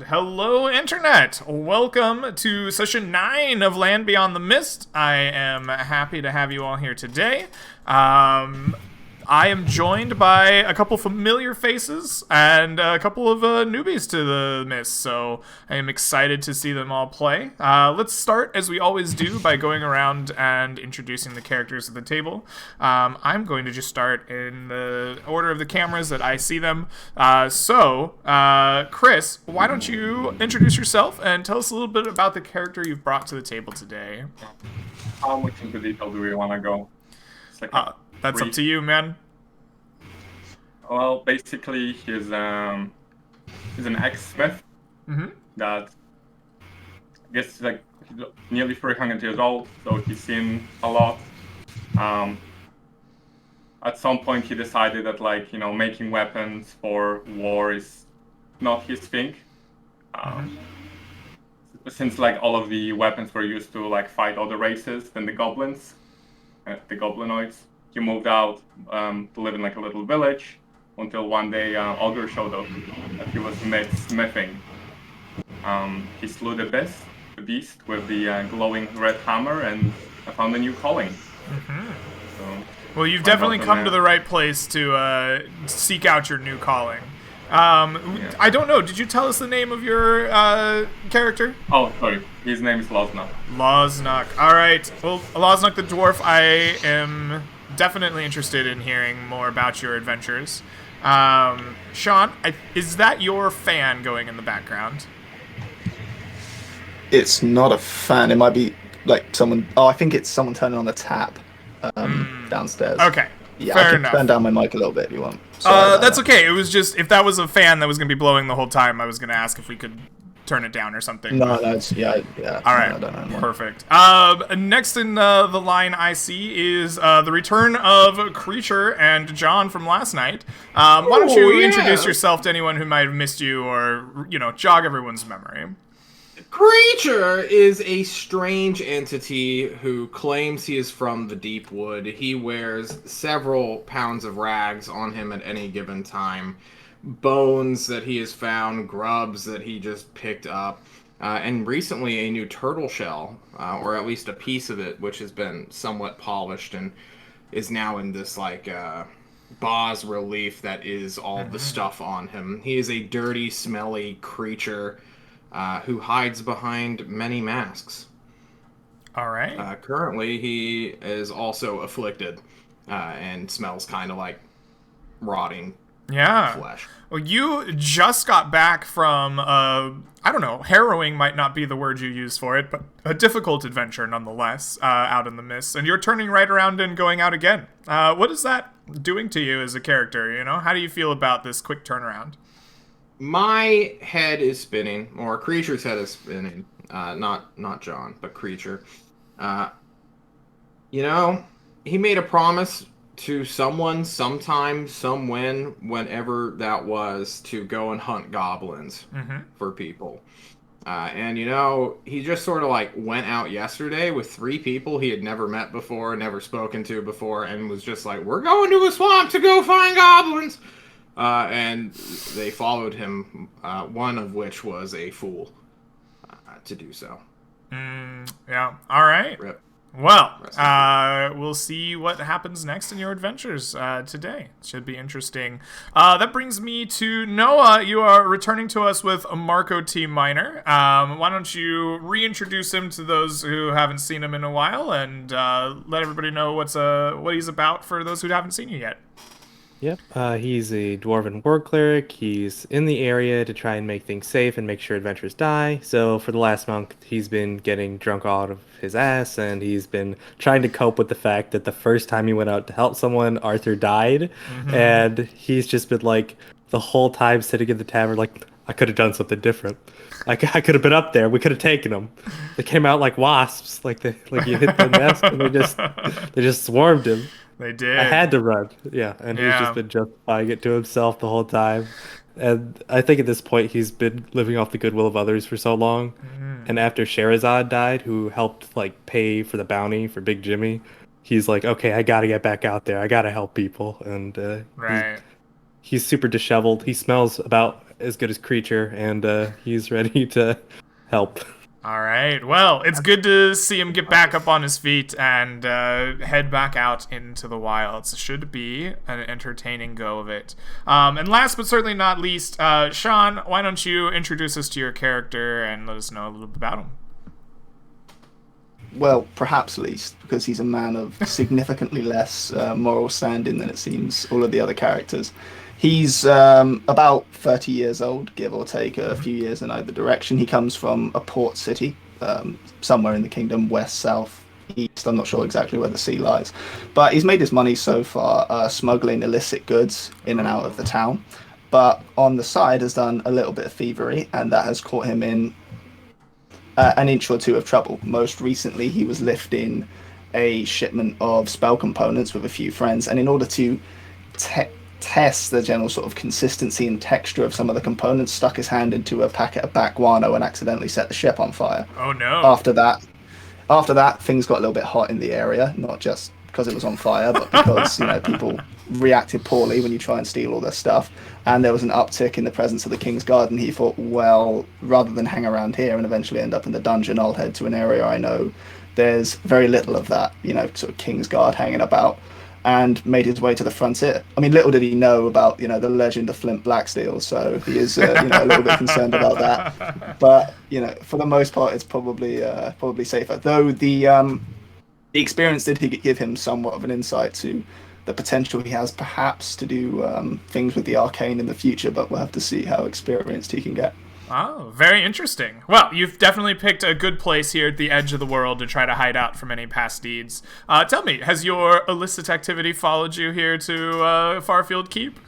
hello, Internet! Welcome to session 9 of Land Beyond the Mist. I am happy to have you all here today. I am joined by a couple familiar faces and a couple of newbies to the Mist, so I am excited to see them all play. Let's start, as we always do, by going around and introducing the characters at the table. I'm going to just start in the order of the cameras that I see them. Chris, why don't you introduce yourself and tell us a little bit about the character you've brought to the table today? How much into detail do we want to go? That's up to you, man. Well, basically, he's an ex-smith that I guess he's nearly 300 years old, so he's seen a lot. At some point, he decided that making weapons for war is not his thing. Since all of the weapons were used to fight other races than the goblins, the goblinoids. He moved out to live in a little village until one day Ogre showed up that he was smithing. He slew the beast with the glowing red hammer, and I found a new calling. Well, you've definitely come to the right place to seek out your new calling. I don't know, did you tell us the name of your character? Oh, sorry. His name is Loznak. Loznak. Alright. Well, Loznak the Dwarf, I am definitely interested in hearing more about your adventures. Sean, is that your fan going in the background? It's not a fan. It might be someone... Oh, I think it's someone turning on the tap downstairs. Okay. Yeah, Fair I can enough. turn down my mic a little bit if you want. That's okay. It was just, if that was a fan that was going to be blowing the whole time, I was going to ask if we could turn it down or something. No, it's, yeah. All right, I don't know. Perfect. Next in the line I see is the return of Creature and John from last night. Why don't you introduce yourself to anyone who might have missed you, or, jog everyone's memory? Creature is a strange entity who claims he is from the deep wood. He wears several pounds of rags on him at any given time. Bones that he has found, grubs that he just picked up, and recently a new turtle shell, or at least a piece of it, which has been somewhat polished and is now in this bas relief that is all the stuff on him. He is a dirty, smelly creature who hides behind many masks. All right. Currently, he is also afflicted and smells kind of like rotting flesh. Well, you just got back from, I don't know, harrowing might not be the word you use for it, but a difficult adventure nonetheless, out in the mist. And you're turning right around and going out again. What is that doing to you as a character, How do you feel about this quick turnaround? My head is spinning, or Creature's head is spinning. Not John, but Creature. He made a promise to someone, sometime, whenever that was, to go and hunt goblins for people. And he just sort of went out yesterday with 3 people he had never met before, never spoken to before, and was just like, we're going to a swamp to go find goblins! And they followed him, one of which was a fool to do so. Yeah, all right. Rip. Well, we'll see what happens next in your adventures today. Should be interesting. That brings me to Noah. You are returning to us with Marco T. Minor. Why don't you reintroduce him to those who haven't seen him in a while, and let everybody know what he's about for those who haven't seen you yet. Yep, he's a dwarven war cleric. He's in the area to try and make things safe and make sure adventurers die. So for the last month, he's been getting drunk out of his ass, and he's been trying to cope with the fact that the first time he went out to help someone, Arthur died. And he's just been the whole time sitting in the tavern I could have done something different. I could have been up there. We could have taken them. They came out like wasps. You hit the nest and they just swarmed him. They did. I had to run. Yeah, and he's just been justifying it to himself the whole time. And I think at this point he's been living off the goodwill of others for so long. And after Sherazade died, who helped pay for the bounty for Big Jimmy, he's like, okay, I gotta get back out there. I gotta help people. And right. He's super disheveled. He smells about as good as Creature, and he's ready to help. All right. Well, it's good to see him get back up on his feet and head back out into the wilds. It should be an entertaining go of it. And last but certainly not least, Sean, why don't you introduce us to your character and let us know a little bit about him? Well, perhaps least, because he's a man of significantly less moral standing than it seems all of the other characters. He's about 30 years old, give or take a few years in either direction. He comes from a port city, somewhere in the kingdom, west, south, east. I'm not sure exactly where the sea lies. But he's made his money so far smuggling illicit goods in and out of the town. But on the side has done a little bit of thievery, and that has caught him in an inch or two of trouble. Most recently, he was lifting a shipment of spell components with a few friends, and in order to test the general sort of consistency and texture of some of the components, stuck his hand into a packet of bat guano and accidentally set the ship on fire. Oh no. After that, things got a little bit hot in the area, not just because it was on fire, but because, people reacted poorly when you try and steal all their stuff. And there was an uptick in the presence of the King's Guard, and he thought, well, rather than hang around here and eventually end up in the dungeon, I'll head to an area I know there's very little of that, sort of King's Guard hanging about, and made his way to the frontier. I mean, little did he know about, the legend of Flint Blacksteel, so he is, a little bit concerned about that. But, for the most part, it's probably safer. Though the experience did give him somewhat of an insight to the potential he has, perhaps, to do things with the arcane in the future, but we'll have to see how experienced he can get. Oh, very interesting. Well, you've definitely picked a good place here at the edge of the world to try to hide out from any past deeds. Tell me, has your illicit activity followed you here to Farfield Keep?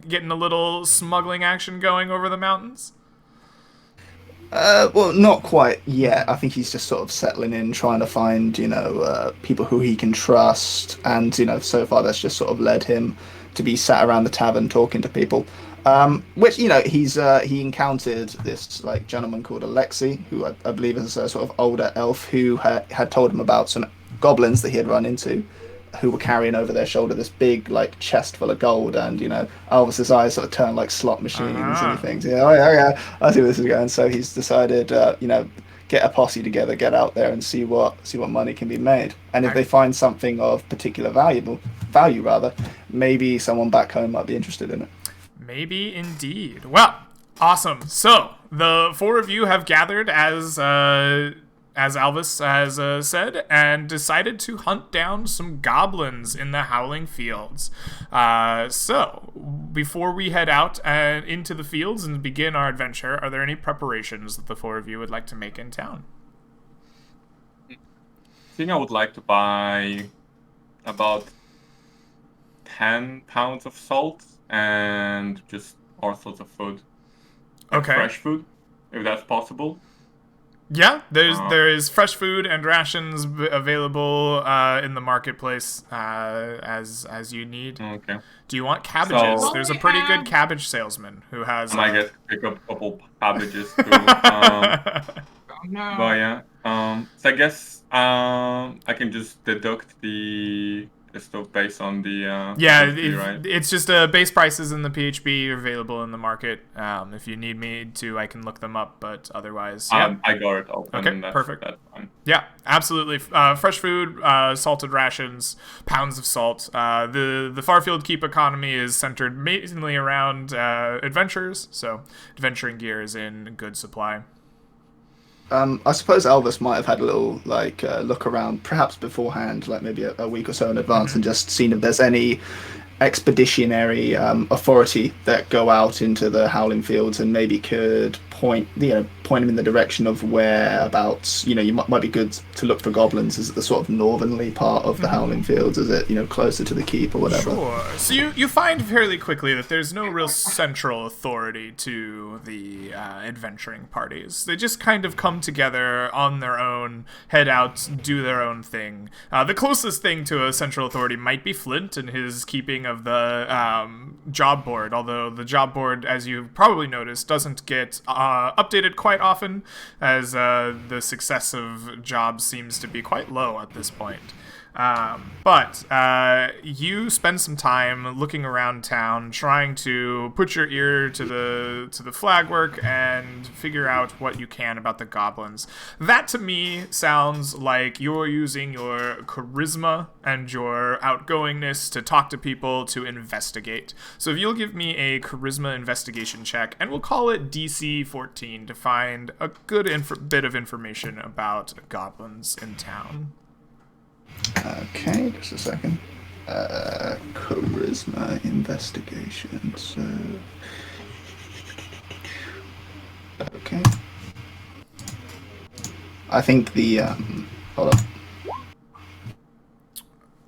Getting a little smuggling action going over the mountains? Well, not quite yet. I think he's just sort of settling in, trying to find, people who he can trust. And, so far that's just sort of led him to be sat around the tavern talking to people. Which, he encountered this, gentleman called Alexei, who I believe is a sort of older elf who had told him about some goblins that he had run into, who were carrying over their shoulder this big, chest full of gold. And, Elvis's eyes sort of turned like slot machines and he thinks, yeah, I see where this is going. So he's decided, get a posse together, get out there and see what money can be made. And if they find something of particular value, maybe someone back home might be interested in it. Maybe indeed. Well, awesome. So the four of you have gathered as Alvis has said, and decided to hunt down some goblins in the Howling Fields. So before we head out into the fields and begin our adventure, are there any preparations that the four of you would like to make in town? I think I would like to buy about 10 pounds of salt and just all sorts of food. Okay. Fresh food, if that's possible. Yeah, there is fresh food and rations available in the marketplace as you need. Okay. Do you want cabbages? So- There's a pretty good cabbage salesman who has. I might get to pick up a couple cabbages too. Oh, no. But yeah. So I guess I can just deduct the stuff based on the Yeah, PHP, right? it's just base prices in the PHP available in the market. If you need me to, I can look them up, but otherwise, yeah. I got it open. Okay, and that's, perfect. That's fine. Yeah, absolutely. Fresh food, salted rations, pounds of salt. The Farfield Keep economy is centered mainly around adventures, so adventuring gear is in good supply. I suppose Elvis might have had a little look around, perhaps beforehand, maybe a week or so in advance, and just seen if there's any expeditionary authority that go out into the Howling Fields and maybe could point him in the direction of whereabouts. You might be good to look for goblins. Is it the sort of northernly part of the Howling Fields? Is it closer to the keep or whatever? Sure. So you find fairly quickly that there's no real central authority to the adventuring parties. They just kind of come together on their own, head out, do their own thing. The closest thing to a central authority might be Flint and his keeping of the job board, although the job board, as you probably noticed, doesn't get updated quite often, as the success of jobs seems to be quite low at this point. But you spend some time looking around town, trying to put your ear to the flagwork and figure out what you can about the goblins. That to me sounds like you're using your charisma and your outgoingness to talk to people to investigate. So if you'll give me a charisma investigation check, and we'll call it DC 14 to find a good bit of information about goblins in town. Okay, just a second. Charisma investigation. So, okay. I think the hold on.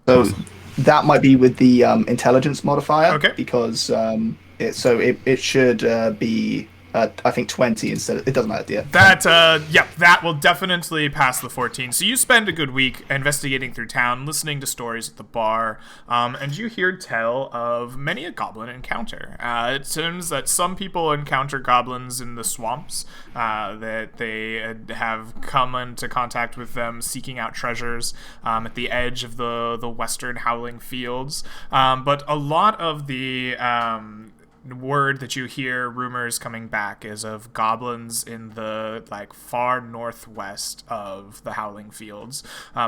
So that might be with the intelligence modifier. Okay. Because it should be I think 20 instead of, it doesn't matter, yeah. That will definitely pass the 14. So you spend a good week investigating through town, listening to stories at the bar, and you hear tell of many a goblin encounter. It seems that some people encounter goblins in the swamps, that they have come into contact with them seeking out treasures at the edge of the western Howling Fields. But a lot of the word that you hear, rumors coming back, is of goblins in the far northwest of the Howling Fields,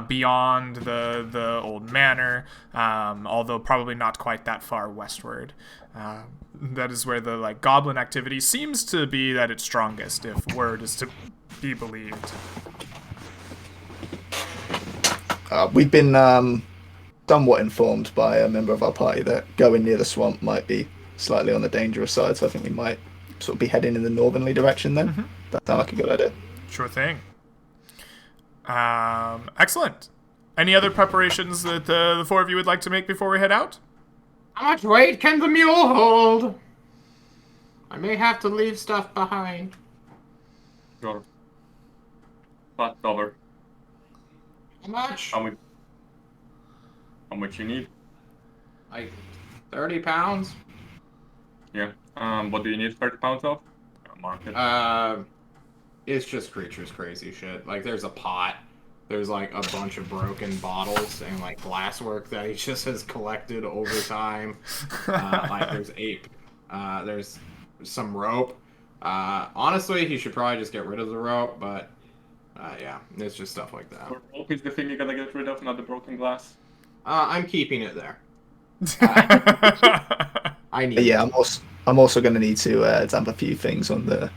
beyond the old manor, although probably not quite that far westward. That is where the goblin activity seems to be at its strongest, if word is to be believed. We've been somewhat informed by a member of our party that going near the swamp might be slightly on the dangerous side, so I think we might sort of be heading in the northerly direction then. Mm-hmm. That sounds like a good idea. Sure thing. Excellent. Any other preparations that the four of you would like to make before we head out? How much weight can the mule hold? I may have to leave stuff behind. Sure. Flat cover. How much? How much you need? 30 pounds. Yeah. What do you need 30 pounds of? Market. It's just creatures crazy shit. There's a pot. There's a bunch of broken bottles and glasswork that he just has collected over time. There's ape. There's some rope. Honestly, he should probably just get rid of the rope, but yeah, it's just stuff like that. The rope is the thing you're gonna get rid of, not the broken glass. I'm keeping it there. I need. Yeah, I'm also going to need to dump a few things on the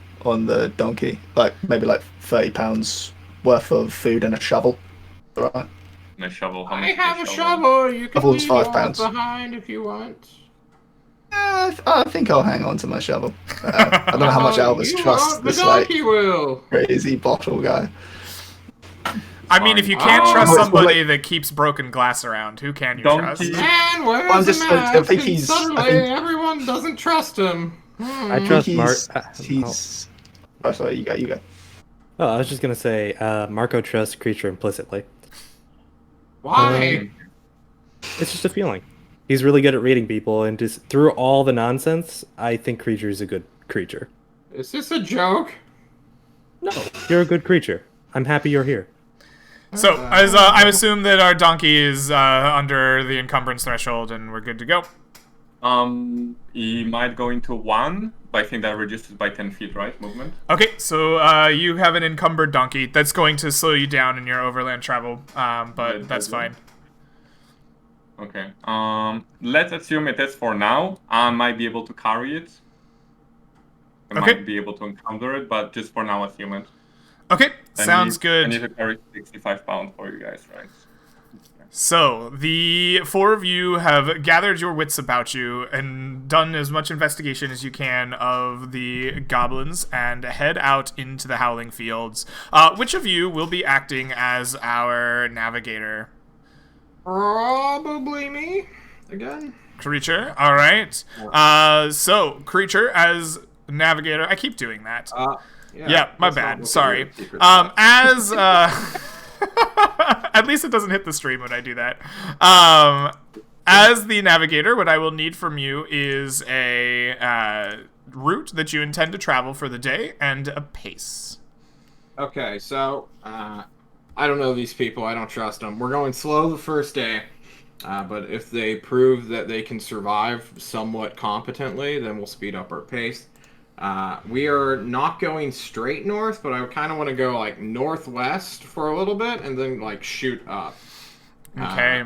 donkey, maybe 30 pounds worth of food and a shovel. All right. And a shovel. How much I have a shovel? shovel. You can leave £5 yours behind if you want. I think I'll hang on to my shovel. I don't know how much Albus trusts The this donkey will. crazy bottle guy. I mean, if you can't trust somebody that keeps broken glass around, who can you trust? Man, where's I'm just- the mask? I think And he's- suddenly I think- everyone doesn't trust him. I trust Mark. He's. Oh, sorry, you go. Oh, I was just gonna say, Marco trusts Creature implicitly. Why? It's just a feeling. He's really good at reading people, and just through all the nonsense, I think Creature is a good creature. Is this a joke? No, you're a good creature. I'm happy you're here. So, I assume that our donkey is under the encumbrance threshold, and we're good to go. He might go into 1, but I think that reduces by 10 feet, right? Movement. Okay, so you have an encumbered donkey. That's going to slow you down in your overland travel, but that's fine. Okay. Let's assume it is for now. I might be able to carry it. I might be able to encounter it, but just for now, assume it. Okay, sounds good. I need to carry 65 pounds for you guys, right? So, the four of you have gathered your wits about you and done as much investigation as you can of the goblins and head out into the Howling Fields. Which of you will be acting as our navigator? Probably me. Again. Creature, alright. So, Creature as navigator. I keep doing that. Yeah, my bad. Sorry. As at least it doesn't hit the stream when I do that. As the navigator, what I will need from you is a route that you intend to travel for the day and a pace. Okay, so I don't know these people. I don't trust them. We're going slow the first day, but if they prove that they can survive somewhat competently, then we'll speed up our pace. We are not going straight north, but I kind of want to go like northwest for a little bit and then like shoot up. Okay.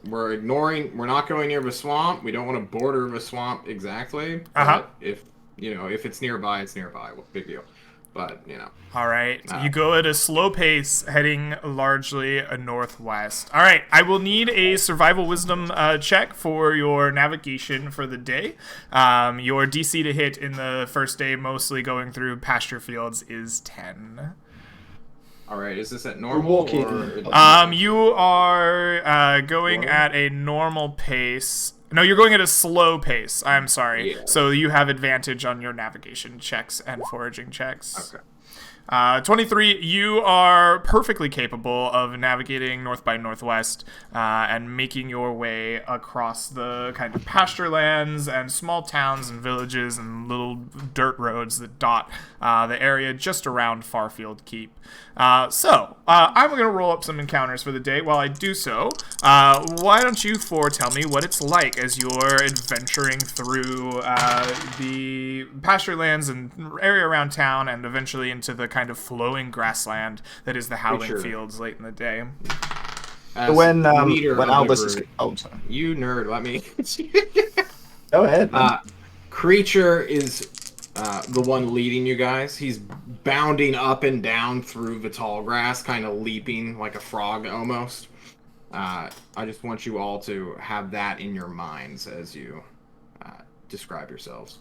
We're not going near the swamp. We don't want to border the swamp exactly. But if it's nearby, it's nearby. Well, big deal. But, All right. You go at a slow pace, heading largely northwest. All right. I will need a survival wisdom check for your navigation for the day. Your DC to hit in the first day, mostly going through pasture fields, is 10. All right. Is this at normal? You are going at a normal pace. No, you're going at a slow pace. I'm sorry. Yeah. So you have advantage on your navigation checks and foraging checks. Okay. 23, you are perfectly capable of navigating north by northwest and making your way across the kind of pasture lands and small towns and villages and little dirt roads that dot the area just around Farfield Keep. So I'm going to roll up some encounters for the day. While I do so, why don't you four tell me what it's like as you're adventuring through the pasture lands and area around town and eventually into the kind of flowing grassland that is the Howling Fields late in the day. When Albus is... Oh, sorry. You nerd, let me... Go ahead. Creature is the one leading you guys. He's bounding up and down through the tall grass, kind of leaping like a frog almost. I just want you all to have that in your minds as you describe yourselves.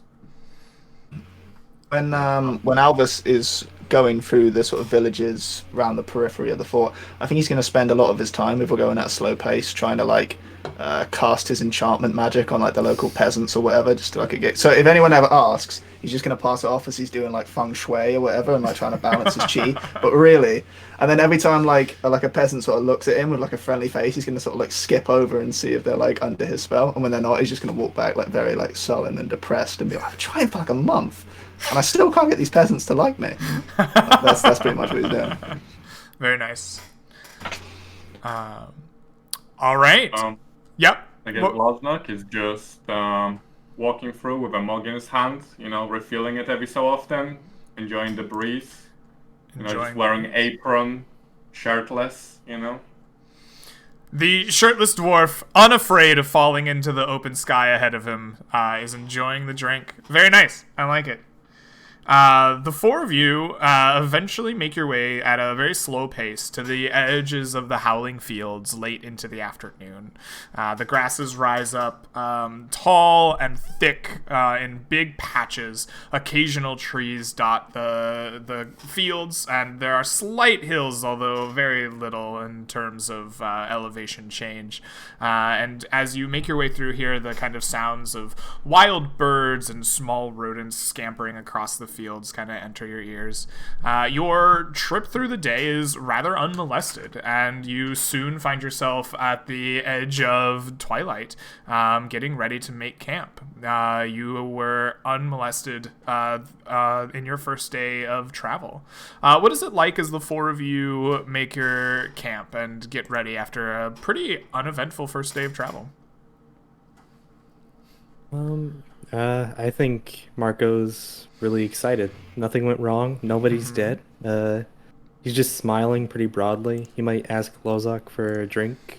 When Albus is going through the sort of villages around the periphery of the fort, I think he's going to spend a lot of his time, if we're going at a slow pace, trying to like cast his enchantment magic on like the local peasants or whatever, just to like get. So if anyone ever asks, he's just going to pass it off as he's doing like feng shui or whatever, and like trying to balance his chi. But really, and then every time like a peasant sort of looks at him with like a friendly face, he's going to sort of like skip over and see if they're like under his spell, and when they're not, he's just going to walk back like very like sullen and depressed and be like, "I've tried for like a month. And I still can't get these peasants to like me." That's pretty much what he's doing. Very nice. All right. Yep. I guess Lasnak is just walking through with a mug in his hand, refilling it every so often, enjoying the breeze, just wearing apron, shirtless, The shirtless dwarf, unafraid of falling into the open sky ahead of him, is enjoying the drink. Very nice. I like it. The four of you eventually make your way at a very slow pace to the edges of the Howling Fields late into the afternoon. The grasses rise up tall and thick in big patches. Occasional trees dot the fields, and there are slight hills, although very little in terms of elevation change. And as you make your way through here, the kind of sounds of wild birds and small rodents scampering across the fields kind of enter your ears. Your trip through the day is rather unmolested, and you soon find yourself at the edge of twilight, getting ready to make camp. You were unmolested in your first day of travel. What is it like as the four of you make your camp and get ready after a pretty uneventful first day of travel? I think Marco's really excited. Nothing went wrong. Nobody's dead. He's just smiling pretty broadly. He might ask Lozak for a drink.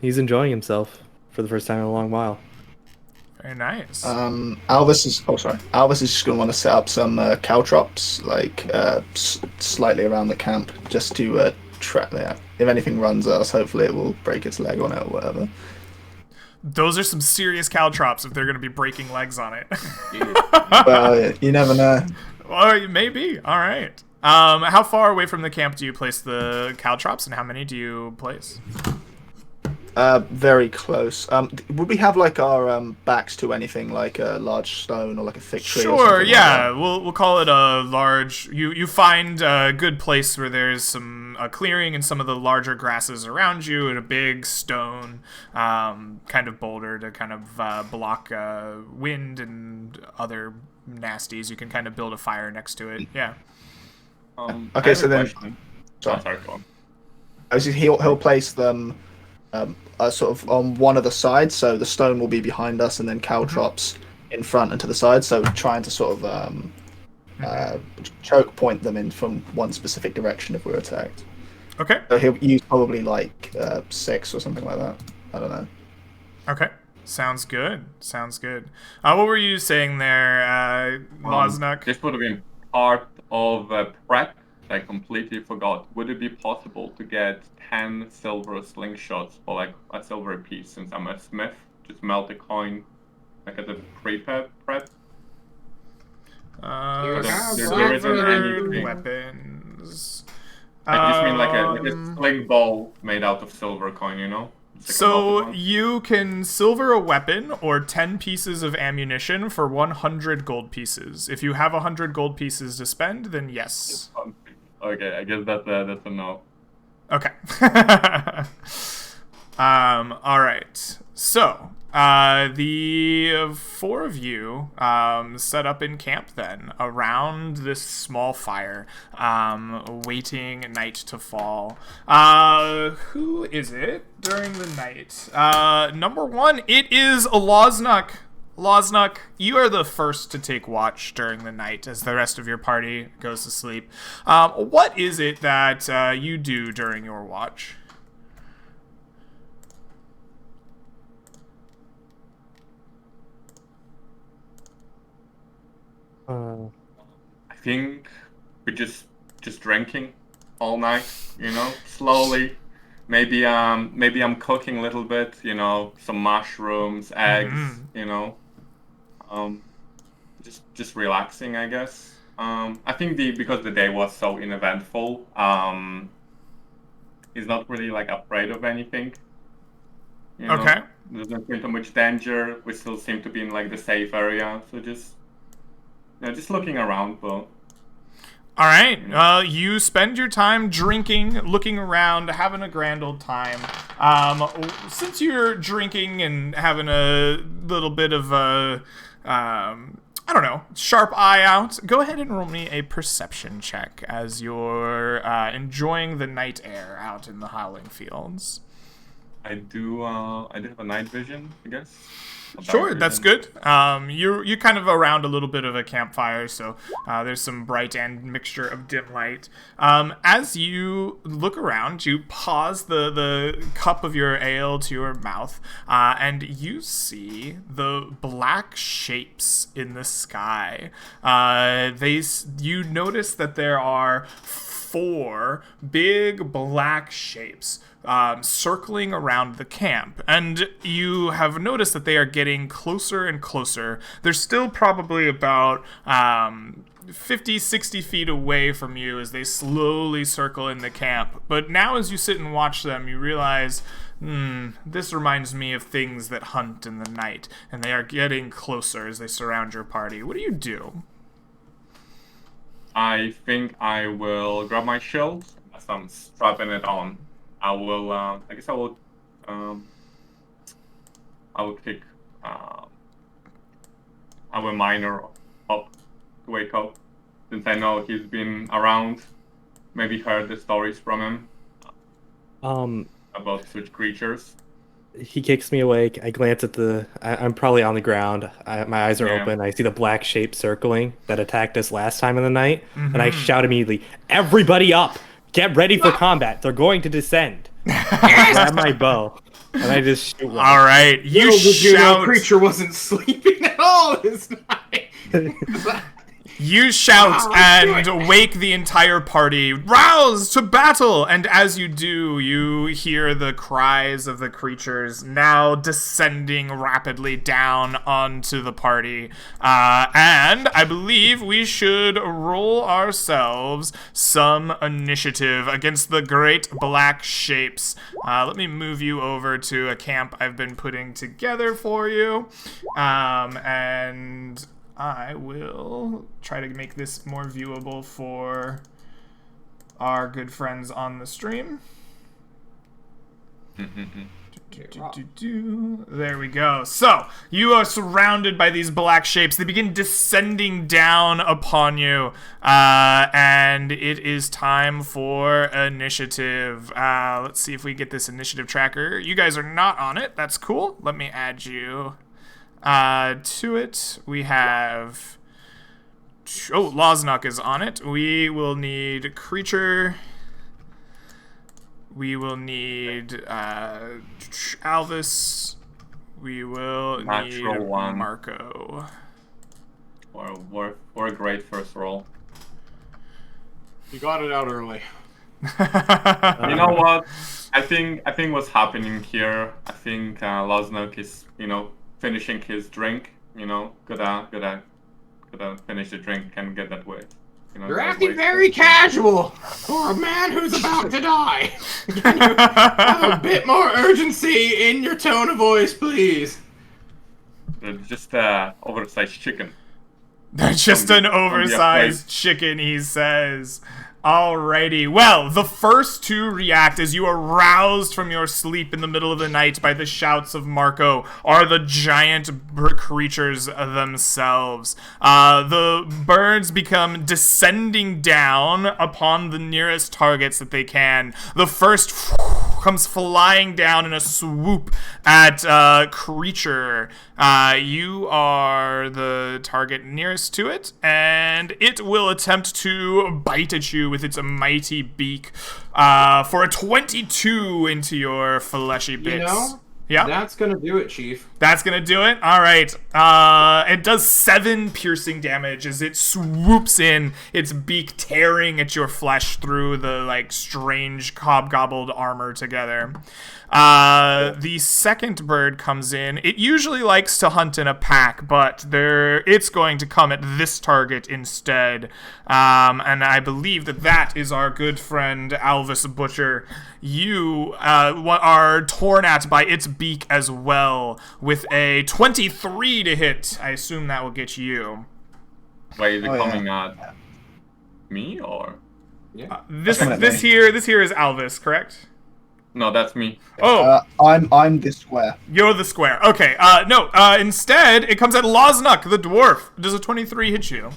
He's enjoying himself for the first time in a long while. Very nice. Alvis is just going to want to set up some caltrops, like slightly around the camp, just to trap that. If anything runs us, hopefully it will break its leg on it or whatever. Those are some serious caltrops if they're going to be breaking legs on it. Well, you never know. Well, maybe. All right. How far away from the camp do you place the caltrops, and how many do you place? Very close. Would we have like our backs to anything like a large stone or like a thick tree? Sure, yeah. Like we'll call it a large. You find a good place where there's a clearing and some of the larger grasses around you, and a big stone kind of boulder to kind of block wind and other nasties. You can kind of build a fire next to it. Yeah. Okay, so then. Sorry. Oh, sorry, go on. He'll place them sort of on one of the sides, so the stone will be behind us, and then caltrops in front and to the side. So trying to sort of choke point them in from one specific direction if we're attacked. Okay. So he'll use probably like 6 or something like that. I don't know. Okay. Sounds good. What were you saying there, Losnuk? This would have been part of a prep. I completely forgot. Would it be possible to get 10 silver slingshots for like a silver piece, since I'm a smith? Just melt a coin like at the prep. You have there isn't silver anything. weapons. I just mean like a sling ball made out of silver coin, you know? It's like a So melted one. you can silver a weapon or 10 pieces of ammunition for 100 gold pieces. If you have 100 gold pieces to spend, then yes. Okay, I guess that's a no. Okay. All right. So, the 4 of you set up in camp then around this small fire, waiting night to fall. Who is it during the night? Number 1, it is Losnuk. Losnuk, you are the first to take watch during the night as the rest of your party goes to sleep. What is it that you do during your watch? I think we're just drinking all night, you know, slowly. Maybe I'm cooking a little bit, you know, some mushrooms, eggs, you know. Just relaxing, I guess. I think because the day was so uneventful, he's not really like afraid of anything. You know? Okay. There's not too much danger. We still seem to be in like the safe area, so just looking around, but. All right. You spend your time drinking, looking around, having a grand old time. Since you're drinking and having a little bit of a, I don't know, sharp eye out, go ahead and roll me a perception check as you're enjoying the night air out in the Howling Fields. I do have a night vision, I guess. Sure, that's good. You're kind of around a little bit of a campfire, so there's some bright and mixture of dim light. As you look around, you pause the cup of your ale to your mouth, and you see the black shapes in the sky. You notice that there are 4 big black shapes circling around the camp, and you have noticed that they are getting closer and closer. They're still probably about 50, 60 feet away from you as they slowly circle in the camp. But now as you sit and watch them, you realize, this reminds me of things that hunt in the night, and they are getting closer as they surround your party. What do you do? I think I will grab my shield as I'm strapping it on. I will kick our miner up to wake up, since I know he's been around. Maybe heard the stories from him about such creatures. He kicks me awake. I glance at I'm probably on the ground. My eyes are open. I see the black shape circling that attacked us last time in the night. And I shout immediately, "Everybody up! Get ready for combat. They're going to descend." I grab my bow. And I just shoot one. All right, you Little did you know shout. creature wasn't sleeping at all this night. You shout Oh, and wake the entire party. Rouse to battle! And as you do, you hear the cries of the creatures now descending rapidly down onto the party. And I believe we should roll ourselves some initiative against the great black shapes. Let me move you over to a camp I've been putting together for you. And I will try to make this more viewable for our good friends on the stream. There we go. So, you are surrounded by these black shapes. They begin descending down upon you. And it is time for initiative. Let's see if we get this initiative tracker. You guys are not on it. That's cool. Let me add you to it. We have... Oh, Loznuk is on it. We will need creature... We will need Alvis. We will Natural need one. Marco. For a great first roll. You got it out early. You know what? I think what's happening here. I think Loznuk is finishing his drink. Gotta finish the drink and get that way. You're acting very casual for a man who's about to die. Can you have a bit more urgency in your tone of voice, please? Just oversized chicken. Just an oversized chicken, he says. Alrighty. Well, the first to react as you are roused from your sleep in the middle of the night by the shouts of Marco are the giant creatures themselves. The birds become descending down upon the nearest targets that they can. The first comes flying down in a swoop at creature. You are the target nearest to it, and it will attempt to bite at you with its mighty beak for a 22 into your fleshy bits. Yeah, that's gonna do it, Chief. That's gonna do it? Alright. It does 7 piercing damage as it swoops in, its beak tearing at your flesh through the, strange hobgobbled armor together. The second bird comes in. It usually likes to hunt in a pack, but it's going to come at this target instead. And I believe that is our good friend Alvis Butcher. You are torn at by its beak as well with a 23 to hit. I assume that will get you. Wait, is it coming at me or? Yeah. This here is Alvis, correct? No, that's me. Oh, I'm the square. You're the square. Okay. No. Instead, it comes at Loznuk, the dwarf. Does a 23 hit you?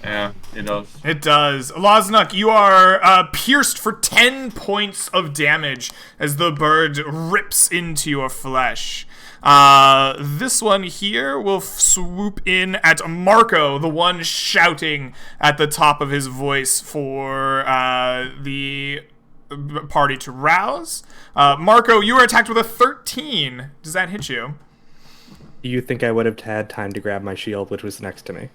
Yeah, it does. It does. Loznuk, you are pierced for 10 points of damage as the bird rips into your flesh. This one here will swoop in at Marco, the one shouting at the top of his voice for the party to rouse. Marco, you are attacked with a 13. Does that hit you? You think I would have had time to grab my shield, which was next to me?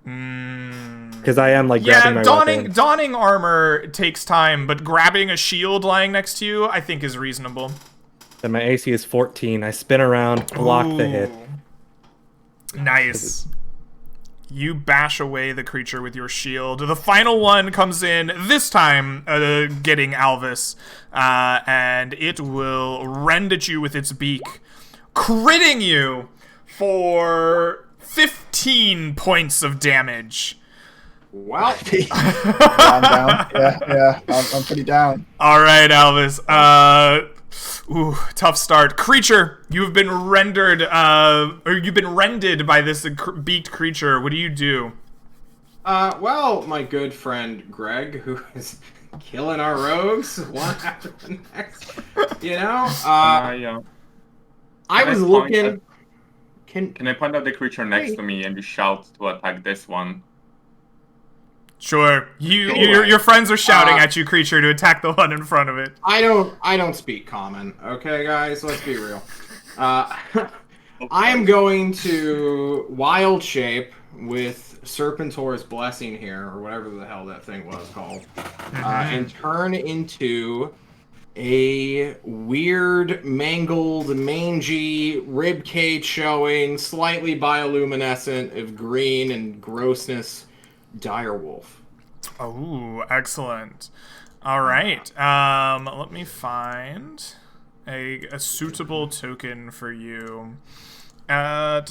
Because I am grabbing my weapon. Donning armor takes time, but grabbing a shield lying next to you, I think, is reasonable. Then my AC is 14. I spin around, block the hit. Nice. You bash away the creature with your shield. The final one comes in, this time getting Alvis, and it will rend at you with its beak, critting you for 15 points of damage. Wow. I'm down. Yeah, I'm pretty down. All right, Alvis. Tough start. Creature, you've been rendered, or you've been rended by this beaked creature. What do you do? Well, my good friend Greg, who is killing our rogues one after the next, Yeah. I was looking. Can I point out the creature next to me and you shout to attack this one? Sure. Your friends are shouting at you, creature, to attack the one in front of it. I don't speak common. Okay, guys, let's be real. I am going to wild shape with Serpentor's Blessing here, or whatever the hell that thing was called, and turn into a weird, mangled, mangy, rib cage showing, slightly bioluminescent of green and grossness direwolf. Oh, excellent. All right. Let me find a suitable token for you. There.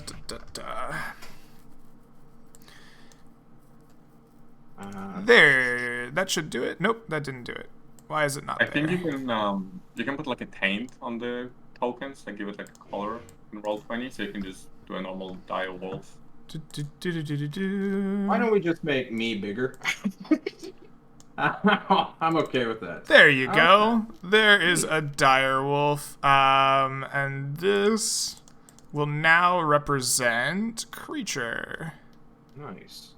That should do it. Nope, that didn't do it. Why is it not I there? think you can put a taint on the tokens that give it like a color in Roll20, so you can just do a normal dire wolf. Why don't we just make me bigger? I'm okay with that. There you go. There is a dire wolf. And this will now represent creature. Nice.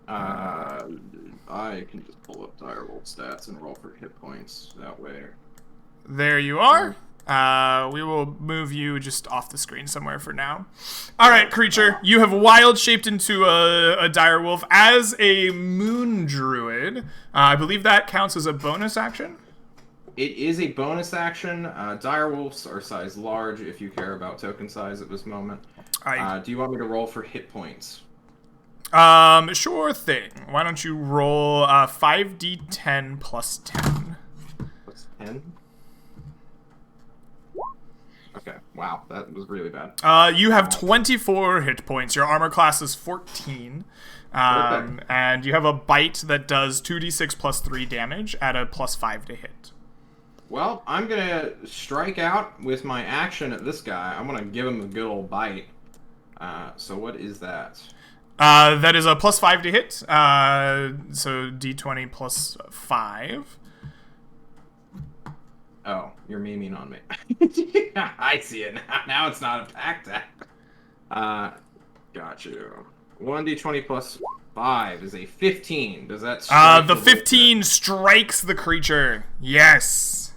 I can just pull up direwolf stats and roll for hit points that way. There you are. We will move you just off the screen somewhere for now. All right, creature. You have wild shaped into a dire wolf as a moon druid. I believe that counts as a bonus action. It is a bonus action. Dire wolves are size large if you care about token size at this moment. Do you want me to roll for hit points? Sure thing. Why don't you roll 5d10 plus 10? Plus 10? Okay, wow, that was really bad. You have 24 hit points. Your armor class is 14. And you have a bite that does 2d6 plus 3 damage at a plus 5 to hit. Well, I'm gonna strike out with my action at this guy. I'm gonna give him a good old bite. So what is that? That is a plus 5 to hit. So d20 plus 5. Oh, you're memeing on me. I see it now. Now it's not a pack tag. Got you. 1d20 plus 5 is a 15. Does that strike the 15 strikes the creature. Yes.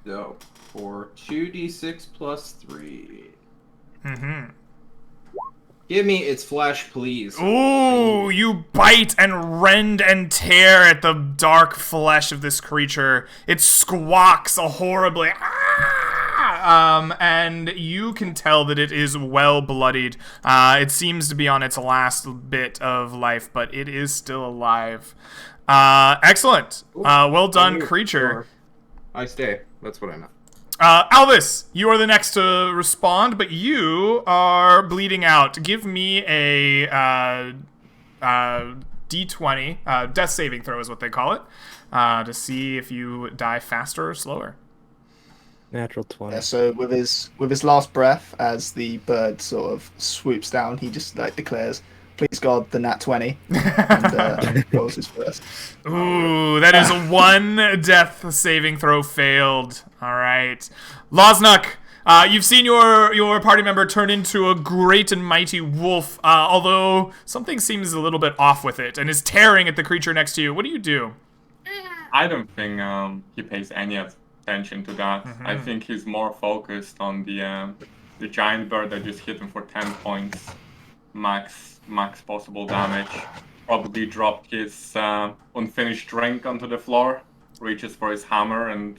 So, for 2d6 plus 3. Mm-hmm. Give me its flesh, please. Ooh, you bite and rend and tear at the dark flesh of this creature. It squawks horribly. And you can tell that it is well bloodied. It seems to be on its last bit of life, but it is still alive. Excellent. Well done, creature. I stay. That's what I meant. Alvis, you are the next to respond, but you are bleeding out. Give me a D20, death saving throw is what they call it, to see if you die faster or slower. Natural 20. Yeah, so with his last breath, as the bird sort of swoops down, he just declares, "Please God, the nat 20," and rolls his first. Ooh, that is a 1 death saving throw failed. All right, Loznuk, you've seen your party member turn into a great and mighty wolf, although something seems a little bit off with it and is tearing at the creature next to you. What do you do? I don't think he pays any attention to that. I think he's more focused on the giant bird that just hit him for 10 points, max possible damage. Probably dropped his unfinished drink onto the floor, reaches for his hammer, and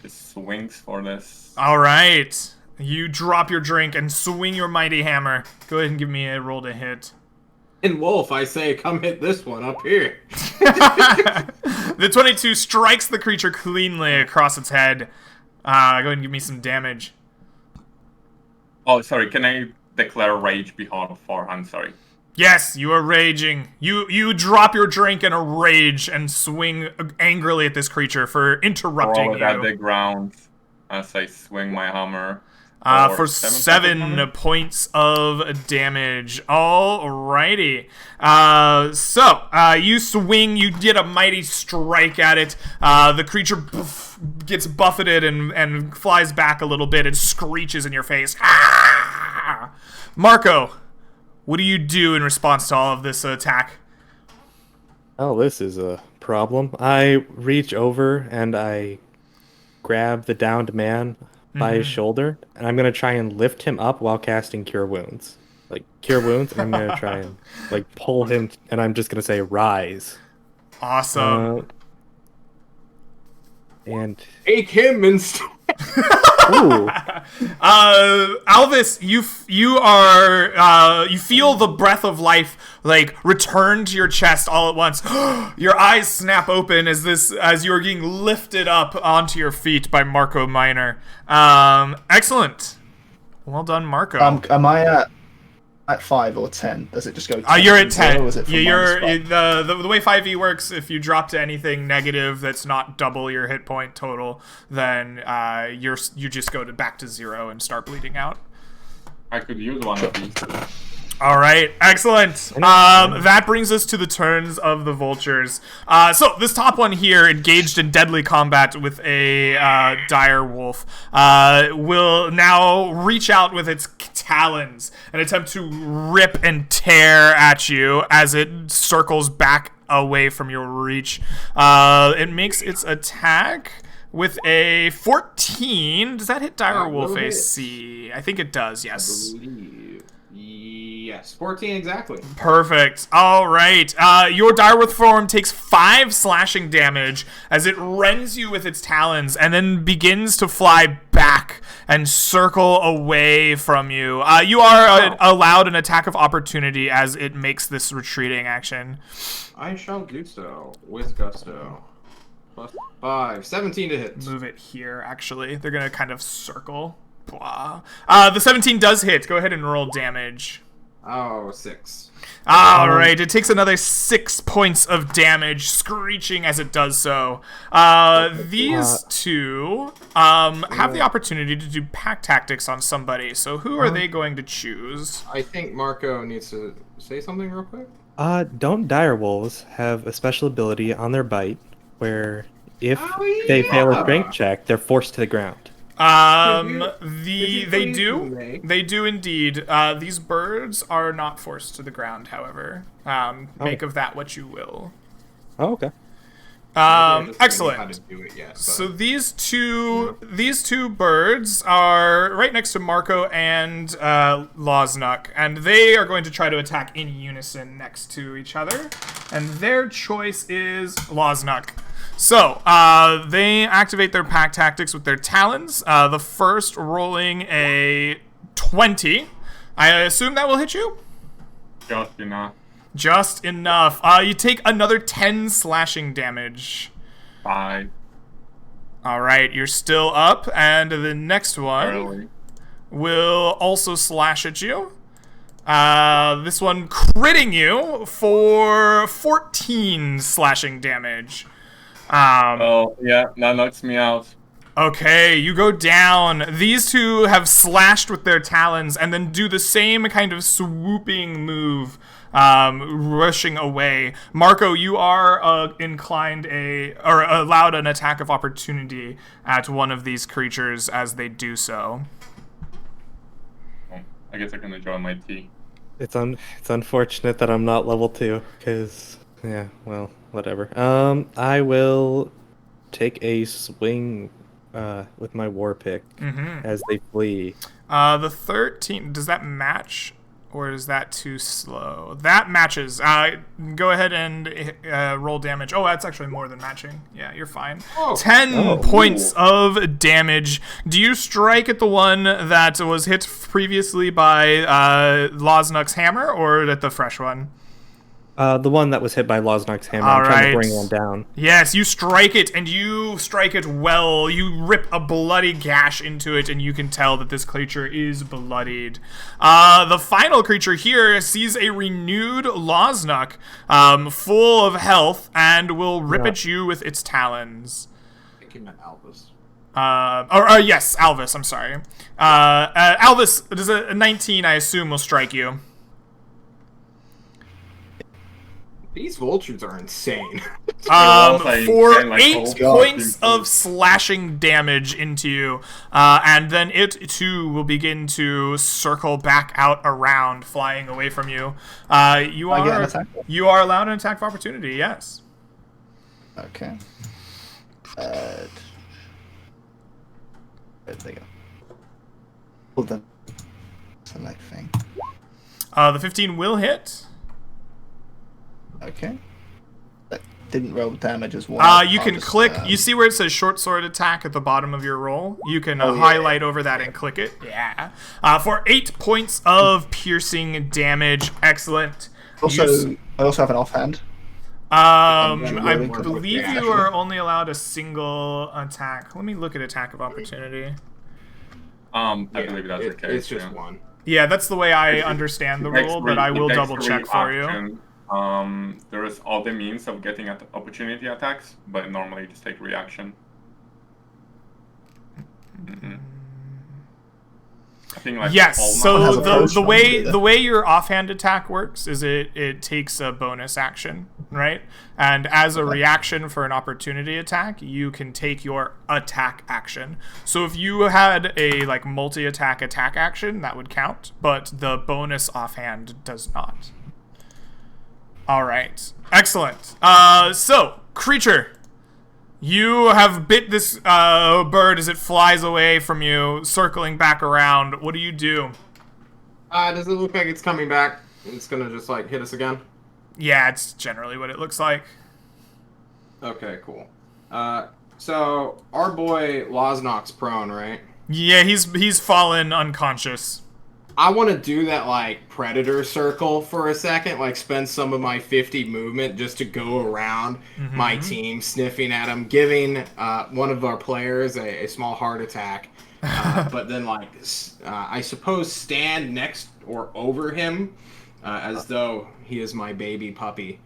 just swings for this. All right, you drop your drink and swing your mighty hammer. Go ahead and give me a roll to hit. In wolf, I say, come hit this one up here. The 22 strikes the creature cleanly across its head. Go ahead and give me some damage. Oh, sorry, can I declare rage beforehand? Sorry. Yes, you are raging. You drop your drink in a rage and swing angrily at this creature for interrupting Roll it at the you. ground as I swing my hammer. For 7 points of damage. Alrighty. So, you swing, you get a mighty strike at it. The creature gets buffeted and flies back a little bit and screeches in your face. Ah! Marco, what do you do in response to all of this attack? Oh, this is a problem. I reach over and I grab the downed man by his shoulder, and I'm gonna try and lift him up while casting Cure Wounds. Like, Cure Wounds, and I'm gonna try and, like, pull him, and I'm just gonna say, "Rise." Awesome. And... Take him instead. Ooh. Alvis, you feel the breath of life like return to your chest all at once. Your eyes snap open as you're getting lifted up onto your feet by Marco Minor. Excellent. Well done, Marco. Am I at 5 or 10? Does it just go 10 You're from at 0, 10. or is it from You're -5? the way 5e works. If you drop to anything negative that's not double your hit point total, then you just go back to 0 and start bleeding out. I could use one of these. All right, excellent. That brings us to the turns of the vultures. So this top one here, engaged in deadly combat with a dire wolf, will now reach out with its talons and attempt to rip and tear at you as it circles back away from your reach. It makes its attack with a 14. Does that hit dire wolf AC? I think it does, yes. Yes, 14 exactly. Perfect. All right. Your direwolf form takes 5 slashing damage as it rends you with its talons and then begins to fly back and circle away from you. You are allowed an attack of opportunity as it makes this retreating action. I shall do so with gusto. Plus 5. 17 to hit. Move it here, actually. They're going to kind of circle. Blah. The 17 does hit. Go ahead and roll damage. Oh, 6. All right, it takes another 6 points of damage, screeching as it does so. These two have the opportunity to do pack tactics on somebody. So who are they going to choose? I think Marco needs to say something real quick. Don't dire wolves have a special ability on their bite where if they fail a strength check, they're forced to the ground? They do indeed. These birds are not forced to the ground, however. Make of that what you will. Oh, okay. Excellent. So these two birds are right next to Marco and Loznuk, and they are going to try to attack in unison next to each other. And their choice is Loznuk. So, they activate their pack tactics with their talons. The first rolling a 20. I assume that will hit you? Just enough. Just enough. You take another 10 slashing damage. 5. Alright, you're still up, and the next one Early. will also slash at you. This one critting you for 14 slashing damage. Oh, yeah, that knocks me out. Okay, you go down. These two have slashed with their talons and then do the same kind of swooping move, rushing away. Marco, you are allowed an attack of opportunity at one of these creatures as they do so. I guess I can enjoy my tea. It's unfortunate that I'm not level 2, because, yeah, well, whatever. I will take a swing with my war pick as they flee. The 13, does that match? Or is that too slow? That matches. Go ahead and roll damage. Oh, that's actually more than matching. Yeah, you're fine. 10 points of damage. Do you strike at the one that was hit previously by Loznuk's hammer, or at the fresh one? The one that was hit by Loznuk's hammer. All I'm trying right. to bring one down. Yes, you strike it, and you strike it well. You rip a bloody gash into it, and you can tell that this creature is bloodied. The final creature here sees a renewed Loznuk, full of health, and will rip at you with its talons. I think you meant Albus. Yes, Alvis, I'm sorry. Alvis, does a 19, I assume, will strike you. These vultures are insane. For like 8 points of slashing damage into you, and then it too will begin to circle back out around, flying away from you. You are allowed an attack of opportunity. Yes. Okay. There they go. Hold the select thing. The 15 will hit. Okay. That didn't roll damage as well. You can click. You see where it says short sword attack at the bottom of your roll? You can highlight over that and click it. Yeah. For 8 points of piercing damage. Excellent. Also, I also have an offhand. I believe you are only allowed a single attack. Let me look at attack of opportunity. I believe that's the case. It's just one. Yeah, that's the way I understand the rule, but I will double check for you. There is other means of getting at opportunity attacks, but normally you just take reaction. I think like yes. So the way your offhand attack works is it takes a bonus action, right? And as a reaction for an opportunity attack, you can take your attack action. So if you had a like multi-attack attack action, that would count, but the bonus offhand does not. All right. Excellent. So creature, you have bit this bird as it flies away from you, circling back around. What do you do? Does it look like it's coming back? It's gonna just like hit us again? Yeah, it's generally what it looks like. Okay, cool. So our boy Loznok's prone, right? Yeah, he's fallen unconscious. I want to do that like predator circle for a second, like spend some of my 50 movement just to go around my team, sniffing at him, giving one of our players a small heart attack, but then like I suppose stand next or over him as though he is my baby puppy.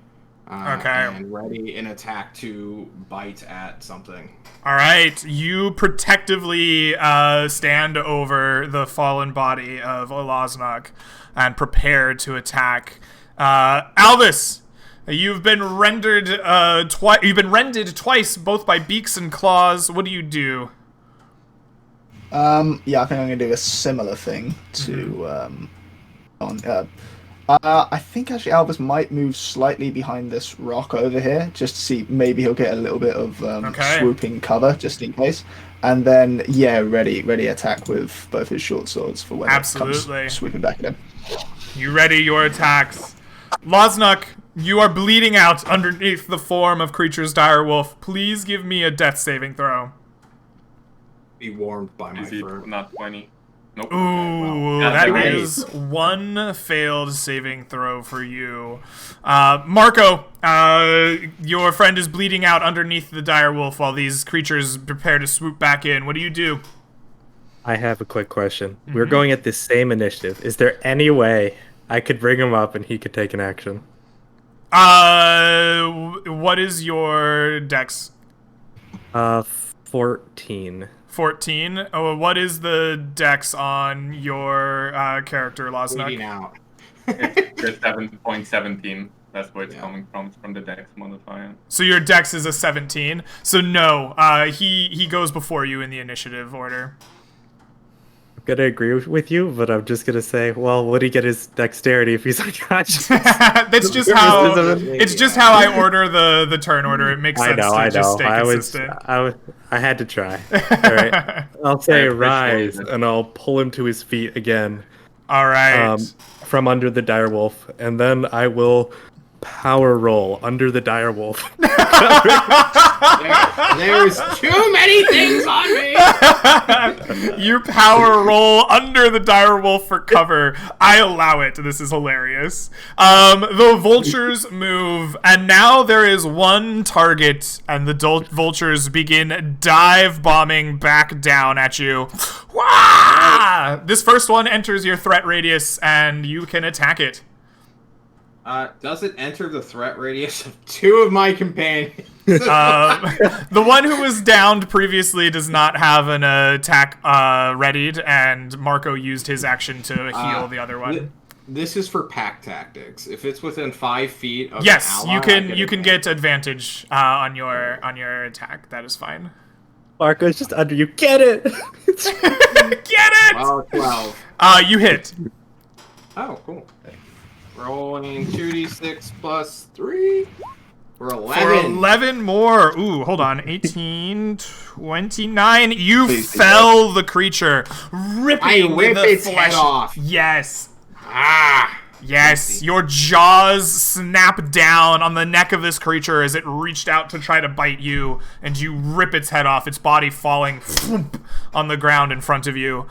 And ready in attack to bite at something. All right, you protectively stand over the fallen body of Loznok and prepare to attack. Albus, you've been rendered twice. You've been rended twice, both by beaks and claws. What do you do? Yeah, I think I'm gonna do a similar thing to I think actually Albus might move slightly behind this rock over here, just to see maybe he'll get a little bit of swooping cover, just in case. And then, yeah, ready attack with both his short swords for when it comes swooping back at him. You ready your attacks. Loznok, you are bleeding out underneath the form of Creature's direwolf. Please give me a death saving throw. Be warmed by my fur. Not 20. Nope. Ooh, that is one failed saving throw for you. Marco, your friend is bleeding out underneath the direwolf while these creatures prepare to swoop back in. What do you do? I have a quick question. We're going at this same initiative. Is there any way I could bring him up and he could take an action? What is your dex? 14. 14. Oh, what is the dex on your character, Loznok? Bleeding out. It's 7.17. That's where it's coming from the dex modifier. So your dex is a 17. So no, he goes before you in the initiative order. I'm gonna agree with you, but I'm just gonna say, well, would he get his dexterity if he's unconscious? That's just how it's just how I order the turn order. It makes sense to just stay consistent. I had to try. All right, I'll say rise, and I'll pull him to his feet again. All right. From under the direwolf, and then I will power roll under the direwolf. There's too many things on me. You power roll under the direwolf for cover. I allow it. This is hilarious. The vultures move, and now there is one target, and the vultures begin dive bombing back down at you. Wah! This first one enters your threat radius, and you can attack it. Does it enter the threat radius of two of my companions? The one who was downed previously does not have an attack readied, and Marco used his action to heal the other one. This is for pack tactics. If it's within 5 feet of yes, an ally, you can get advantage on your attack. That is fine. Marco's just under you. Get it! Get it! Well, 12. You hit. Oh, cool. Rolling 2d6 plus 3 for 11. For 11 more. Ooh, hold on. 18, 29. You fell the creature, ripping whip the its flesh head off. Yes. Ah. Yes, your jaws snap down on the neck of this creature as it reached out to try to bite you, and you rip its head off, its body falling on the ground in front of you.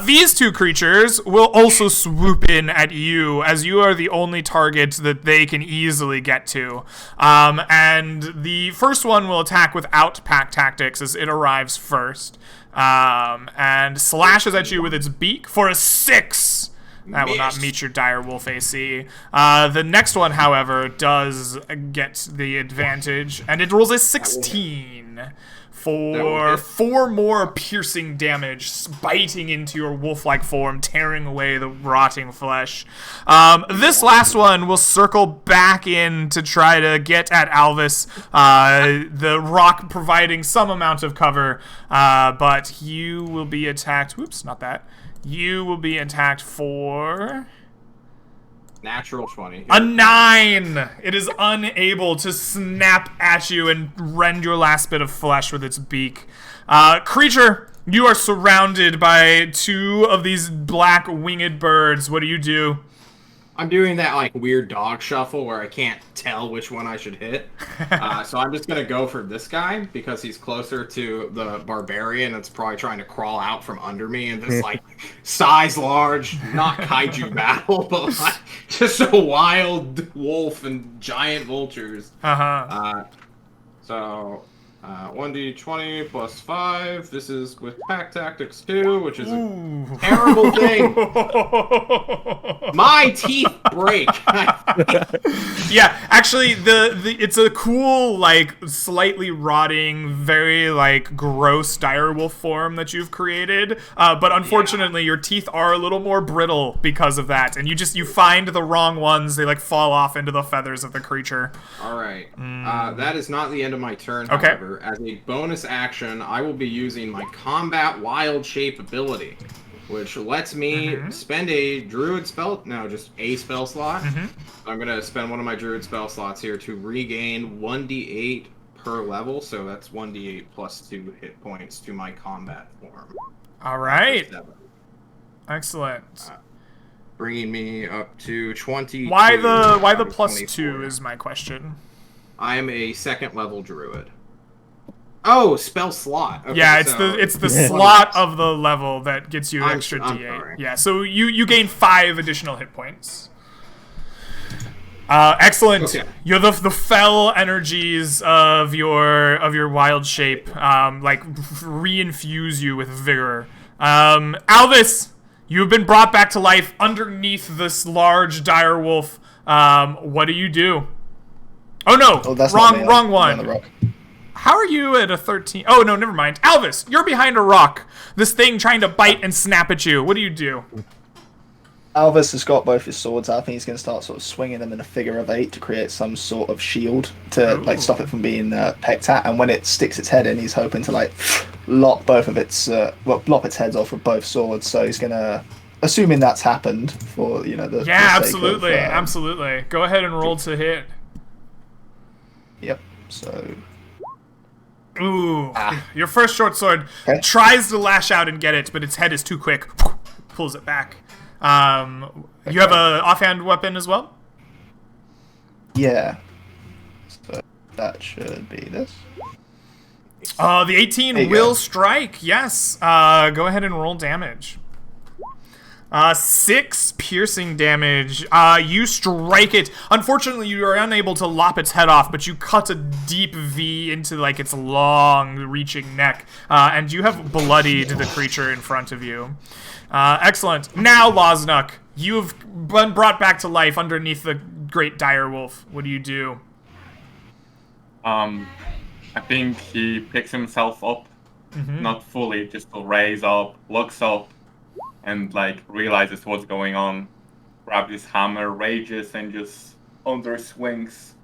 These two creatures will also swoop in at you, as you are the only target that they can easily get to. And the first one will attack without pack tactics as it arrives first, and slashes at you with its beak for a 6. That will not meet your dire wolf AC. The next one, however, does get the advantage, and it rolls a 16 for 4 more piercing damage, biting into your wolf-like form, tearing away the rotting flesh. This last one will circle back in to try to get at Alvis, the rock providing some amount of cover, but you will be attacked. Whoops, not that. You will be attacked for... Natural 20. A 9! It is unable to snap at you and rend your last bit of flesh with its beak. Creature, you are surrounded by 2 of these black winged birds. What do you do? I'm doing that like weird dog shuffle where I can't tell which one I should hit. So I'm just gonna go for this guy because he's closer to the barbarian that's probably trying to crawl out from under me in this like size large, not kaiju battle, but like just a wild wolf and giant vultures. So 1d20 plus 5. This is with Pack Tactics 2, which is a terrible thing. My teeth break. Yeah, actually, it's a cool, like, slightly rotting, very, like, gross direwolf form that you've created. But unfortunately, your teeth are a little more brittle because of that. And you find the wrong ones. They, like, fall off into the feathers of the creature. All right. That is not the end of my turn, Okay. however. As a bonus action, I will be using my Combat Wild Shape ability, which lets me spend a druid spell, no, just a spell slot. I'm going to spend one of my druid spell slots here to regain 1d8 per level, so that's 1d8 plus 2 hit points to my combat form. All right. Excellent. Bringing me up to 20. Why the plus 2 is my question. I am a 2nd level druid. Oh, spell slot. Okay, yeah, so it's the slot of the level that gets you the extra I'm d8. sorry. Yeah, so you gain 5 additional hit points. Excellent. Okay. You're the fell energies of your wild shape like reinfuse you with vigor. Alvis, you have been brought back to life underneath this large dire wolf. What do you do? Oh no, that's wrong on the one. rock. How are you at a 13? Oh, no, never mind. Alvis, you're behind a rock. This thing trying to bite and snap at you. What do you do? Alvis has got both his swords out. I think he's going to start sort of swinging them in a figure of 8 to create some sort of shield to like stop it from being pecked at. And when it sticks its head in, he's hoping to like lop both of its lop its heads off with both swords. So he's going to, assuming that's happened for the Yeah, the sake absolutely, of, absolutely. Go ahead and roll to hit. Yep. So. Ooh, your first short sword tries to lash out and get it, but its head is too quick. Pulls it back. You have a offhand weapon as well? Yeah. So that should be this. The 18 will strike, yes. Go ahead and roll damage. 6 piercing damage. You strike it. Unfortunately, you are unable to lop its head off, but you cut a deep V into like its long, reaching neck, and you have bloodied the creature in front of you. Excellent. Now, Loznuk, you've been brought back to life underneath the great direwolf. What do you do? I think he picks himself up, not fully, just to raise up, looks up, and like realizes what's going on, grabs his hammer, rages, and just under swings,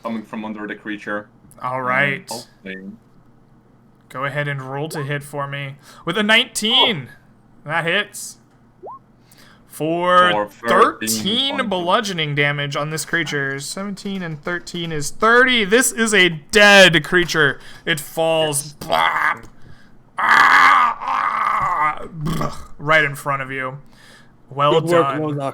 coming from under the creature. All right. Go ahead and roll to hit for me with a 19. That hits for 13 bludgeoning damage on this creature. 17 and 13 is 30. This is a dead creature. It falls. Blop. Right in front of you. Well done.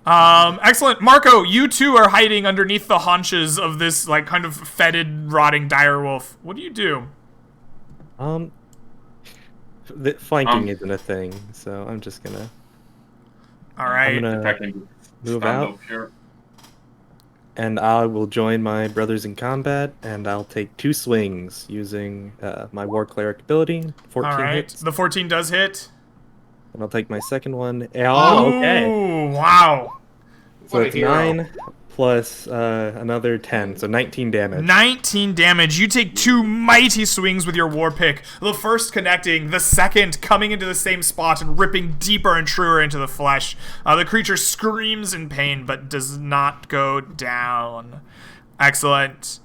Excellent. Marco, you two are hiding underneath the haunches of this like kind of fetid, rotting direwolf. What do you do? The flanking isn't a thing, so I'm just gonna. All right. I'm gonna move out, and I will join my brothers in combat, and I'll take 2 swings using my war cleric ability. 14 All right. hits. The 14 does hit. And I'll take my second one. Oh, okay. Ooh, wow. So What a it's hero. 9 plus another 10, so 19 damage. 19 damage. You take 2 mighty swings with your war pick. The first connecting, the second coming into the same spot and ripping deeper and truer into the flesh. The creature screams in pain but does not go down. Excellent.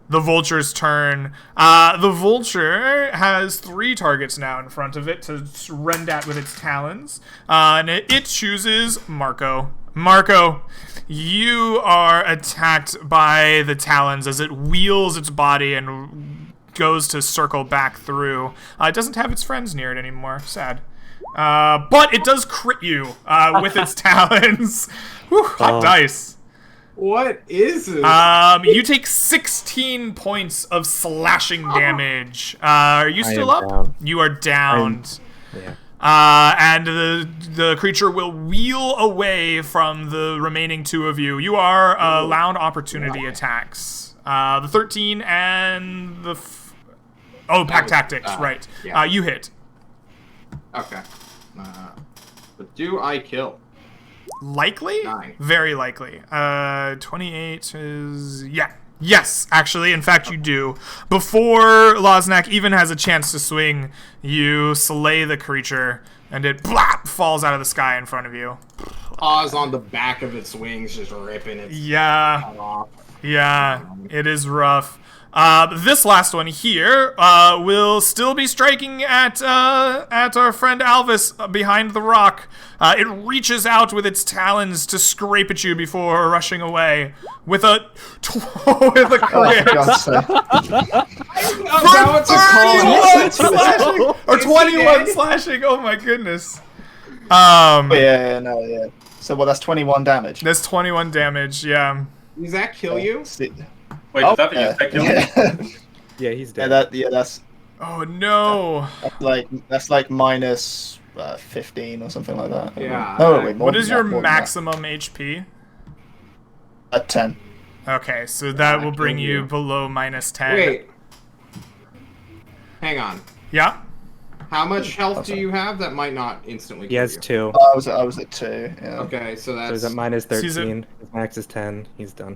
The Vulture's turn. The Vulture has 3 targets now in front of it to rend at with its talons. And it chooses Marco. Marco, you are attacked by the talons as it wheels its body and goes to circle back through. It doesn't have its friends near it anymore. Sad. But it does crit you with its talons. Whew, hot dice. What is this? You take 16 points of slashing damage. Are you still up? Down. You are downed. Yeah. And the creature will wheel away from the remaining 2 of you. You are allowed opportunity attacks. The 13 and the... Pack Tactics, right. yeah. You hit. Okay. But do I kill? Likely? 9. Very likely. 28 is... Yeah. Yes, actually. In fact, you do. Before Loznak even has a chance to swing, you slay the creature, and it blap, falls out of the sky in front of you. Paws on the back of its wings, just ripping its Yeah. head off. Yeah, it is rough. This last one here will still be striking at our friend Alvis behind the rock. It reaches out with its talons to scrape at you before rushing away with a with a crit. God's sake. For 31 slashing or 21 slashing. Oh my goodness. Yeah. So, well, that's 21 damage. That's 21 damage. Yeah. Does that kill you? Wait, is that the second? Yeah, he's Yeah, dead. that's Oh no. like minus 15 or something like that. Yeah. Oh, wait, more What than is that, your more than maximum HP? that. 10. Okay, so that will bring kill you you. below minus 10. Wait. Hang on. Yeah. How much health do you have? That might not instantly He kill has you. 2. I was at 2. Yeah. Okay, so So he's that's... at minus he's at- 13. His max is 10. He's done.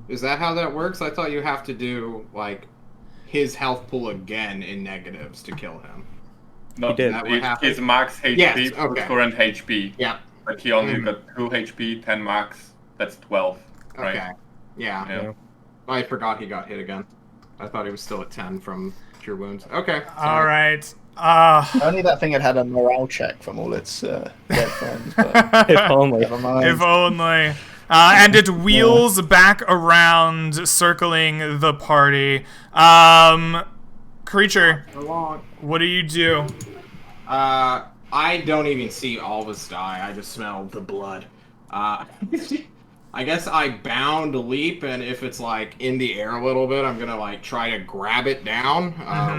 Is that how that works? I thought you have to do, like, his health pool again in negatives to kill him. No, He did. That what happened? his max HP Yes, for okay. current HP. Yeah. But he only got 2 HP, 10 max. That's 12. Right? Okay. Yeah. Yeah. I forgot he got hit again. I thought he was still at 10 from cure wounds. Okay. All right. Only that thing had a morale check from all its dead friends. But If only. never mind. If only. And it wheels back around, circling the party. Creature, what do you do? I don't even see Alvis die. I just smell the blood. I guess I bound leap, and if it's like in the air a little bit, I'm gonna like try to grab it down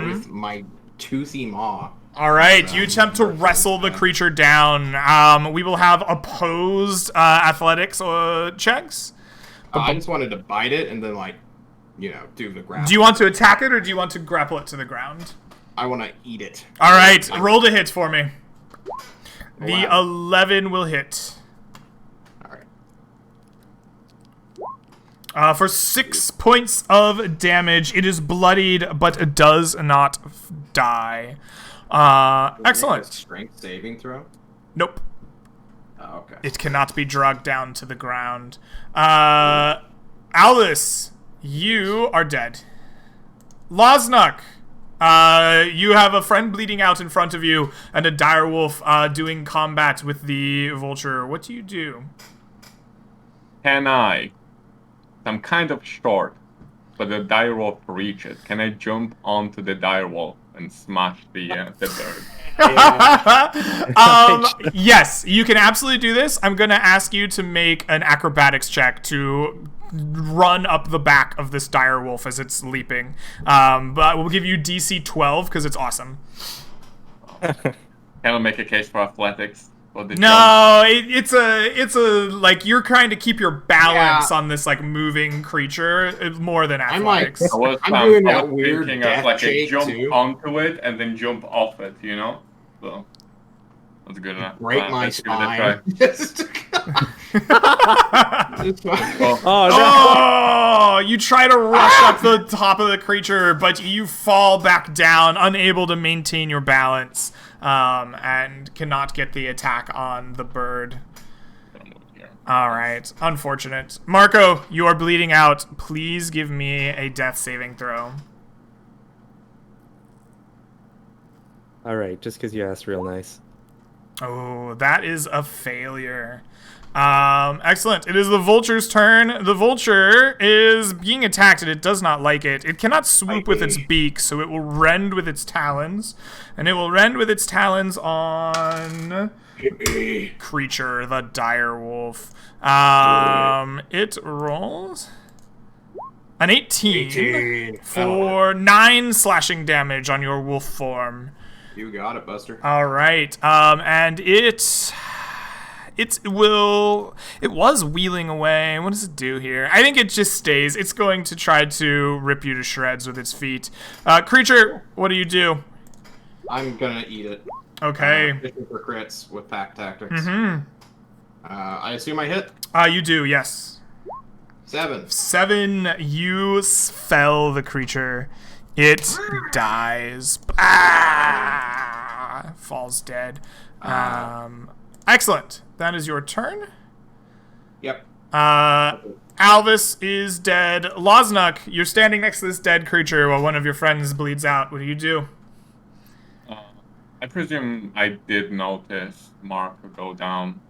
with my toothy maw. All right, you attempt to wrestle the creature down. We will have opposed athletics checks. I just wanted to bite it and then like, do the grab. Do you want to attack it or do you want to grapple it to the ground? I want to eat it. All right, roll the hit for me. The 11. 11 will hit. All right. For 6 points of damage, it is bloodied, but it does not die. Excellent. Strength saving throw. Nope. Oh, okay. It cannot be dragged down to the ground. Alice, you are dead. Loznuk, you have a friend bleeding out in front of you and a direwolf doing combat with the vulture. What do you do? Can I? I'm kind of short, but the direwolf reaches. Can I jump onto the direwolf and smash the bird? Yes, you can absolutely do this. I'm going to ask you to make an acrobatics check to run up the back of this dire wolf as it's leaping. But we'll give you DC 12 because it's awesome. Can I make a case for athletics? For the jump? No, it's a like you're trying to keep your balance on this like moving creature more than I'm like, athletics. I'm doing I that was weird thinking death of like a shake, jump too. onto it and then jump off it, So That's good enough. Break my Let's give it a try. spine. It's fine. Oh, Oh no! Oh, you try to rush up the top of the creature, but you fall back down, unable to maintain your balance, and cannot get the attack on the bird. gonna move here. All right, unfortunate. Marco, you are bleeding out. Please give me a death saving throw. All right, just because you asked, real nice. Oh, that is a failure. Excellent. It is the Vulture's turn. The Vulture is being attacked and it does not like it. It cannot swoop with its beak, so it will rend with its talons. And it will rend with its talons on creature, the dire wolf. It rolls an 18 for 9 slashing damage on your wolf form. You got it, Buster. All right. And it was wheeling away. What does it do here? I think it just stays. It's going to try to rip you to shreds with its feet. Creature, what do you do? I'm gonna eat it. Okay. Fishing for crits with pack tactics. Mm-hmm. I assume I hit. You do, yes. 7. 7, you fell the creature. It dies. Ah! Falls dead. Excellent. That is your turn. Yep. Alvis is dead. Loznuk, you're standing next to this dead creature while one of your friends bleeds out. What do you do? I presume I did notice Mark go down.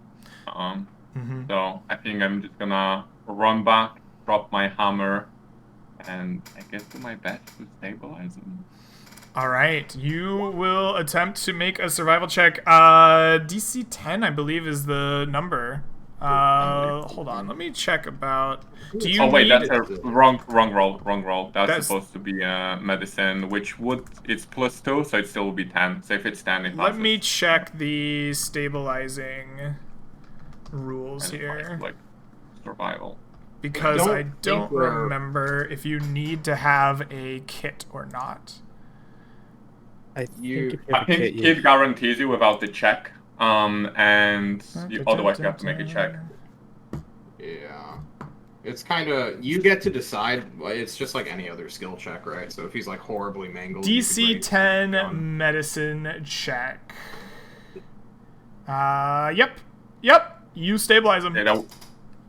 So I think I'm just gonna run back, drop my hammer, and I guess do my best to stabilize him. All right, you will attempt to make a survival check. DC 10, I believe, is the number. Hold on, let me check about. Do you Oh wait, need... that's a wrong roll. That's supposed to be medicine, which it's +2, so it still will be 10. So if it's 10, it passes. Let me check the stabilizing rules And it here. passes, like survival. Because I think don't we're- remember if you need to have a kit or not. I think You- if you I have a think kit, kid guarantees you without the check. And otherwise you have to make a check. Yeah. It's kind of, you get to decide. It's just like any other skill check, right? So if he's like horribly mangled, you could DC break 10 down. medicine check. Yep. You stabilize him. Yeah,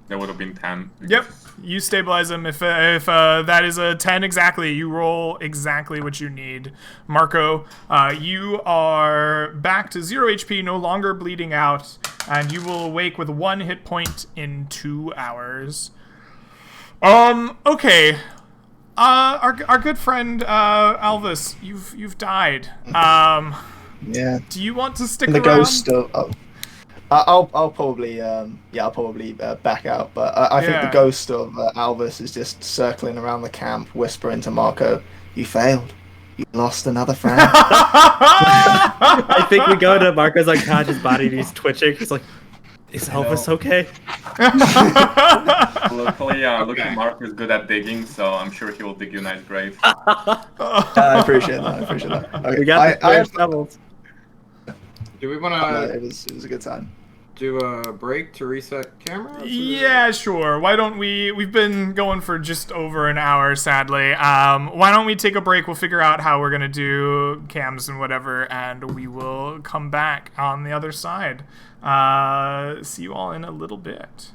that would have been 10. Yep. You stabilize him. If that is a 10 exactly, you roll exactly what you need. Marco, you are back to 0 HP, no longer bleeding out, and you will awake with 1 hit point in 2 hours. Okay. Our good friend Alvis, you've died. Yeah. Do you want to stick And the around? ghost of. I'll probably back out, but I think Yeah. the ghost of Alvis is just circling around the camp, whispering to Marco, "You failed. You lost another friend." I think we go to Marco's unconscious body and he's twitching. He's like, "Is Elvis okay?" Luckily, Mark is good at digging, so I'm sure he will dig you a nice grave. I appreciate that. Okay, We got the I first doubles. Do we want no, to it was a good time. do a break to reset cameras? or- Yeah, sure. Why don't we've been going for just over an hour, sadly. Why don't we take a break? We'll figure out how we're going to do cams and whatever, and we will come back on the other side. See you all in a little bit.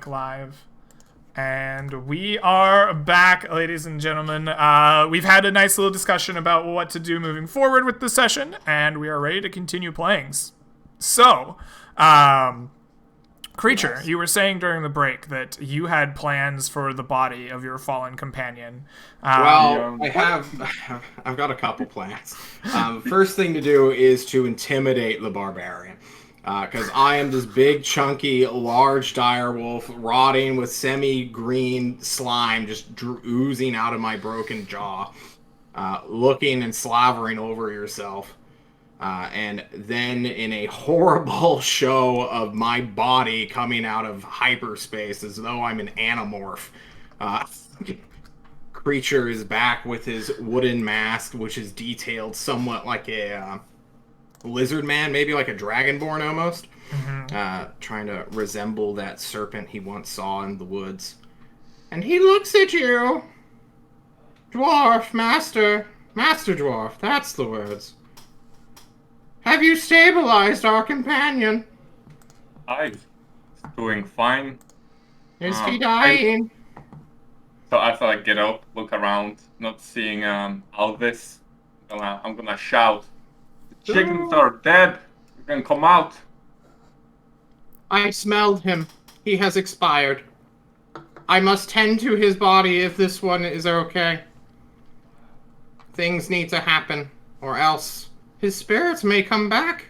Live. And we are back, ladies and gentlemen. We've had a nice little discussion about what to do moving forward with the session, and we are ready to continue playing. So, Creature, you were saying during the break that you had plans for the body of your fallen companion. Well, I've got a couple plans. First thing to do is to intimidate the barbarian. Because I am this big, chunky, large direwolf, rotting with semi-green slime just oozing out of my broken jaw, looking and slavering over yourself. And then in a horrible show of my body coming out of hyperspace as though I'm an anamorph, Creature is back with his wooden mask, which is detailed somewhat like a... lizard man, maybe like a dragonborn almost, trying to resemble that serpent he once saw in the woods. And he looks at you. Dwarf, master dwarf, that's the words. Have you stabilized our companion? I'm doing fine. Is he dying? So after I get up, look around, not seeing Alvis, I'm gonna shout. Chickens are dead. You can come out. I smelled him. He has expired. I must tend to his body if this one is okay. Things need to happen, or else his spirits may come back.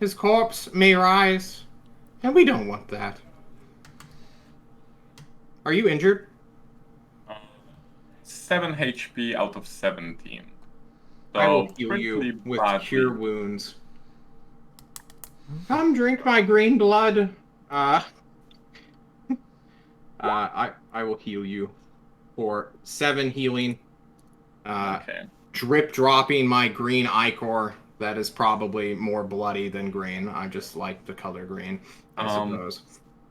His corpse may rise, and we don't want that. Are you injured? 7 HP out of 17. So I will heal you with cure wounds. Come drink my green blood. I will heal you for 7 healing. Okay. Drip dropping my green ichor. That is probably more bloody than green. I just like the color green, I suppose.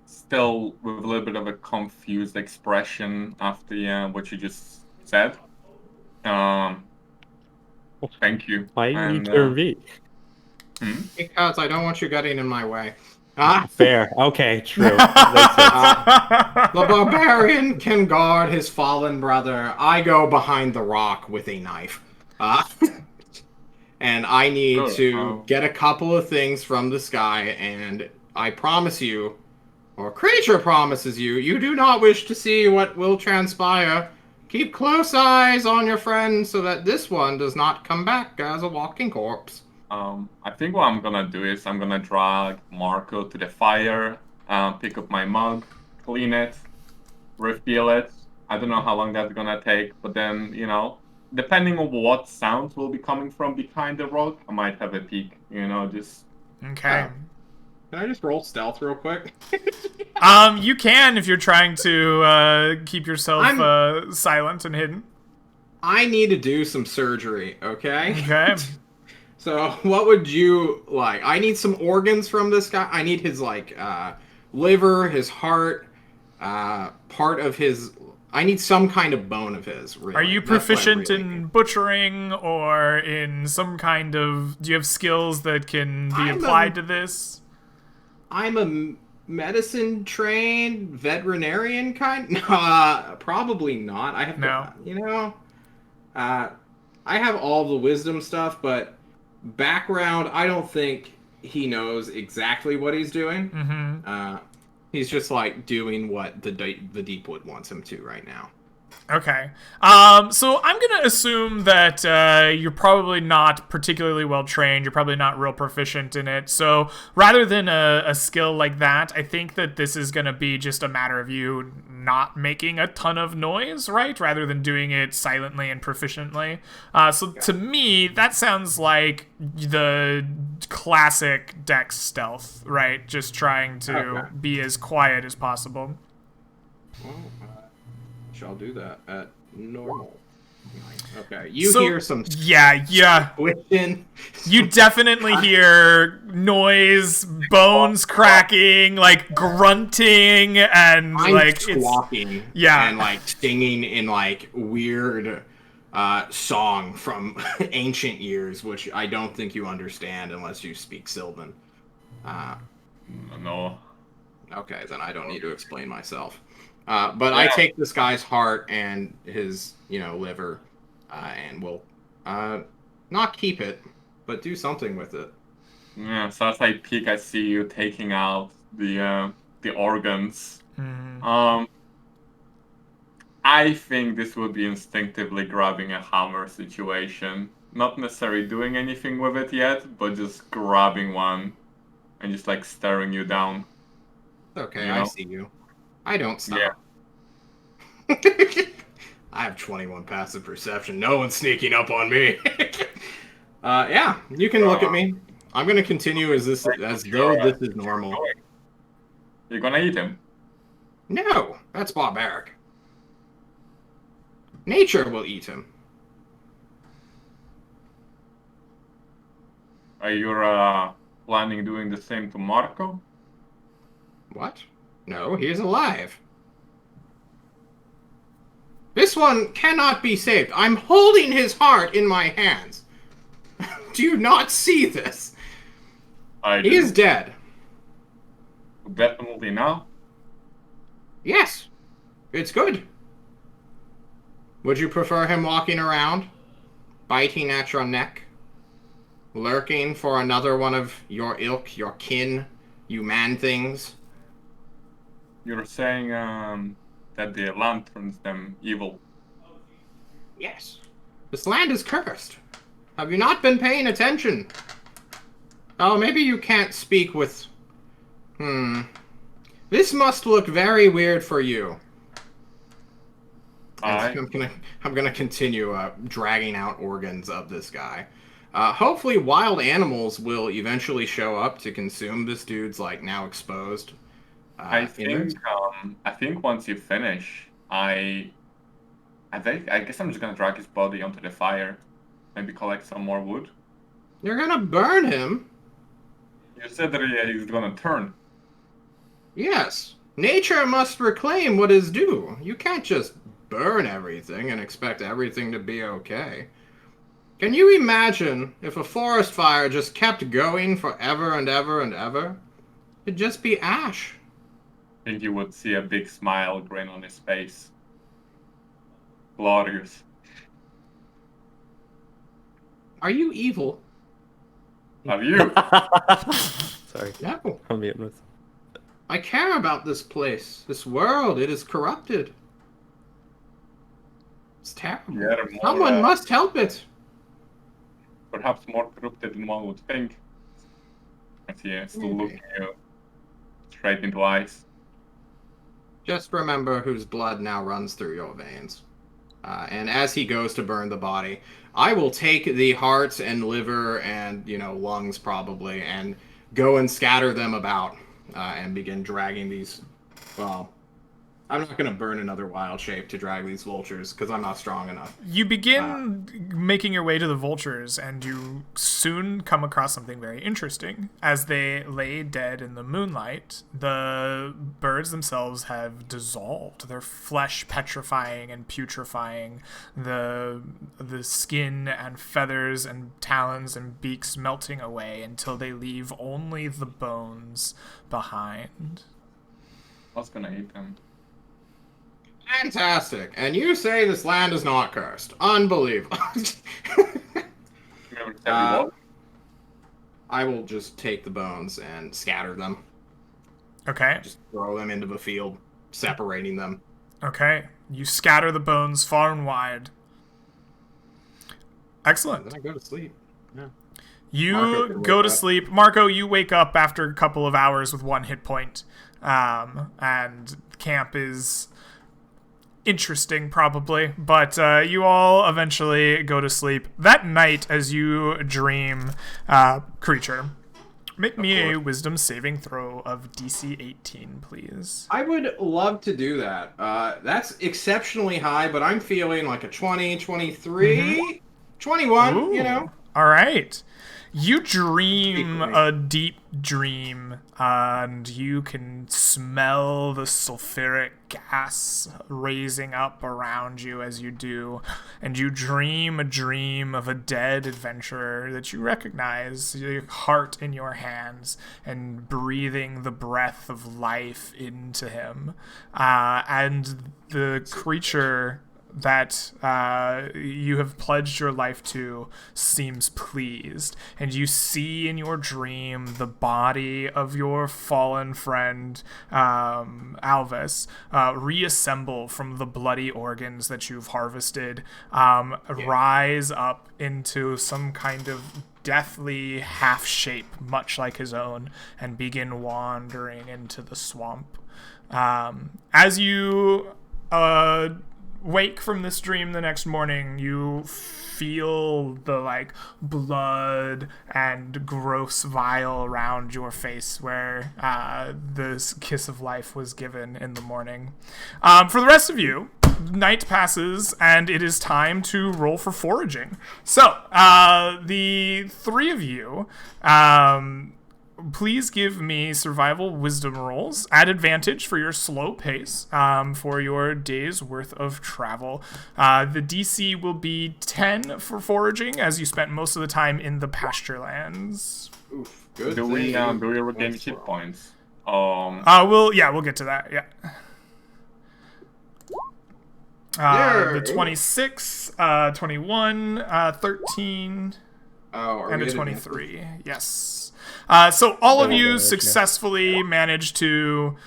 Still with a little bit of a confused expression after what you just said. Thank you. Why you need to me? Because I don't want you getting in my way. Fair. Okay, true. The barbarian can guard his fallen brother. I go behind the rock with a knife. And I need to get a couple of things from the sky, and I promise you, or Creature promises you, you do not wish to see what will transpire. Keep close eyes on your friend so that this one does not come back as a walking corpse. I think what I'm gonna do is I'm gonna drag Marco to the fire, pick up my mug, clean it, refill it. I don't know how long that's gonna take, but then, depending on what sounds will be coming from behind the rock, I might have a peek, just... Okay. Can I just roll stealth real quick? You can if you're trying to keep yourself silent and hidden. I need to do some surgery, okay? Okay. So, what would you like? I need some organs from this guy. I need his, liver, his heart, part of his... I need some kind of bone of his, really. Are you proficient in butchering or in some kind of... Do you have skills that can be applied to this? I'm a medicine-trained veterinarian kind? No, probably not. I have I have all the wisdom stuff, but background, I don't think he knows exactly what he's doing. Mm-hmm. He's just doing what the Deepwood wants him to right now. Okay. So I'm going to assume that you're probably not particularly well trained. You're probably not real proficient in it. So rather than a skill like that, I think that this is going to be just a matter of you not making a ton of noise, right? Rather than doing it silently and proficiently. To me, that sounds like the classic Dex stealth, right? Just trying to be as quiet as possible. Well, I'll do that at normal. Okay, you hear some... Yeah. Squishing. You definitely hear noise, bones cracking, grunting, and squawking. Yeah. And singing in weird song from ancient years, which I don't think you understand unless you speak Sylvan. No. Okay, then I don't need to explain myself. But I take this guy's heart and his, liver, and will not keep it, but do something with it. Yeah, so as I peek, I see you taking out the organs. I think this would be instinctively grabbing a hammer situation. Not necessarily doing anything with it yet, but just grabbing one and just like staring you down. Okay, You I know? see you. I don't stop. I have 21 passive perception. No one's sneaking up on me. Yeah, you can look at me. I'm gonna continue as though this is normal. You're gonna eat him. No, that's barbaric. Nature will eat him. Are you planning doing the same to Marco? What? No, he is alive. This one cannot be saved. I'm holding his heart in my hands. Do you not see this? He is dead. Definitely now. Yes. It's good. Would you prefer him walking around, biting at your neck, lurking for another one of your ilk, your kin, you man things? You're saying that the land turns them evil. Yes. This land is cursed. Have you not been paying attention? Oh, maybe you can't speak with... This must look very weird for you. I'm gonna continue dragging out organs of this guy. Hopefully wild animals will eventually show up to consume this dude's now exposed. I think once you finish, I guess I'm just gonna drag his body onto the fire, maybe collect some more wood. You're gonna burn him? You said that he's gonna turn. Yes. Nature must reclaim what is due. You can't just burn everything and expect everything to be okay. Can you imagine if a forest fire just kept going forever and ever and ever? It'd just be ash. I think you would see a big smile grin on his face. Glorious. Are you evil? Have you? Sorry. No. I'm muting myself. I care about this place, this world. It is corrupted. It's terrible. Yeah, Someone must help it. Perhaps more corrupted than one would think. I see him still looking you straight into eyes. Just remember whose blood now runs through your veins. And as he goes to burn the body, I will take the heart and liver and, lungs probably, and go and scatter them about and begin dragging these. Well, I'm not going to burn another wild shape to drag these vultures because I'm not strong enough. You begin making your way to the vultures, and you soon come across something very interesting. As they lay dead in the moonlight, the birds themselves have dissolved, their flesh petrifying and putrefying, the skin and feathers and talons and beaks melting away until they leave only the bones behind. I was gonna eat them. Fantastic. And you say this land is not cursed. Unbelievable. I will just take the bones and scatter them. Okay. Just throw them into the field, separating them. Okay. You scatter the bones far and wide. Excellent. And then I go to sleep. Yeah. You go to sleep. Marco, you wake up after a couple of hours with 1 hit point. And camp is interesting, probably, but you all eventually go to sleep. That night, as you dream, creature, make me a wisdom saving throw of DC 18, please. I would love to do that. That's exceptionally high, but I'm feeling like a 20, 23, 21, Ooh. All right. You dream Secretly. a deep dream, and you can smell the sulfuric gas raising up around you as you do. And you dream a dream of a dead adventurer that you recognize, your heart in your hands, and breathing the breath of life into him. And the creature that you have pledged your life to seems pleased, and you see in your dream the body of your fallen friend Alvis reassemble from the bloody organs that you've harvested, rise up into some kind of deathly half shape much like his own, and begin wandering into the swamp. As you wake from this dream the next morning, you feel the like blood and gross vial around your face where this kiss of life was given in the morning. For the rest of you, night passes and it is time to roll for foraging. So the three of you, please give me survival wisdom rolls at advantage for your slow pace for your day's worth of travel. The DC will be 10 for foraging, as you spent most of the time in the pasture lands. Oof, good. Do we thing. regain hit points? We'll get to that. Yeah. The 26, 21, 13, and a 23. Yes. So all of you successfully managed to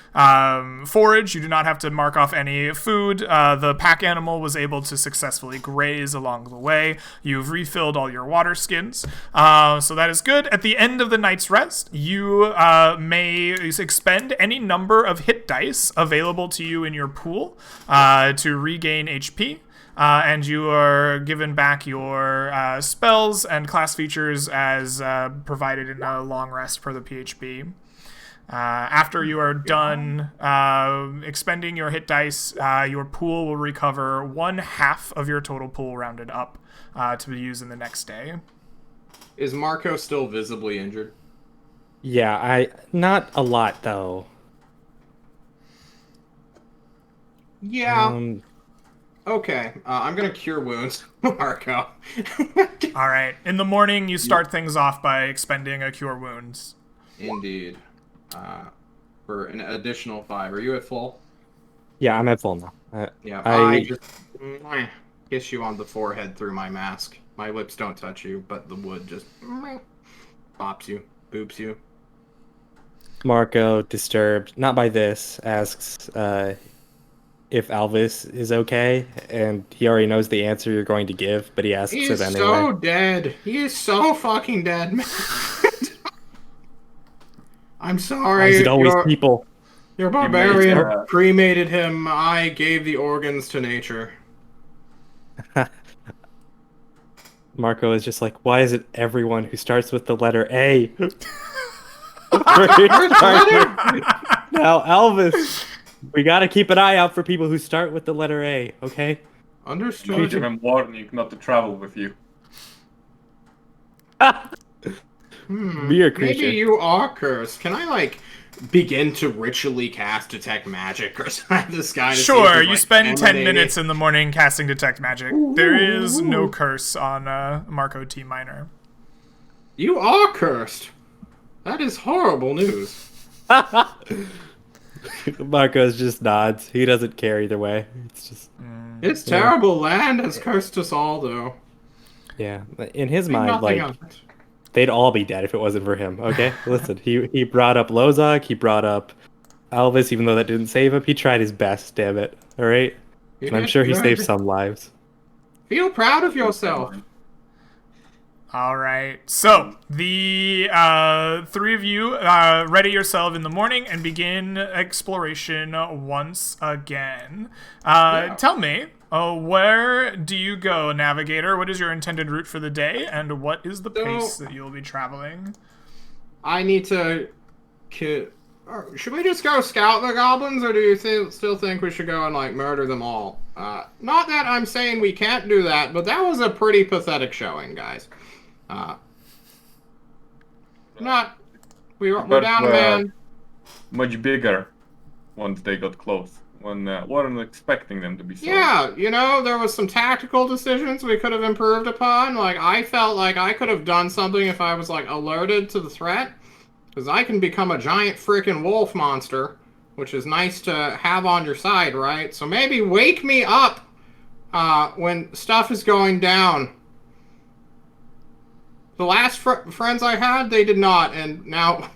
forage. You do not have to mark off any food. The pack animal was able to successfully graze along the way. You've refilled all your water skins. So that is good. At the end of the night's rest, you may expend any number of hit dice available to you in your pool to regain HP. And you are given back your spells and class features as provided in a long rest per the PHB. After you are done expending your hit dice, your pool will recover 1/2 of your total pool rounded up to be used in the next day. Is Marco still visibly injured? Yeah, not a lot though. Yeah. Okay, I'm gonna cure wounds, Marco. All right. In the morning, you start things off by expending a cure wounds. Indeed. For an additional 5. Are you at full? Yeah, I'm at full now. Yeah, I just kiss you on the forehead through my mask. My lips don't touch you, but the wood just bops you, boops you. Marco, disturbed, not by this, asks if Alvis is okay, and he already knows the answer you're going to give, but he asks He it is anyway. so dead. He is so fucking dead, man. I'm sorry. Why is it always people? Your barbarian cremated him. I gave the organs to nature. Marco is just like, why is it everyone who starts with the letter A? Now, Alvis, we gotta keep an eye out for people who start with the letter A, okay? Understood. Give him warning not to travel with you. Be a creature. Maybe you are cursed. Can I, begin to ritually cast Detect Magic or something? This guy. Sure, you spend 10 minutes in the morning casting Detect Magic. There is no curse on Marco T. Minor. You are cursed. That is horrible news. Marcos just nods. He doesn't care either way. It's just... It's terrible. Land has cursed us all, though. Yeah, in his Think mind, nothing of it. they'd all be dead if it wasn't for him, okay? Listen, he brought up Lozak, he brought up Alvis, even though that didn't save him. He tried his best, damn it. Alright? And I'm sure he saved some lives. Feel proud of yourself. All right. So the three of you ready yourself in the morning and begin exploration once again. Tell me, where do you go, Navigator? What is your intended route for the day, and what is the pace that you'll be traveling? I need to... Should we just go scout the goblins, or do you still think we should go and, murder them all? Not that I'm saying we can't do that, but that was a pretty pathetic showing, guys. Not. We're But down a man. much bigger once they got close. When wasn't expecting them to be so. Yeah, there was some tactical decisions we could have improved upon. Like, I felt like I could have done something if I was, like, alerted to the threat. Because I can become a giant freaking wolf monster, which is nice to have on your side, right? So maybe wake me up when stuff is going down. The last friends I had, they did not, and now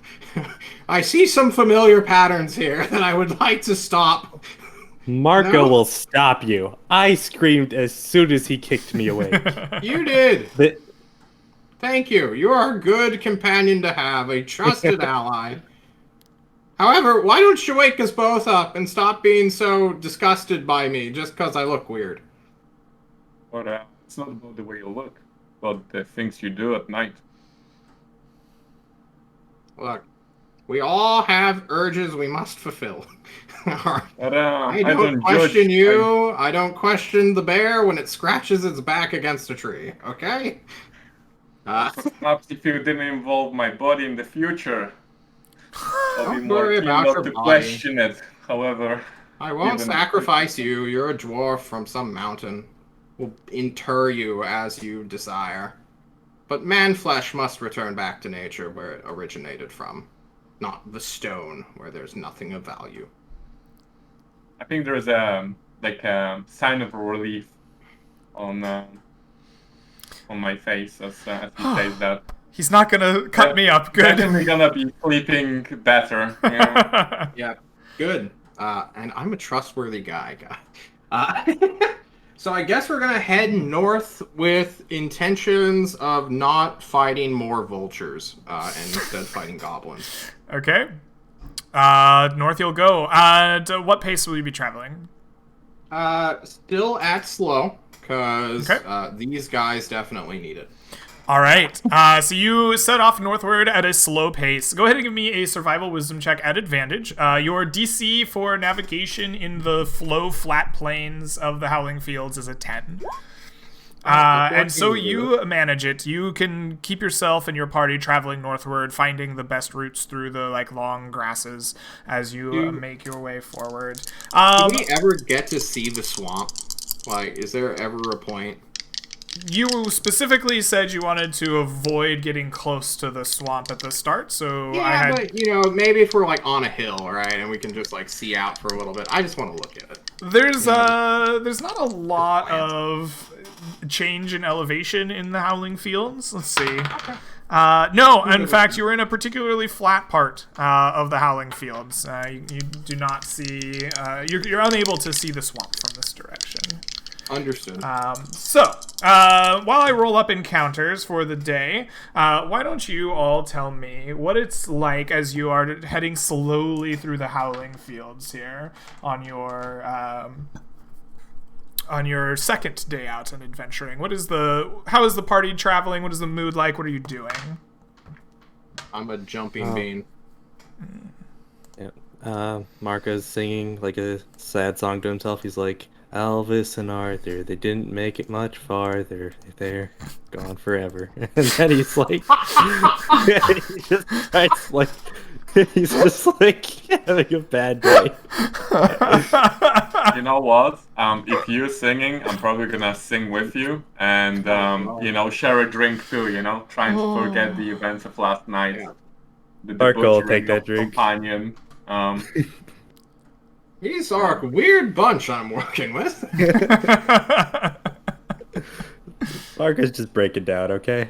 I see some familiar patterns here that I would like to stop. Marco will stop you. I screamed as soon as he kicked me away. You did. But Thank you. You are a good companion to have, a trusted ally. However, why don't you wake us both up and stop being so disgusted by me just because I look weird? But it's not about the way you look, but the things you do at night. Look, we all have urges we must fulfill. But, I don't question judge. you. I don't question the bear when it scratches its back against a tree, okay? Perhaps if you didn't involve my body in the future, I'll be Don't more worry keen about not your to body. question it. However, I won't Even- sacrifice you. You're a dwarf from some mountain. We'll inter you as you desire. But man flesh must return back to nature where it originated from. Not the stone, where there's nothing of value. I think there's a sign of relief on my face as he says that. He's not gonna cut me up. Good. Definitely gonna be sleeping better. Yeah. Yeah, good. And I'm a trustworthy guy. So I guess we're gonna head north with intentions of not fighting more vultures and instead fighting goblins. Okay. North you'll go. At what pace will you be traveling? Still at slow, because Okay. these guys definitely need it. All right. So you set off northward at a slow pace. Go ahead and give me a survival wisdom check at advantage. Your DC for navigation in the flow flat plains of the Howling Fields is a 10. And so you manage it. You can keep yourself and your party traveling northward, finding the best routes through the long grasses as you make your way forward. Do we ever get to see the swamp? Like, is there ever a point? You specifically said you wanted to avoid getting close to the swamp at the start, so Yeah, I had... but maybe if we're on a hill, right, and we can just see out for a little bit. I just want to look at it. There's not a lot of change in elevation in the Howling Fields. Let's see. No, in fact, you're in a particularly flat part of the Howling Fields. You do not see... You're unable to see the swamp from this direction. Understood. So, while I roll up encounters for the day, why don't you all tell me what it's like as you are heading slowly through the Howling Fields here on your second day out and adventuring. How is the party traveling? What is the mood like? What are you doing? I'm a jumping bean. yeah, Marco's singing a sad song to himself. He's like, Elvis and Arthur, they didn't make it much farther. They're gone forever. And then he's like, he's just having a bad day. You know what? If you're singing, I'm probably gonna sing with you and share a drink too. Trying to forget the events of last night. Yeah. The Marco will butchering take that of drink. Companion. These are a weird bunch I'm working with. Marco's just breaking down, okay?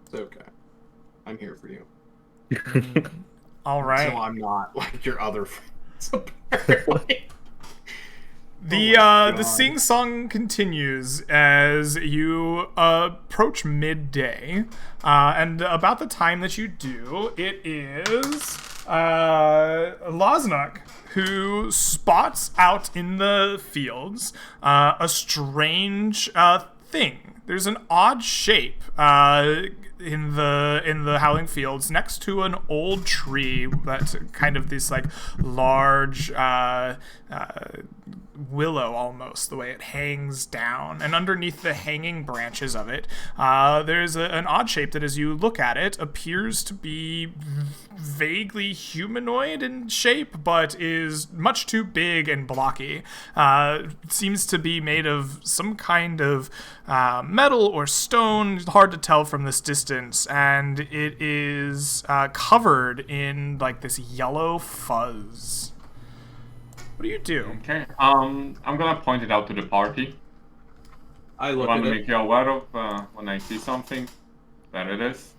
It's okay. I'm here for you. All right. So I'm not like your other friends, apparently. The sing-song continues as you approach midday, and about the time that you do, it is Loznuk who spots out in the fields a strange thing. There's an odd shape in the Howling Fields next to an old tree that's kind of this large willow almost, the way it hangs down. And underneath the hanging branches of it, there's an odd shape that, as you look at it, appears to be vaguely humanoid in shape, but is much too big and blocky. Seems to be made of some kind of metal or stone, hard to tell from this distance, and it is covered in like this yellow fuzz. What do you do? Okay. I'm gonna point it out to the party. I I look want at to it. make you aware of when I see something. There it is.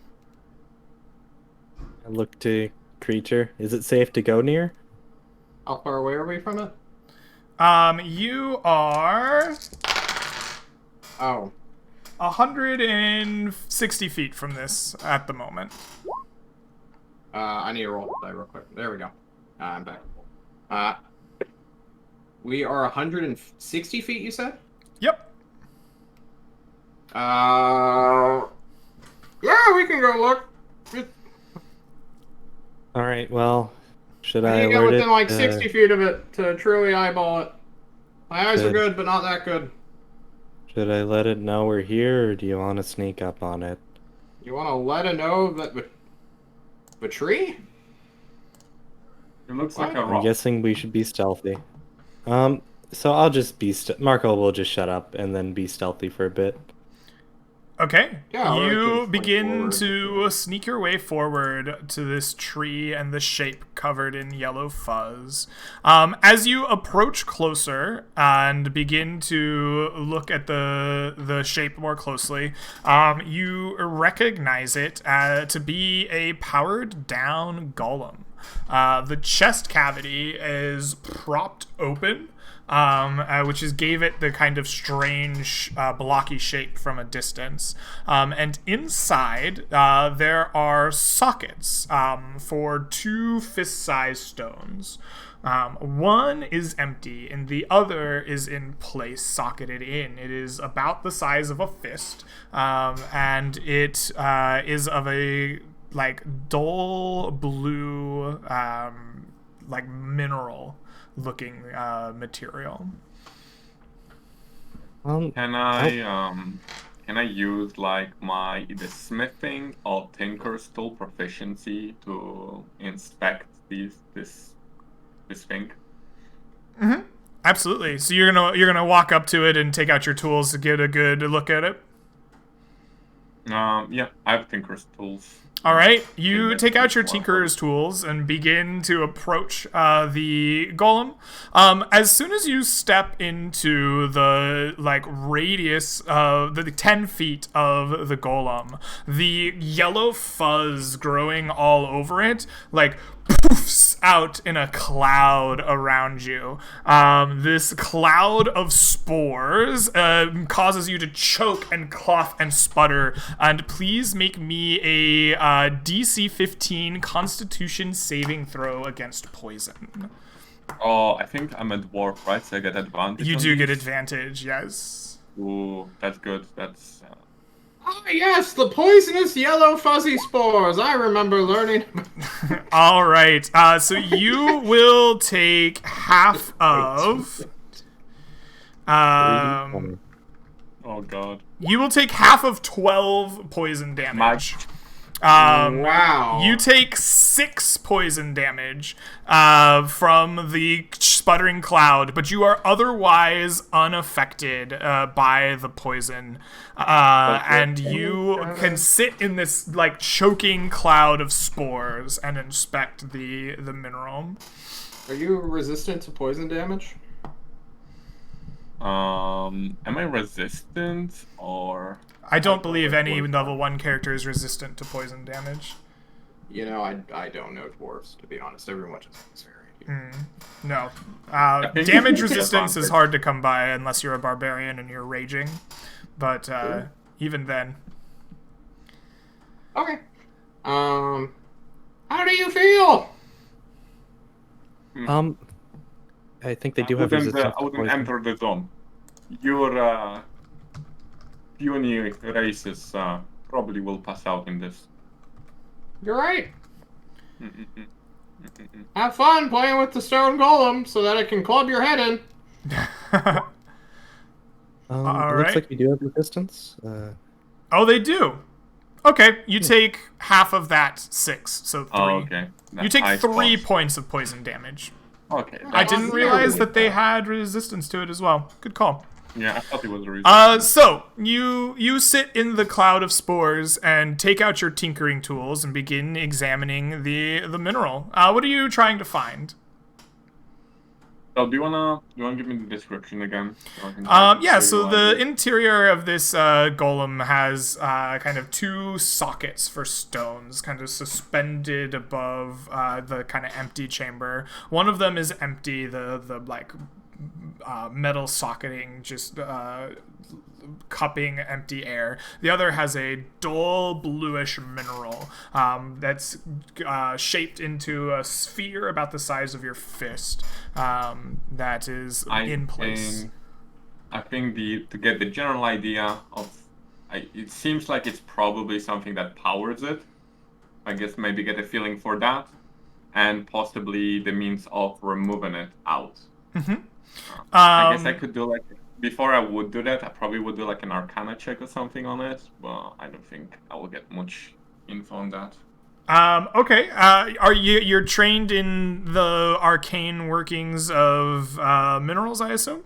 I look to creature. Is it safe to go near? How far away are we from it? You are Oh. 160 feet from this at the moment. I need to roll die real quick. There we go. I'm back. We are 160 feet, you said? Yep. Yeah, we can go look. All right. Well, should I I need to get alert within it? like 60 feet of it to truly eyeball it. My eyes are Good. good, but not that good. Should I let it know we're here, or do you want to sneak up on it? You want to let it know that the tree? It looks What? like a I'm rock. guessing we should be stealthy. So I'll just be Marco will just shut up and then be stealthy for a bit. Okay. Yeah, or I you can slink begin forward. to sneak your way forward to this tree and the shape covered in yellow fuzz. As you approach closer and begin to look at the shape more closely, you recognize it to be a powered down golem. The chest cavity is propped open, which gave it the kind of strange blocky shape from a distance. And inside, there are sockets for 2 fist-sized stones. One is empty, and the other is in place, socketed in. It is about the size of a fist, and it is of a dull blue, mineral looking material. Can I use like my either smithing or tinker's tool proficiency to inspect this thing? Absolutely. So you're gonna walk up to it and take out your tools to get a good look at it. Yeah, I have tinker's tools. All right, you that's take out your more tinkerer's tools and begin to approach the golem. As soon as you step into the radius of the 10 feet of the golem, the yellow fuzz growing all over it poofs out in a cloud around you. This cloud of spores causes you to choke and cough and sputter. And please make me a DC 15 Constitution saving throw against poison. Oh, I think I'm a dwarf, right? So I get advantage. You on do get these? advantage, yes. Ooh, that's good. That's Ah, yes, the poisonous yellow fuzzy spores. I remember learning. All right. So you will take half of. oh god. You will take half of 12 poison damage. Wow. You take 6 poison damage from the sputtering cloud, but you are otherwise unaffected by the poison. And you can sit in this choking cloud of spores and inspect the mineral. Are you resistant to poison damage? Am I resistant or? I don't believe any level 1 character is resistant to poison damage. You know, I don't know dwarves, to be honest. Everyone just very. No. think Damage you get resistance is advantage. hard to come by unless you're a barbarian and you're raging. But even then. Okay. How do you feel? I think they do have resistance I to wouldn't poison. enter the zone. Your puny races probably will pass out in this. You're right. Have fun playing with the stone golem so that it can club your head in. All It looks right. like you do have resistance. Oh, they do. Okay, you take half of that 6, so 3. Oh, okay. You take Ice 3 plus. points of poison damage. Okay. I that's- didn't realize that they had resistance to it as well. Good call. Yeah, I thought it was a reason. So you sit in the cloud of spores and take out your tinkering tools and begin examining the mineral. What are you trying to find? So do you wanna give me the description again? So I can Yeah, so visualize the it? interior of this golem has kind of 2 sockets for stones, kind of suspended above the kind of empty chamber. One of them is empty, the like metal socketing just cupping empty air. The other has a dull bluish mineral that's shaped into a sphere about the size of your fist that is in place. I think to get the general idea of, it seems like it's probably something that powers it. I guess maybe get a feeling for that, and possibly the means of removing it out. I guess I could do like, before I would do that, I probably would do like an Arcana check or something on it, but I don't think I will get much info on that. Okay. Are you're trained in the arcane workings of minerals, I assume?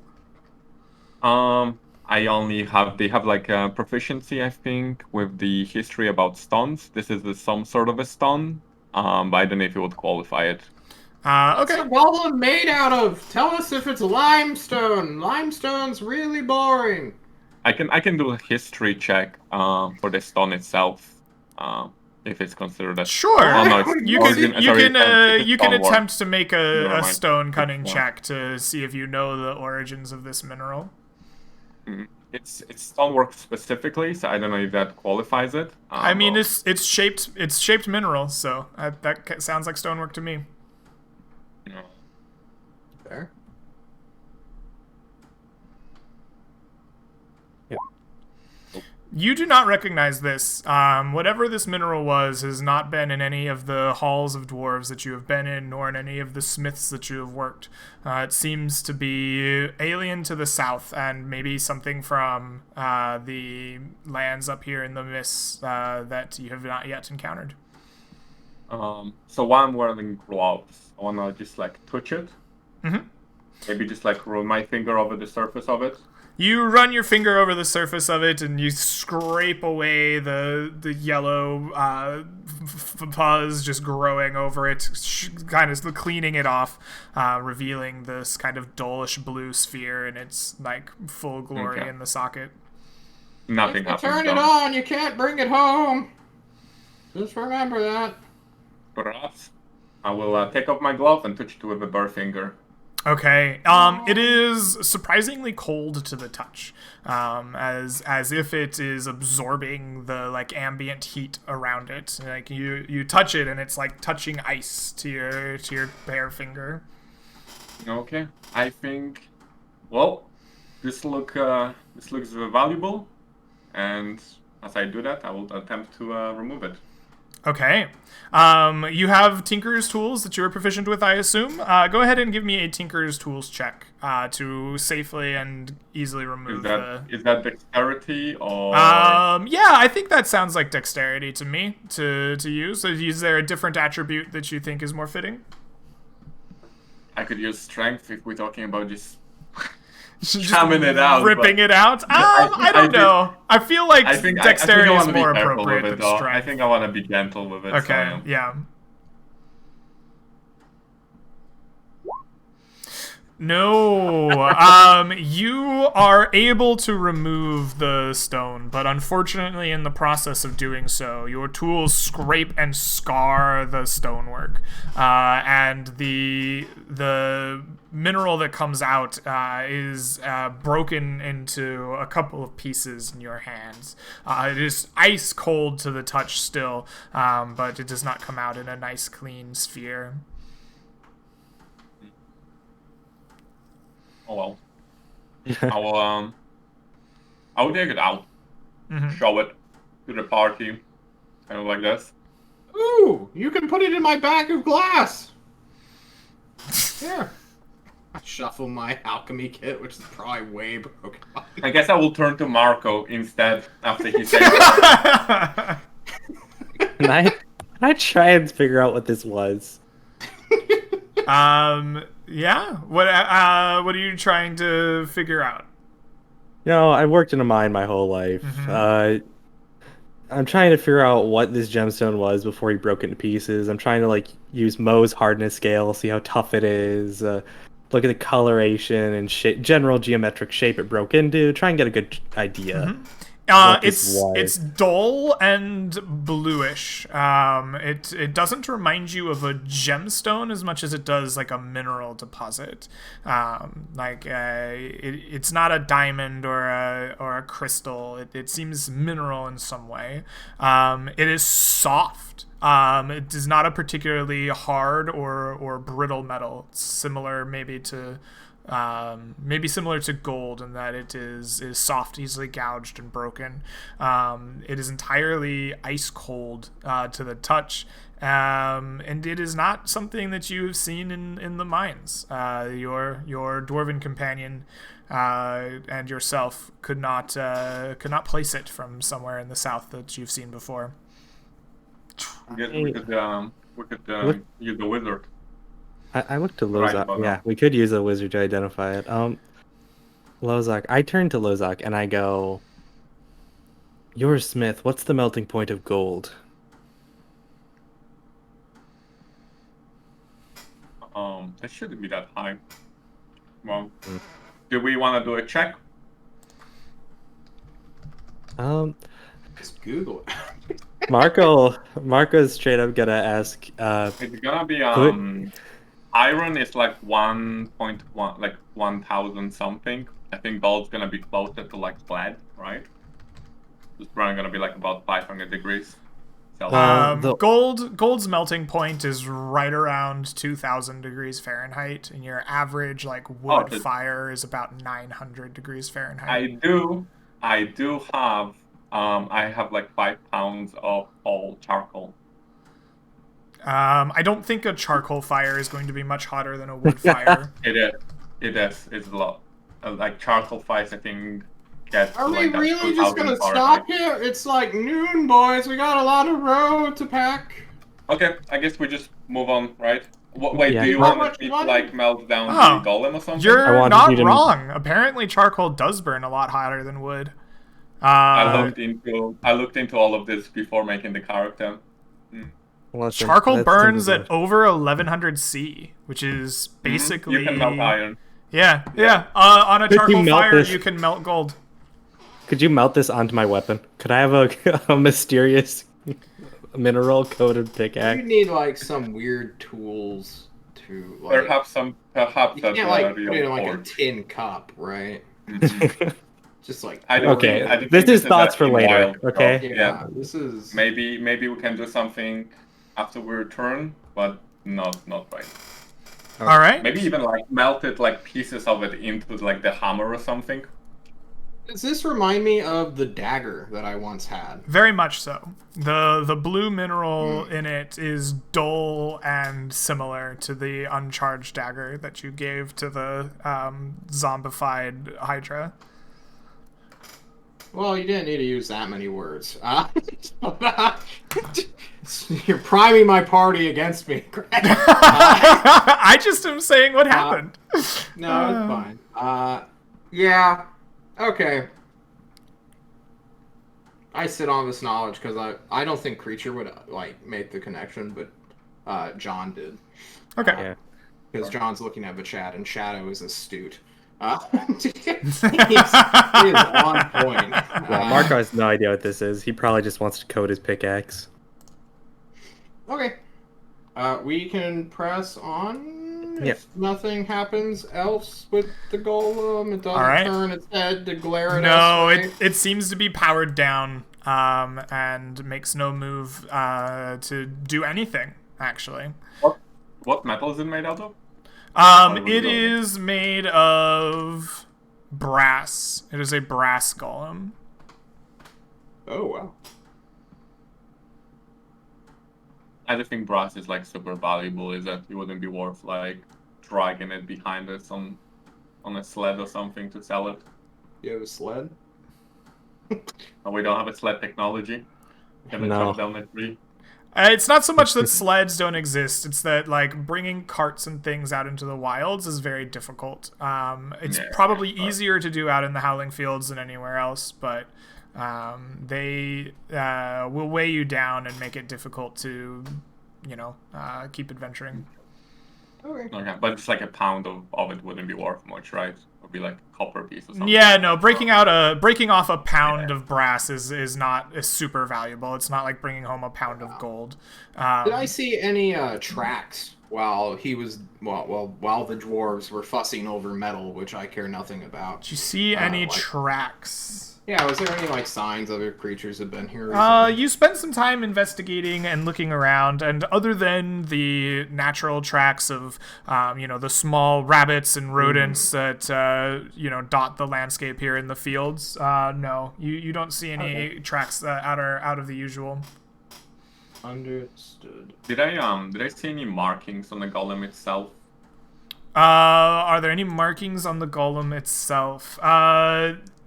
I only have, they have like a proficiency, I think, with the history about stones. This is some sort of a stone, but I don't know if it would qualify it. What's Okay. a goblin made out of? Tell us if it's limestone. Limestone's really boring. I can do a history check for the stone itself, if it's considered a Sure. Oh, no, it's You origin- can sorry, it's you can stonework. attempt to make Never a mind. stone cutting It's check to see if you know the origins of this mineral. It's stonework specifically, so I don't know if that qualifies it. I mean, but- it's shaped mineral, so that sounds like stonework to me. No. Fair. You do not recognize this. Whatever this mineral was has not been in any of the halls of dwarves that you have been in, nor in any of the smiths that you have worked. It seems to be alien to the south, and maybe something from the lands up here in the mists that you have not yet encountered. So while I'm wearing gloves, I wanna just like touch it. Maybe just like roll my finger over the surface of it. You run your finger over the surface of it, and you scrape away the yellow fuzz just growing over it, kind of cleaning it off, revealing this kind of dullish blue sphere in its like full glory Okay. in the socket. Nothing If you happens. turn it though. on, you can't bring it home. Just remember that. Perhaps I will take off my glove and touch it with a bare finger. Okay. It is surprisingly cold to the touch, as if it is absorbing the like ambient heat around it. Like you touch it, and it's like touching ice to your bare finger. Okay, I think. Well, this looks valuable, and as I do that, I will attempt to remove it. Okay. You have Tinker's tools that you are proficient with, I assume. Go ahead and give me a Tinker's tools check to safely and easily remove Is that dexterity or? Yeah, I think that sounds like dexterity to me to use. So is there a different attribute that you think is more fitting? I could use strength if we're talking about just Just jamming it out, ripping but- it out. I don't know. I feel like I think dexterity I is want to be more careful appropriate with than it, though. strength. I think I want to be gentle with it. Okay, So, yeah. No, you are able to remove the stone, but unfortunately, in the process of doing so, your tools scrape and scar the stonework, and the mineral that comes out is broken into a couple of pieces in your hands. It is ice cold to the touch still, but it does not come out in a nice, clean sphere. Oh well. I will take it out, show it to the party, kind of like this. Ooh, you can put it in my bag of glass. Here. Shuffle my alchemy kit, which is probably way broken. I guess I will turn to Marco instead after he says that. Can I try and figure out what this was? Yeah. What are you trying to figure out? You know, I worked in a mine my whole life. I'm trying to figure out what this gemstone was before he broke it into pieces. I'm trying to like use Mohs hardness scale, see how tough it is, look at the coloration and general geometric shape it broke into, try and get a good idea. It's dull and bluish. It doesn't remind you of a gemstone as much as it does like a mineral deposit. It's not a diamond or a crystal. It seems mineral in some way. It is soft. It is not a particularly hard or brittle metal. It's similar maybe to gold in that it is soft, easily gouged and broken. It is entirely ice cold to the touch, and it is not something that you have seen in the mines. Your dwarven companion and yourself could not place it from somewhere in the south that you've seen before. I guess we could use the wizard. I looked to Right, Lozak. but Yeah, we could use a wizard to identify it. Lozak. I turn to Lozak and I go, "You're a smith. What's the melting point of gold?" It shouldn't be that high. Well, do we want to do a check? Just Google it. Marco's straight up gonna ask. It's gonna be iron is like 1.1, like 1,000 something. I think gold's gonna be closer to like lead, right? It's probably gonna be like about 500 degrees. Gold's melting point is right around 2,000 degrees Fahrenheit, and your average like wood fire is about 900 degrees Fahrenheit. I have like 5 pounds of all charcoal. I don't think a charcoal fire is going to be much hotter than a wood fire. It is. It's a lot. Like charcoal fires, I think. Are we really just gonna stop here? It's like noon, boys. We got a lot of road to pack. Okay, I guess we just move on, right? Wait, Yeah. do you want me to like melt down the golem or something? You're not wrong. Apparently, charcoal does burn a lot hotter than wood. I looked into all of this before making the character. Charcoal burns at over 1100 C, which is basically... You can melt iron. Yeah. On a charcoal fire, you can melt gold. Could you melt this onto my weapon? Could I have a mysterious mineral-coated pickaxe? You need like some weird tools to like... Perhaps you can't like put it in like a tin cup, right? Just like... This is thoughts for later, okay? Yeah. This is... Maybe we can do something after we return, but not right. All right. Maybe even like melted like pieces of it into like the hammer or something. Does this remind me of the dagger that I once had? Very much so. The blue mineral in it is dull and similar to the uncharged dagger that you gave to the zombified Hydra. Well, you didn't need to use that many words. You're priming my party against me, Greg. I just am saying what happened. No, it's fine. Yeah. Okay. I sit on this knowledge because I don't think Creature would like make the connection, but John did. Okay. Because John's looking at the chat, and Shadow is astute. He's on point. Well, Marco has no idea what this is. He probably just wants to code his pickaxe. Okay. We can press on. If nothing happens else with the golem, it doesn't turn its head to glare at us. No, it seems to be powered down and makes no move to do anything, actually. What metal is it made out of? It is made of brass. It is a brass golem. Oh, wow. I just think brass is like super valuable, is that it wouldn't be worth like dragging it behind us on a sled or something to sell it. You have a sled? And we don't have a sled technology. Can we No. chop down a tree? It's not so much that sleds don't exist; it's that like bringing carts and things out into the wilds is very difficult. It's probably easier to do out in the Howling Fields than anywhere else, but they will weigh you down and make it difficult to, keep adventuring. Okay, but it's like a pound of it wouldn't be worth much, right? It would be like a copper piece or something. Yeah, no, breaking off a pound of brass is not super valuable. It's not like bringing home a pound of gold. Did I see any tracks while the dwarves were fussing over metal, which I care nothing about? Did you see any tracks? Yeah, was there any like signs other creatures have been here recently? You spent some time investigating and looking around, and other than the natural tracks of, the small rabbits and rodents that, dot the landscape here in the fields, no, you don't see any tracks that are out of the usual. Understood. Did I see any markings on the golem itself? Are there any markings on the golem itself?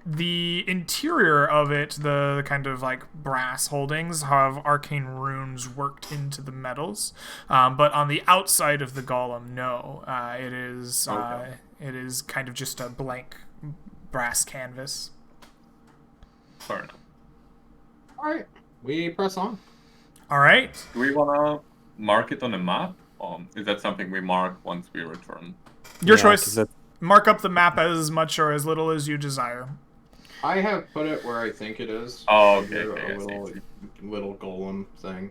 The interior of it, the kind of like brass holdings, have arcane runes worked into the metals, but on the outside of the golem, no. It is kind of just a blank brass canvas. Fair enough. All right, we press on. All right. Do we wanna mark it on a map? Is that something we mark once we return? Your choice. Mark up the map as much or as little as you desire. I have put it where I think it is. Oh, okay. A little golem thing.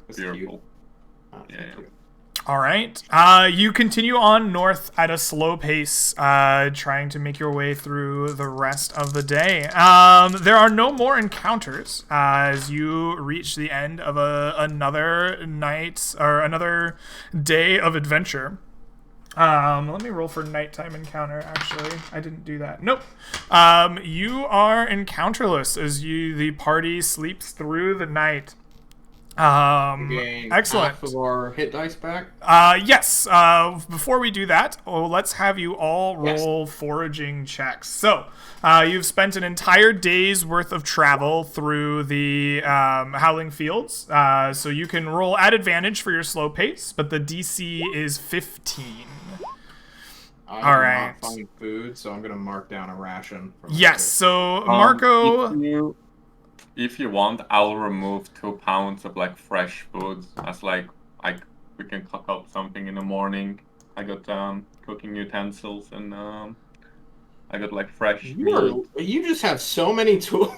It's beautiful. Cute. Yeah. All right. You continue on north at a slow pace, trying to make your way through the rest of the day. There are no more encounters as you reach the end of another night or another day of adventure. Let me roll for nighttime encounter, actually. I didn't do that. Nope. You are encounterless as the party sleeps through the night. Excellent. Half of our hit dice back? Yes. Before we do that, let's have you all roll foraging checks. So, you've spent an entire day's worth of travel through the Howling Fields. So you can roll at advantage for your slow pace, but the DC is 15. I all right. Not find food, so I'm gonna mark down a ration. Yes. So Marco. If you want, I'll remove 2 pounds of like fresh food as like we can cook up something in the morning. I got cooking utensils and I got like fresh meat. You just have so many tools.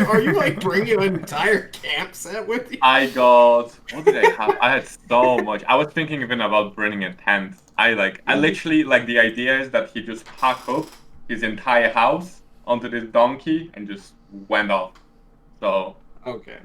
Are you like bringing an entire camp set with you? What did I have? I had so much. I was thinking even about bringing a tent. I literally the idea is that he just packed up his entire house onto this donkey and just went off. So okay,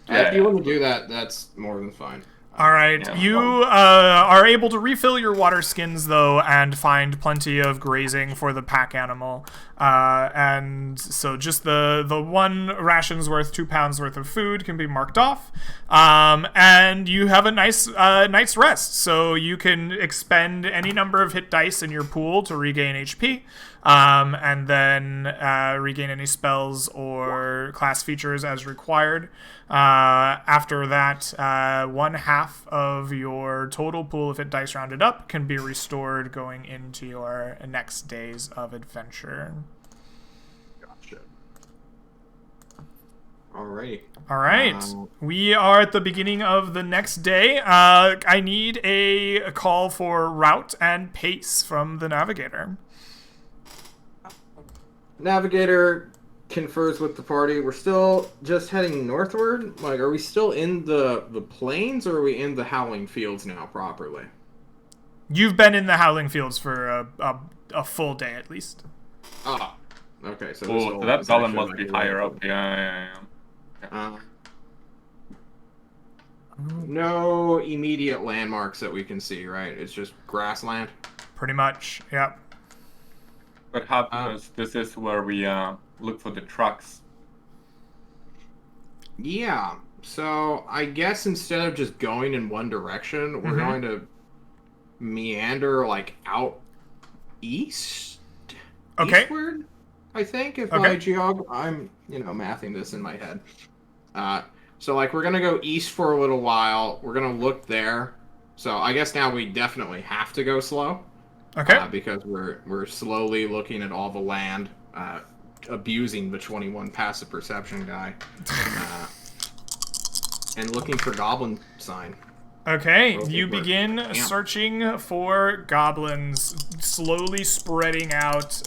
if you want to do that, that's more than fine. All right, you are able to refill your water skins though, and find plenty of grazing for the pack animal. And so just the one ration's worth, 2 pounds worth of food can be marked off. And you have a nice night's rest, so you can expend any number of hit dice in your pool to regain HP. And then regain any spells or class features as required. After that, 1/2 of your total pool of hit dice rounded up can be restored going into your next days of adventure. Gotcha. Alrighty. All right. We are at the beginning of the next day. I need a call for route and pace from the navigator. Navigator confers with the party. We're still just heading northward. Like, are we still in the plains, or are we in the Howling Fields now properly? You've been in the Howling Fields for a full day at least. Ah, okay. So that golem must be higher up. Yeah. No immediate landmarks that we can see, right? It's just grassland. Pretty much. Yep. What happens? This is where we look for the trucks. Yeah. So I guess instead of just going in one direction, we're going to meander like out east. Okay. Eastward, I think. If Okay. I'm mathing this in my head. So like we're gonna go east for a little while. We're gonna look there. So I guess now we definitely have to go slow. Okay. Because we're slowly looking at all the land, abusing the 21 passive perception guy, and looking for goblin sign. Okay, Well, you we're- begin yeah. searching for goblins, slowly spreading out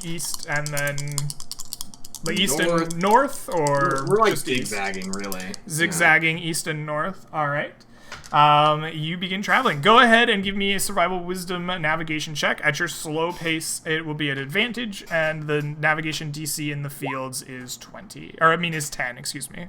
east and then the east and north, or We're like just east? zigzagging, really. Zigzagging east and north. All right. You begin traveling. Go ahead and give me a survival wisdom navigation check. At your slow pace, it will be an advantage, and the navigation DC in the fields is 10, excuse me.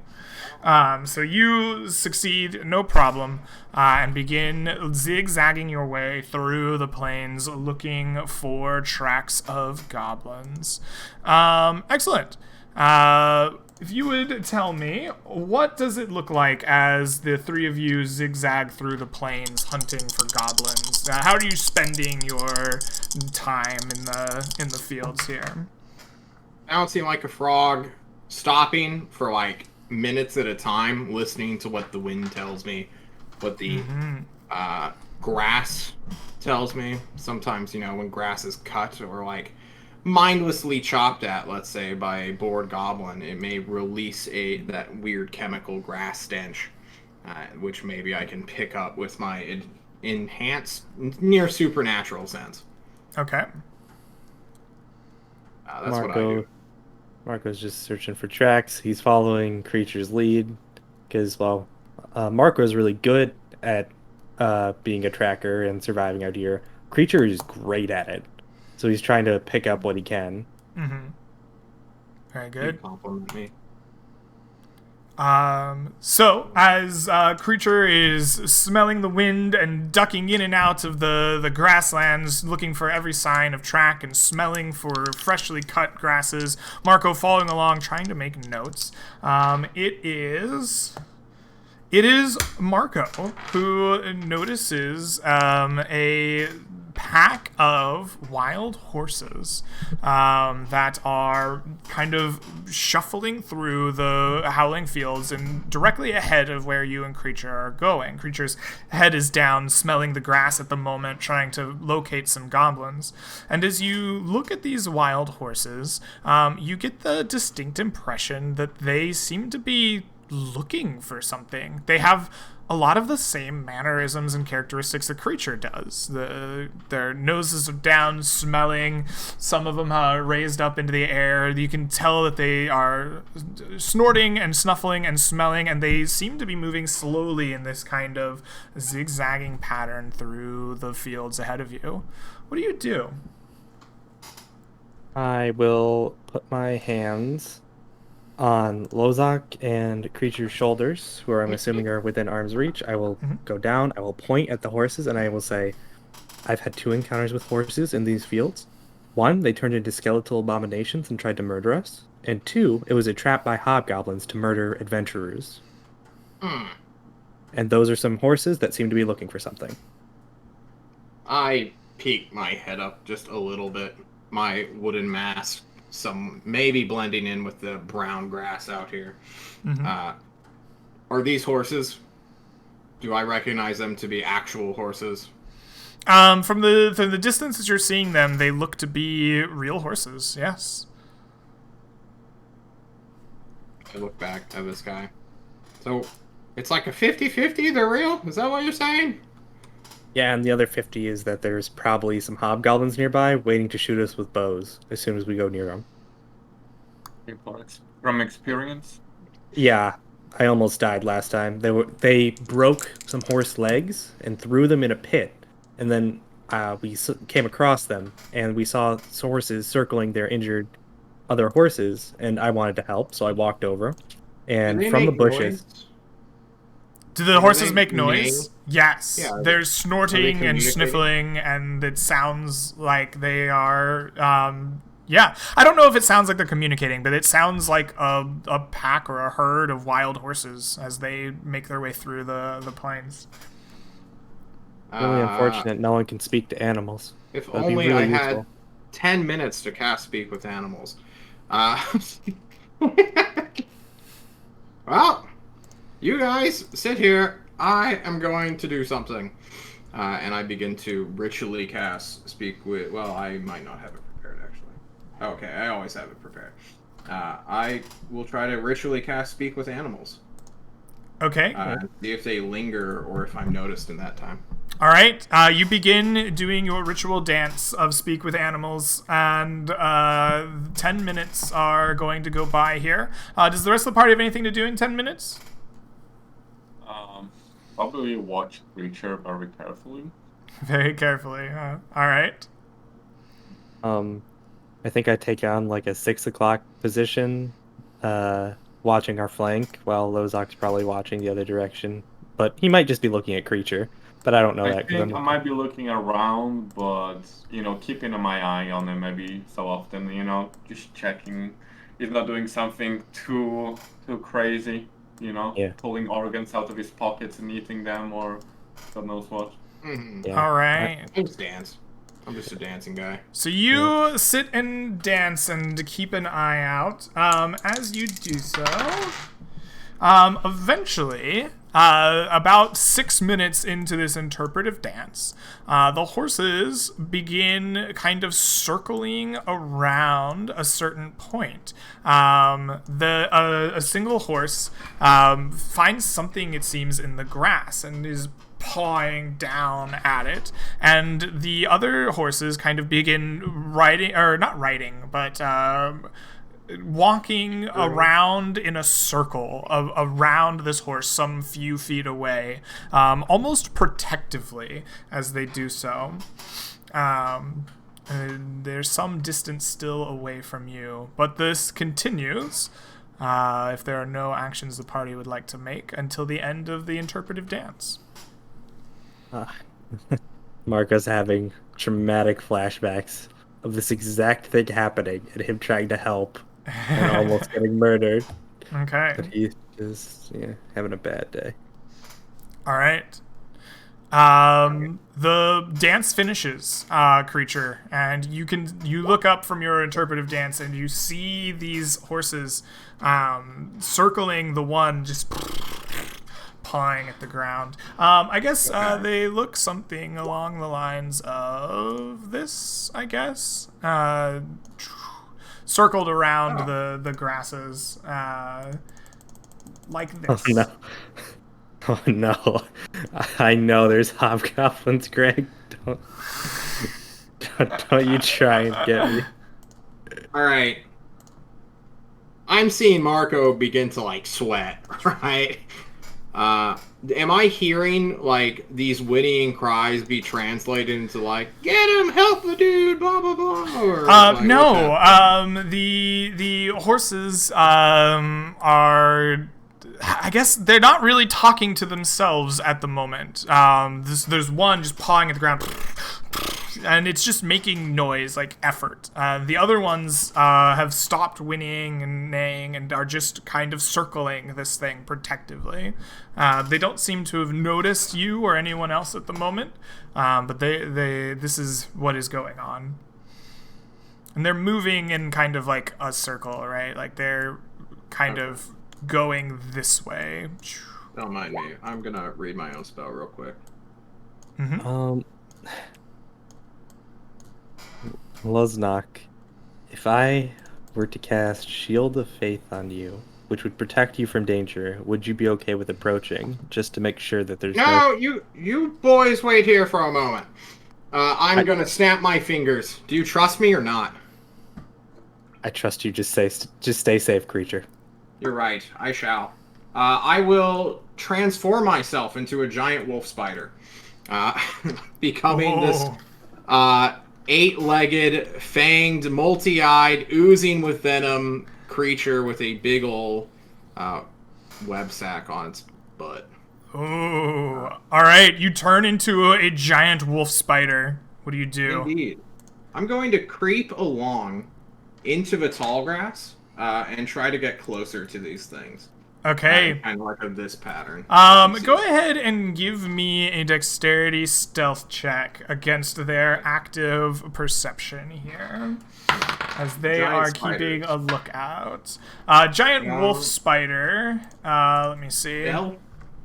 So you succeed, no problem, and begin zigzagging your way through the plains looking for tracks of goblins. Excellent. If you would tell me, what does it look like as the three of you zigzag through the plains hunting for goblins? How are you spending your time in the fields here? Bouncing like a frog, stopping for like minutes at a time, listening to what the wind tells me, what the grass tells me. Sometimes, when grass is cut or like mindlessly chopped at, let's say, by a bored goblin, it may release that weird chemical grass stench, which maybe I can pick up with my enhanced near supernatural sense. Okay. That's what I do. Marco's just searching for tracks. He's following Creature's lead because, Marco's really good at being a tracker and surviving out here. Creature is great at it. So he's trying to pick up what he can. Mm-hmm. Very good. You compliment me. So as Creature is smelling the wind and ducking in and out of the grasslands, looking for every sign of track and smelling for freshly cut grasses, Marco following along, trying to make notes. It is Marco who notices a pack of wild horses that are kind of shuffling through the Howling Fields and directly ahead of where you and Creature are going. Creature's head is down, smelling the grass at the moment, trying to locate some goblins. And as you look at these wild horses, you get the distinct impression that they seem to be looking for something. They have a lot of the same mannerisms and characteristics that Creature does. Their noses are down, smelling. Some of them are raised up into the air. You can tell that they are snorting and snuffling and smelling, and they seem to be moving slowly in this kind of zigzagging pattern through the fields ahead of you. What do you do? I will put my hands on Lozak and Creature's shoulders, who I'm assuming are within arm's reach. I will go down, I will point at the horses, and I will say, I've had 2 encounters with horses in these fields. 1, they turned into skeletal abominations and tried to murder us. And 2, it was a trap by hobgoblins to murder adventurers. And those are some horses that seem to be looking for something. I peek my head up just a little bit. My wooden mask, maybe blending in with the brown grass out here. Are these horses? Do I recognize them to be actual horses? From the distance that you're seeing them, they look to be real horses, yes. I look back at this guy. So, it's like a 50-50, they're real? Is that what you're saying? Yeah, and the other 50 is that there's probably some hobgoblins nearby waiting to shoot us with bows as soon as we go near them. From experience? Yeah, I almost died last time. They broke some horse legs and threw them in a pit, and then we came across them, and we saw horses circling their injured other horses, and I wanted to help, so I walked over, and from the bushes... Noise? Do the horses make noise? Yes. Yeah, They're snorting and communicating? sniffling, and it sounds like they are... yeah. I don't know if it sounds like they're communicating, but it sounds like a pack or a herd of wild horses as they make their way through the plains. Really unfortunate no one can speak to animals. If That'd be only really I had useful. 10 minutes to cast Speak with Animals. Uh, well, you guys sit here. I am going to do something. And I begin to ritually cast Speak with... Well, I might not have it prepared, actually. Okay, I always have it prepared. I will try to ritually cast Speak with Animals. Okay. See if they linger or if I'm noticed in that time. All right. You begin doing your ritual dance of Speak with Animals, and 10 minutes are going to go by here. Does the rest of the party have anything to do in 10 minutes? Probably watch creature very carefully. Very carefully. All right. I think I take on like a 6 o'clock position, watching our flank, while Lozok's probably watching the other direction. But he might just be looking at creature. But I don't know I that. think I might be looking around, but keeping my eye on him every so often. Just checking he's not doing something too crazy. Yeah. Pulling organs out of his pockets and eating them, or God knows what. Mm-hmm. Yeah. All right. I just dance. I'm just a dancing guy. So you sit and dance and keep an eye out. As you do so, eventually, about 6 minutes into this interpretive dance, the horses begin kind of circling around a certain point. A single horse finds something, it seems, in the grass and is pawing down at it, and the other horses kind of begin riding, or not riding, but walking around in a circle around this horse some few feet away, almost protectively as they do so. There's some distance still away from you, but this continues, if there are no actions the party would like to make, until the end of the interpretive dance. Marco's having traumatic flashbacks of this exact thing happening and him trying to help and almost getting murdered. Okay. But he's just having a bad day. All right. The dance finishes, creature, and you look up from your interpretive dance and you see these horses circling the one, just pawing at the ground. I guess they look something along the lines of this, I guess. Circled around the grasses, like this. Oh no. Oh no. I know there's hobgoblins, Greg. Don't you try and get me. Alright. I'm seeing Marco begin to, sweat, right? Am I hearing, these whinnying cries be translated into, get him, help the dude, blah, blah, blah? Or, no, the horses, are... I guess they're not really talking to themselves at the moment. There's one just pawing at the ground, and it's just making noise, like effort. The other ones have stopped whinnying and neighing and are just kind of circling this thing protectively. They don't seem to have noticed you or anyone else at the moment, but this is what is going on. And they're moving in kind of like a circle, right? Like they're kind of going this way. Don't mind me. I'm gonna read my own spell real quick. Mm-hmm. Loznok, if I were to cast Shield of Faith on you, which would protect you from danger, would you be okay with approaching, just to make sure that there's No, you boys wait here for a moment. I'm gonna snap my fingers. Do you trust me or not? I trust you. Just stay safe, creature. You're right. I shall. I will transform myself into a giant wolf spider, becoming this 8-legged, fanged, multi-eyed, oozing with venom creature with a big ol' web sack on its butt. Ooh. All right, you turn into a giant wolf spider. What do you do? Indeed. I'm going to creep along into the tall grass and try to get closer to these things. Okay. Kind of like of this pattern. Go ahead and give me a dexterity stealth check against their active perception here, as they Giant are spiders. keeping a lookout. Giant wolf spider. Let me see. Stealth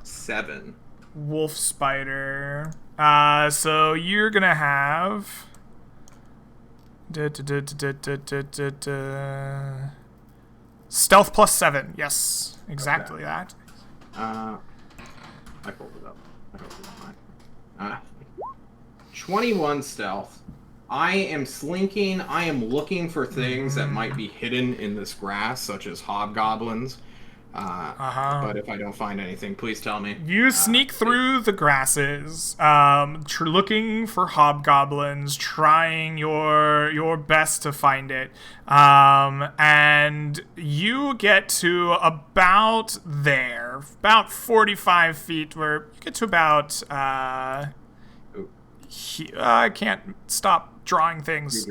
7. Wolf spider. So you're gonna have. Stealth plus 7. Yes, exactly that. I pulled it up. I hope it's mine. 21 stealth. I am slinking. I am looking for things that might be hidden in this grass, such as hobgoblins. But if I don't find anything, please tell me. You sneak through the grasses, looking for hobgoblins, trying your best to find it, and you get to about 45 feet, where you get to about. I can't stop drawing things.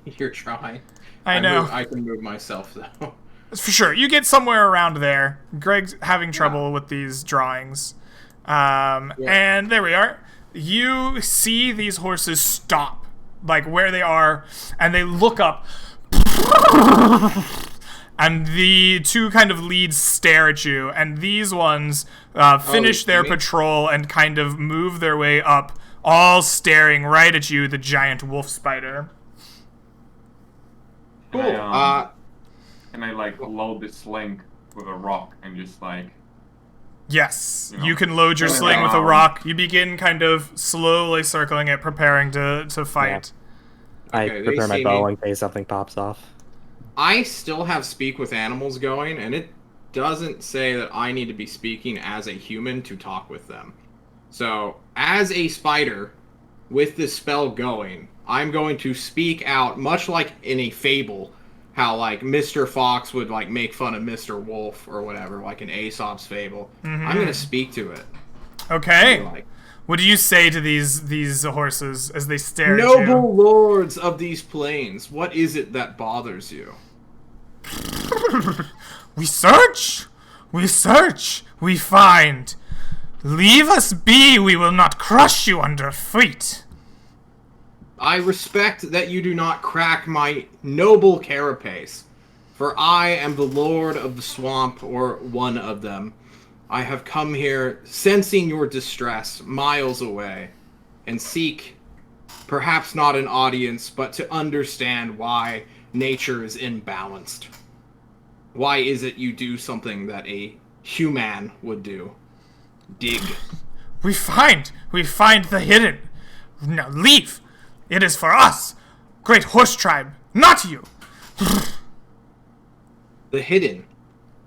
You're trying. I know. I can move myself though. For sure. You get somewhere around there. Greg's having trouble with these drawings. And there we are. You see these horses stop, like where they are, and they look up. And the two kind of leads stare at you, and these ones finish their patrol and kind of move their way up, all staring right at you, the giant wolf spider. Cool. Can I like load the sling with a rock and just like? Yes, You know, you can load your going sling with a around. rock. You begin kind of slowly circling it, preparing to fight. I Okay, they prepare my see bow me. in case something pops off. I still have speak with animals going, and it doesn't say that I need to be speaking as a human to talk with them. So, as a spider, with this spell going, I'm going to speak out, much like in a fable, how like Mr. Fox would like make fun of Mr. Wolf or whatever, like in Aesop's fable. I'm going to speak to it. Okay. Like, What do you say to these horses as they stare at noble you? lords of these plains, what is it that bothers you? We search, we find. Leave us be, we will not crush you under feet. I respect that you do not crack my noble carapace, for I am the lord of the swamp, or one of them. I have come here sensing your distress miles away, and seek, perhaps not an audience, but to understand why nature is imbalanced. Why is it you do something that a human would do? Dig. We find the hidden. Now leave. It is for us, great horse tribe, not you. The hidden.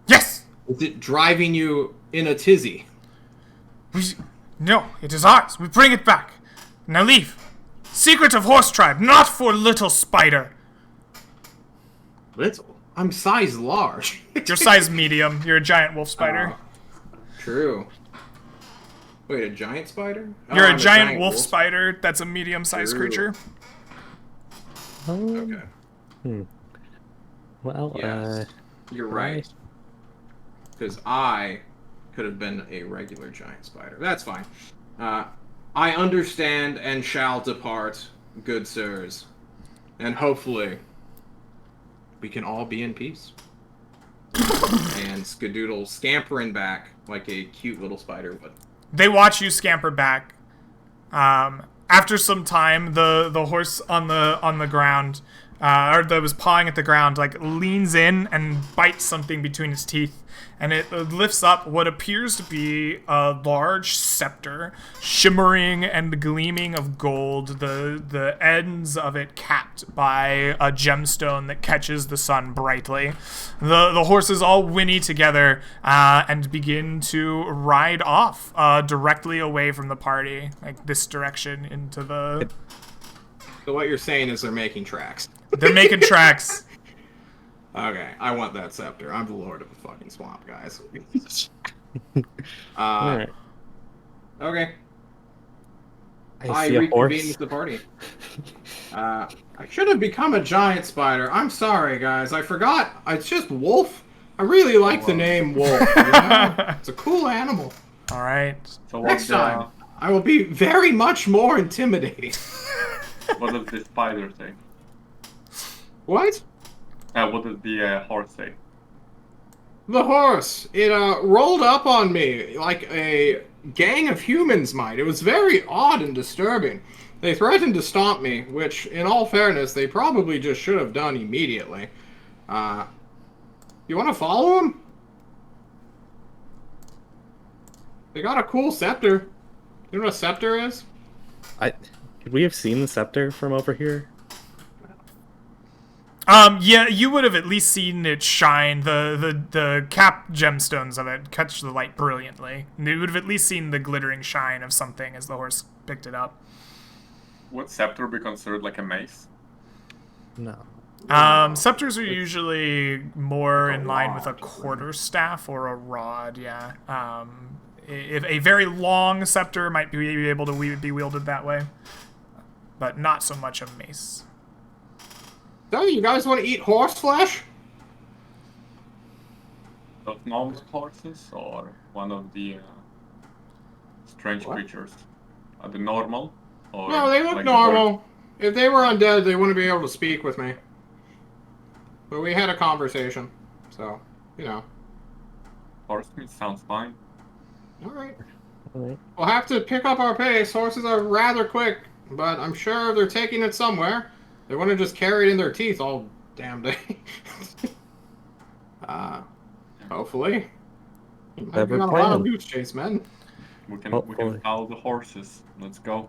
Yes. Is it driving you in a tizzy? No, it is ours. We bring it back. Now leave. Secret of horse tribe, not for little spider. Little? I'm size large. Your size medium. You're a giant wolf spider. True. Wait, a giant spider? Oh, You're I'm a giant wolf spider. That's a medium-sized True. creature. Okay. Well, Yes. You're right. Because I could have been a regular giant spider. That's fine. I understand and shall depart, good sirs. And hopefully, we can all be in peace. And Skadoodle scampering back like a cute little spider would. They watch you scamper back. After some time, the horse on the ground, or that was pawing at the ground, like leans in and bites something between its teeth, and it lifts up what appears to be a large scepter, shimmering and gleaming of gold. The ends of it capped by a gemstone that catches the sun brightly. The horses all whinny together and begin to ride off directly away from the party, like this direction into the. So what you're saying is they're making tracks. They're making tracks. Okay, I want that scepter. I'm the lord of the fucking swamp, guys. alright. Okay. I see a horse. reconvene with the party. I should have become a giant spider. I'm sorry, guys. I forgot. It's just wolf. I really like the name wolf. You know? It's a cool animal. All right. So Next time, I will be very much more intimidating. what does the spider say? What? What does the horse say? The horse. It rolled up on me like a gang of humans might. It was very odd and disturbing. They threatened to stomp me, which, in all fairness, they probably just should have done immediately. You want to follow them? They got a cool scepter. You know what a scepter is? Could we have seen the scepter from over here? Yeah, you would have at least seen it shine. The cap gemstones of it catch the light brilliantly. You would have at least seen the glittering shine of something as the horse picked it up. Would scepter be considered like a mace? No. Scepters are usually more Like a in line with a rod. quarterstaff or a rod, yeah. If a very long scepter might be able to be wielded that way, but not so much a mace. So, you guys want to eat horse flesh? Those normal horses or one of the strange What? creatures? Are they normal? Or No, they look like normal. If they were undead, they wouldn't be able to speak with me. But we had a conversation, so, you know. Horse meat sounds fine. Alright. Alright. We'll have to pick up our pace. Horses are rather quick, but I'm sure they're taking it somewhere. They wouldn't just carry it in their teeth all damn day. Hopefully. Might Clever be on a lot of plan. goose chase, men. We can Hopefully. follow the horses. Let's go.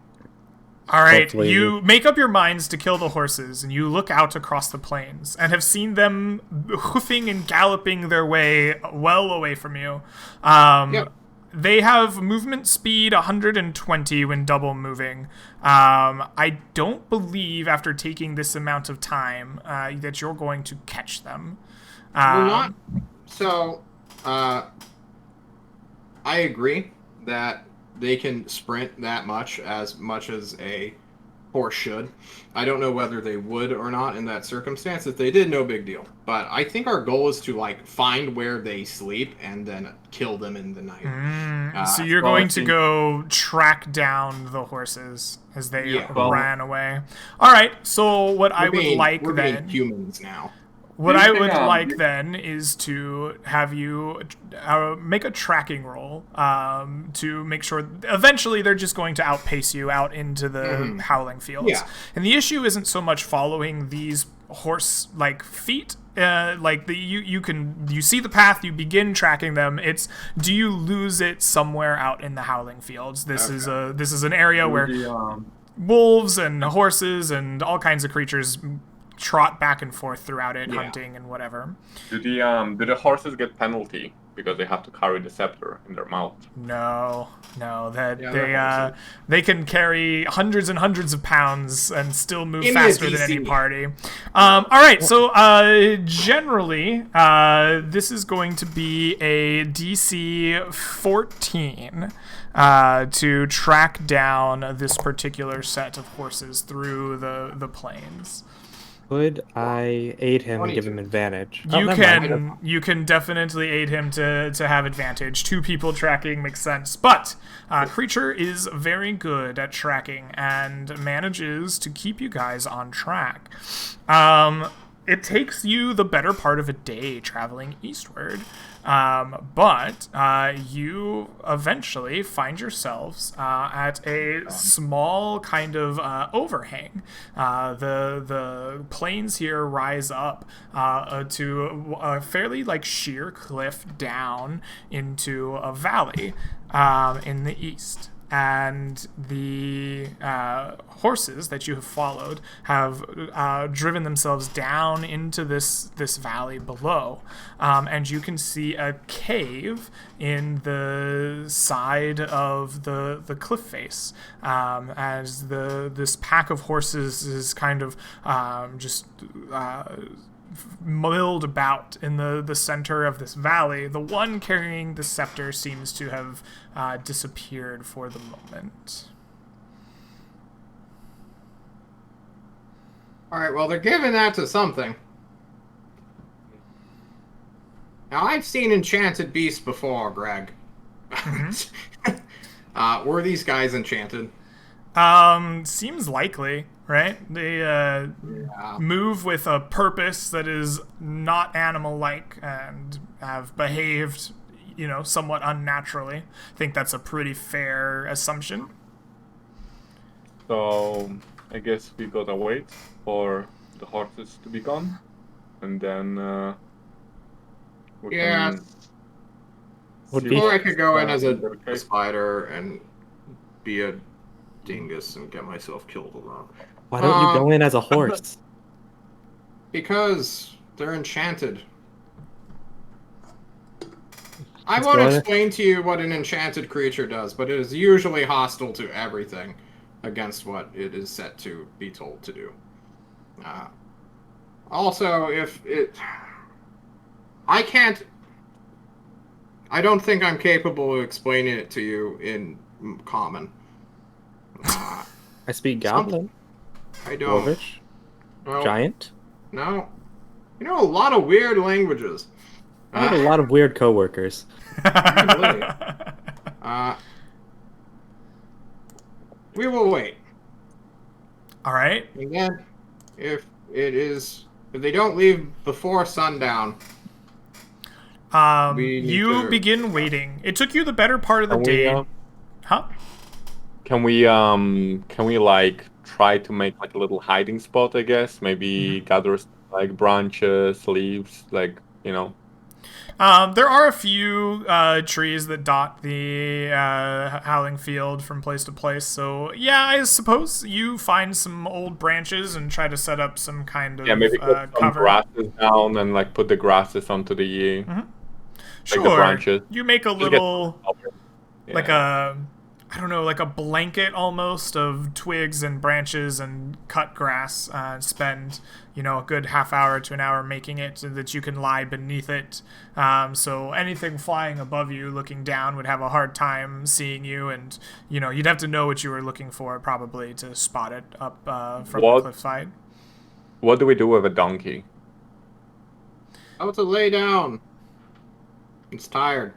All right, Hopefully. you make up your minds to kill the horses, and you look out across the plains and have seen them hoofing and galloping their way well away from you. Yep. They have movement speed 120 when double moving. I don't believe after taking this amount of time that you're going to catch them. We're not. So, I agree that they can sprint that much as a horse should. I don't know whether they would or not in that circumstance. If they did, no big deal. But I think our goal is to like find where they sleep and then kill them in the night. So you're well, going I to think- go track down the horses as they Yeah. Well- ran away. All right. So what I would like we're then, being humans now. what Do you I think, would like you- then is to have you make a tracking roll to make sure. Eventually, they're just going to outpace you out into the Howling Fields. Yeah. And the issue isn't so much following these horse-like feet. You see the path, you begin tracking them. It's do you lose it somewhere out in the Howling Fields? This is an area where The, wolves and horses and all kinds of creatures trot back and forth throughout it, Yeah. hunting and whatever. do the horses get penalty because they have to carry the scepter in their mouth? No, that Yeah, they're horses. they can carry hundreds and hundreds of pounds and still move Give me a faster than any DC. party. All right, so generally, this is going to be a DC 14 to track down this particular set of horses through the plains. Could I aid him and give 22. him advantage? You never can mind. you can definitely aid him to have advantage. Two people tracking makes sense, but creature is very good at tracking and manages to keep you guys on track. It takes you the better part of a day traveling eastward, but you eventually find yourselves at a small kind of overhang. The plains here rise up to a fairly like sheer cliff down into a valley in the east. And the horses that you have followed have driven themselves down into this valley below, and you can see a cave in the side of the cliff face as this pack of horses is kind of just milled about in the center of this valley. The one carrying the scepter seems to have disappeared for the moment. All right, well, they're giving that to something. Now, I've seen Enchanted Beasts before, Greg. Were these guys enchanted? Seems likely, right? They move with a purpose that is not animal-like and have behaved, somewhat unnaturally. I think that's a pretty fair assumption. So I guess we gotta wait for the horses to be gone, and then we Yeah. can. Would see be- Or what- I could go in as a Okay. spider and be a dingus and get myself killed alone. Why don't you go in as a horse? Because they're enchanted. I Let's won't go in. explain to you what an enchanted creature does, but it is usually hostile to everything against what it is set to be told to do. Also, if it... I don't think I'm capable of explaining it to you in common. I speak Goblin, I don't. Dwarvish, No, Giant. No. You know a lot of weird languages. I have a lot of weird coworkers. We will wait. All right. Again, if they don't leave before sundown, We need You to- begin waiting. It took you the better part of the Can we, day. Huh? Can we like try to make like a little hiding spot? I guess maybe gather like branches, leaves, like There are a few trees that dot the Howling Field from place to place. So, yeah, I suppose you find some old branches and try to set up some kind of Yeah, maybe put some cover. grasses down and like put the grasses onto the Sure. the branches. You make a Just get little, yeah. like a, I don't know, like a blanket almost of twigs and branches and cut grass. Spend, a good half hour to an hour making it so that you can lie beneath it. So anything flying above you, looking down, would have a hard time seeing you, and you'd have to know what you were looking for probably to spot it up from the What? cliffside. What do we do with a donkey? how to lay down. It's tired.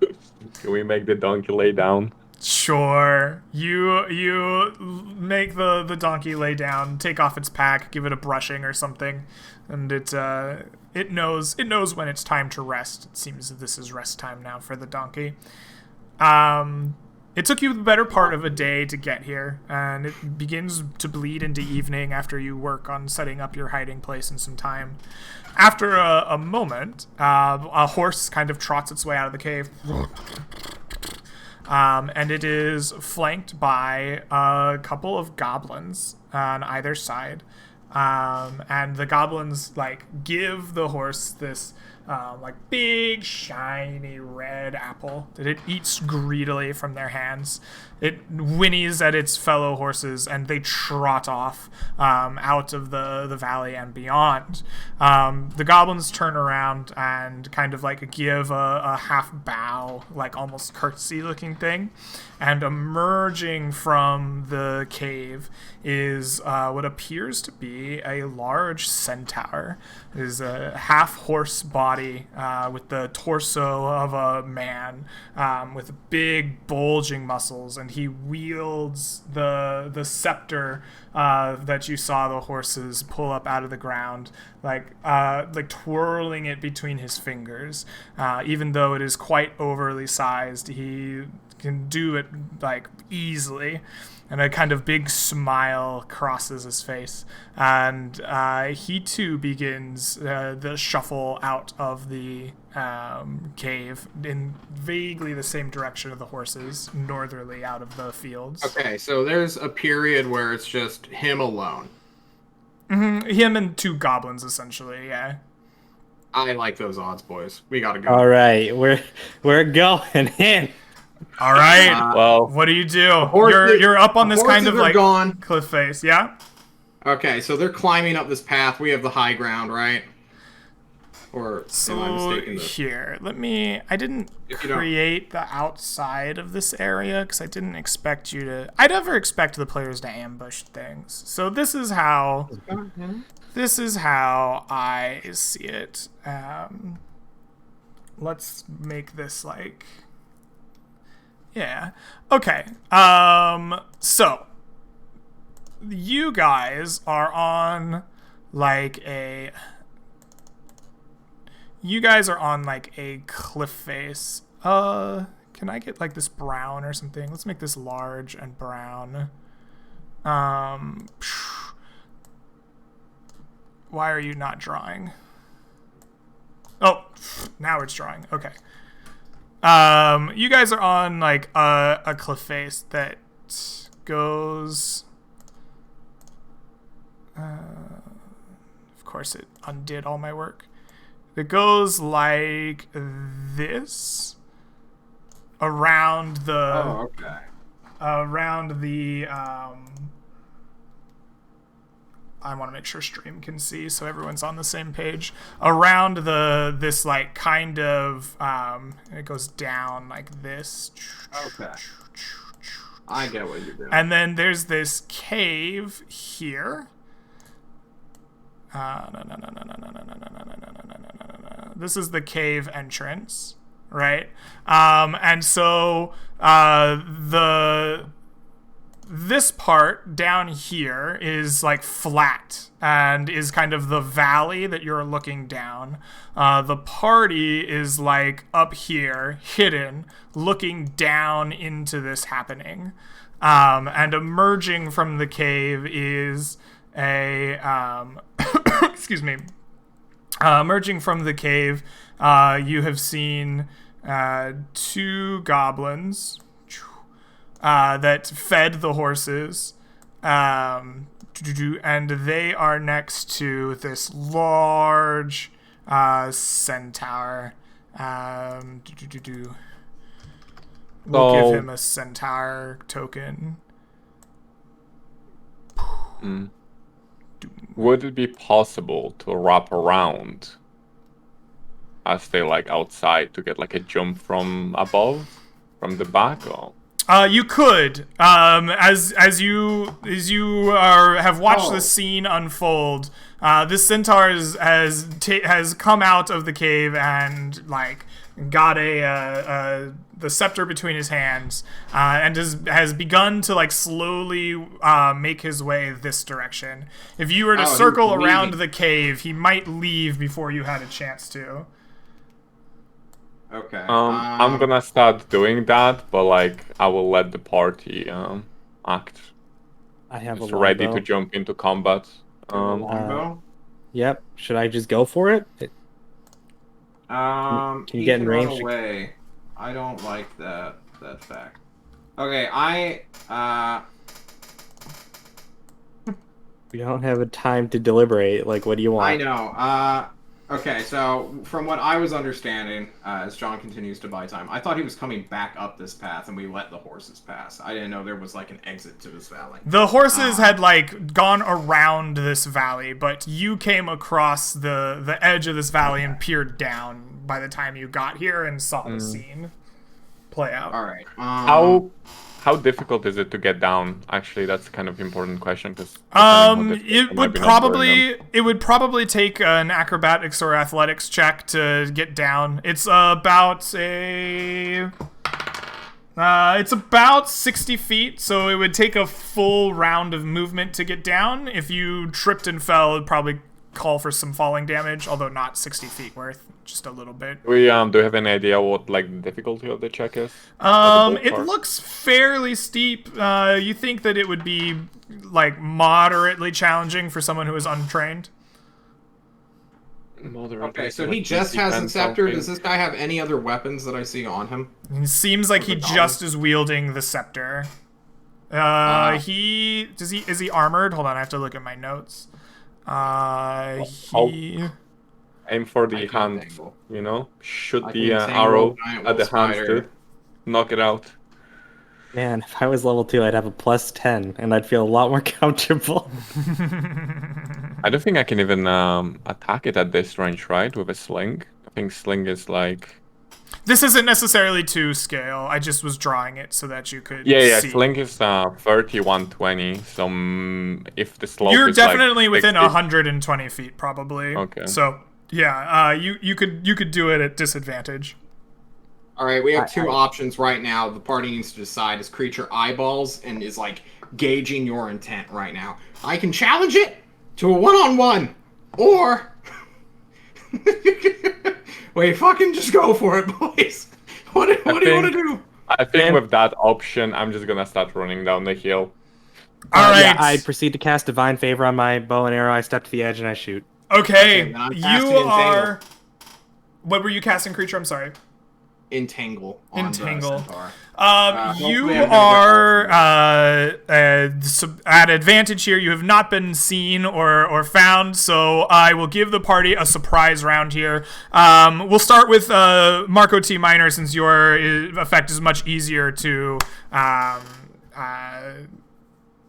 Can we make the donkey lay down? Sure. You make the donkey lay down, take off its pack, give it a brushing or something, and it knows when it's time to rest. It seems that this is rest time now for the donkey. It took you the better part of a day to get here, and it begins to bleed into evening after you work on setting up your hiding place in some time. After a moment, a horse kind of trots its way out of the cave. And it is flanked by a couple of goblins on either side. And the goblins, give the horse this, big, shiny red apple that it eats greedily from their hands. It whinnies at its fellow horses, and they trot off out of the valley and beyond. The goblins turn around and kind of give a half bow, almost curtsy looking thing. And emerging from the cave is what appears to be a large centaur. It is a half horse body with the torso of a man with big bulging muscles, and he wields the scepter that you saw the horses pull up out of the ground, twirling it between his fingers. Even though it is quite overly sized, he can do it easily, and a kind of big smile crosses his face, and he too begins the shuffle out of the cave in vaguely the same direction of the horses, northerly out of the fields. Okay, so there's a period where it's just him alone. Him and two goblins, essentially. Yeah. I like those odds, boys. We gotta go. All right, we're going in. All right. Well, What do you do? horses- You're up on this kind of horses are gone. cliff face. Yeah. Okay, so they're climbing up this path. We have the high ground, right? Or So am I mistaken? here, I didn't If you don't- create the outside of this area because I didn't expect you to. I never expect the players to ambush things. So this is how I see it. Let's make this like, yeah, okay. So you guys are on like a. You guys are on like a cliff face. Can I get like this brown or something? Let's make this large and brown. Why are you not drawing? Oh, now it's drawing. Okay. You guys are on like a cliff face that goes. Of course, it undid all my work. It goes like this around the. Oh, okay. Around the. I want to make sure stream can see so everyone's on the same page. Around this like kind of it goes down like this. Okay. I get what you're doing. And then there's this cave here. This is the cave entrance, right? And so this part down here is like flat and is kind of the valley that you're looking down. The party is like up here, hidden, looking down into this happening. And emerging from the cave is a excuse me. Emerging from the cave, you have seen 2 goblins that fed the horses, and they are next to this large centaur. We'll give him a centaur token. Would it be possible to wrap around as they like outside to get like a jump from above, from the back? Or you could, as you have watched the scene unfold. This centaur has come out of the cave and like got the scepter between his hands, and has begun to like slowly make his way this direction. If you were to circle around the cave, he might leave before you had a chance to. Okay. I'm gonna start doing that, but like I will let the party act. I have a ready longbow. to jump into combat. Longbow? Yep. Should I just go for it? Can you get in run range? away. I don't like that fact. Okay, We don't have a time to deliberate. Like, what do you want? I know. Okay, so from what I was understanding, as John continues to buy time, I thought he was coming back up this path, and we let the horses pass. I didn't know there was like an exit to this valley. The horses had like gone around this valley, but you came across the edge of this valley and peered down by the time you got here and saw the scene play out. All right. How difficult is it to get down? Actually, that's kind of important question because it would probably take an acrobatics or athletics check to get down. It's about it's about 60 feet, so it would take a full round of movement to get down. If you tripped and fell, it'd probably call for some falling damage, although not 60 feet worth, just a little bit. We do you have any idea what like the difficulty of the check is? It looks fairly steep. You think that it would be like moderately challenging for someone who is untrained? Okay, so he just has a scepter. Does this guy have any other weapons that I see on him? It seems like he just is wielding the scepter. Is he armored? Hold on, I have to look at my notes. Aim for the hand, shoot I the can tangle arrow giant at the wolf spider. hamster, knock it out. Man, if I was level 2, I'd have a +10, and I'd feel a lot more comfortable. I don't think I can even attack it at this range, right? With a sling. I think sling is like. This isn't necessarily to scale. I just was drawing it so that you could Yeah. see. Sling is 30, 120. So if the slope You're is definitely like within 60. 120 feet, probably. Okay. So yeah, you could do it at disadvantage. All right, we have two options right now. The party needs to decide: is creature eyeballs and is like gauging your intent right now. I can challenge it to a one-on-one, or wait, fucking just go for it, boys. What do you want to do? I think with that option, I'm just gonna start running down the hill. All right. Yeah, I proceed to cast Divine Favor on my bow and arrow. I step to the edge and I shoot. Okay, then I'm you casting are. What were you casting, creature? I'm sorry. Entangle. On Entangle. The Centaur. You hopefully I'm are gonna at advantage here. You have not been seen or found, so I will give the party a surprise round here. We'll start with Marco T. Minor, since your effect is much easier to.